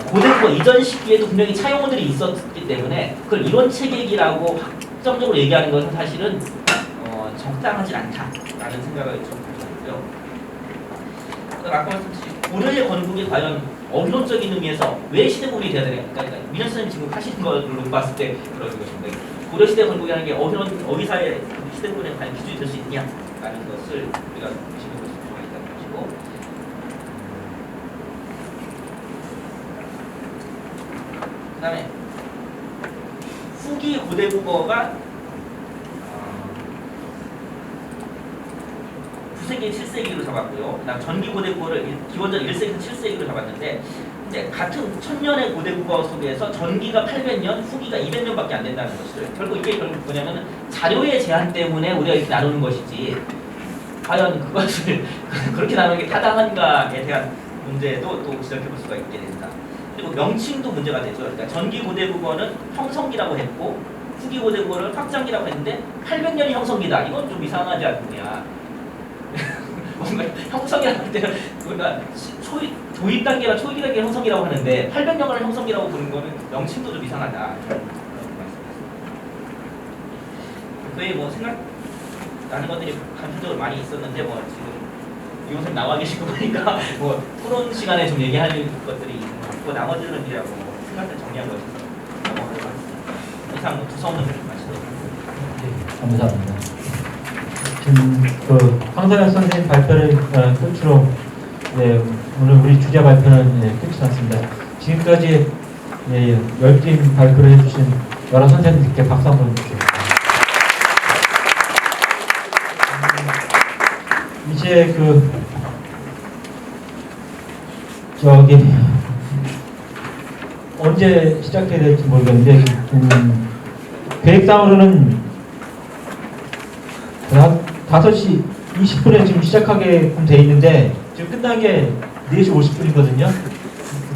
고대국어 이전 시기에도 분명히 차용어들이 있었기 때문에 그걸 이론 체계기라고 확정적으로 얘기하는 것은 사실은 적당하지 않다라는 생각을 좀 가지고요. 아까 말씀드린 고려의 건국이 과연 어휘론적인 의미에서 왜 시대 구분이 돼야 되냐? 그러니까 민현 선생님 지금 하시는 걸로 봤을 때 그런 것입니다. 고려 시대 건국이라는 게 어휘사의 시대 구분에 과연 기준이 될 수 있냐라는 것을 우리가 지금 볼 필요가 있다는 것이고. 그다음에 후기 고대국어가 9세기, 7세기로 잡았고요. 그다음 전기 고대국어를 기원전 1세기에서 7세기로 잡았는데 근데 같은 1000년의 고대국어 속에서 전기가 800년, 후기가 200년밖에 안 된다는 것이죠. 결국 이게 뭐냐면 자료의 제한 때문에 우리가 이렇게 나누는 것이지 과연 그것을 그렇게 나누는 게 타당한가에 대한 문제도 또 지적해 볼 수가 있게 됩니다. 그리고 명칭도 문제가 되죠. 그러니까 전기 고대국어는 형성기라고 했고 후기 고대국어를 확장기라고 했는데 800년이 형성기다. 이건 좀 이상하지 않느냐. 뭔가 형성이라고 할 때는 뭔가 도입 단계나 초기 단계 형성이라고 하는데 800년간을 형성이라고 부르는 거는 명칭도 좀 이상하다. 거의 생각나는 것들이 감정적으로 많이 있었는데 지금 이 선생님 나와 계시고 보니까 토론 시간에 좀 얘기할 것들이 있는 것 같고 나머지는 이제 생각을 정리한 것이서 넘어가도록 하겠습니다. 이상 두성훈 선생님 마치도록 하겠습니다. 네, 감사합니다. 지금 그 황선혁 선생님 발표를 끝으로 오늘 우리 주제 발표는 끝이 났습니다. 지금까지 열띤 발표를 해주신 여러 선생님들께 박수 한번 주십시오. 이제 언제 시작해야 될지 모르겠는데 계획상으로는 5시 20분에 지금 시작하게끔 돼 있는데 지금 끝난 게 4시 50분이거든요.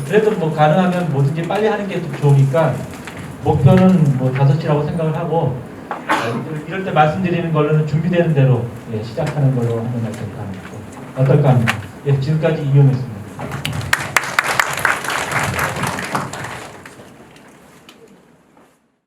그래도 뭐 가능하면 뭐든지 빨리 하는 게 좀 좋으니까 목표는 뭐 5시라고 생각을 하고 이럴 때 말씀드리는 걸로는 준비되는 대로 시작하는 걸로 하면 어떨까 합니다. 지금까지 이용했습니다.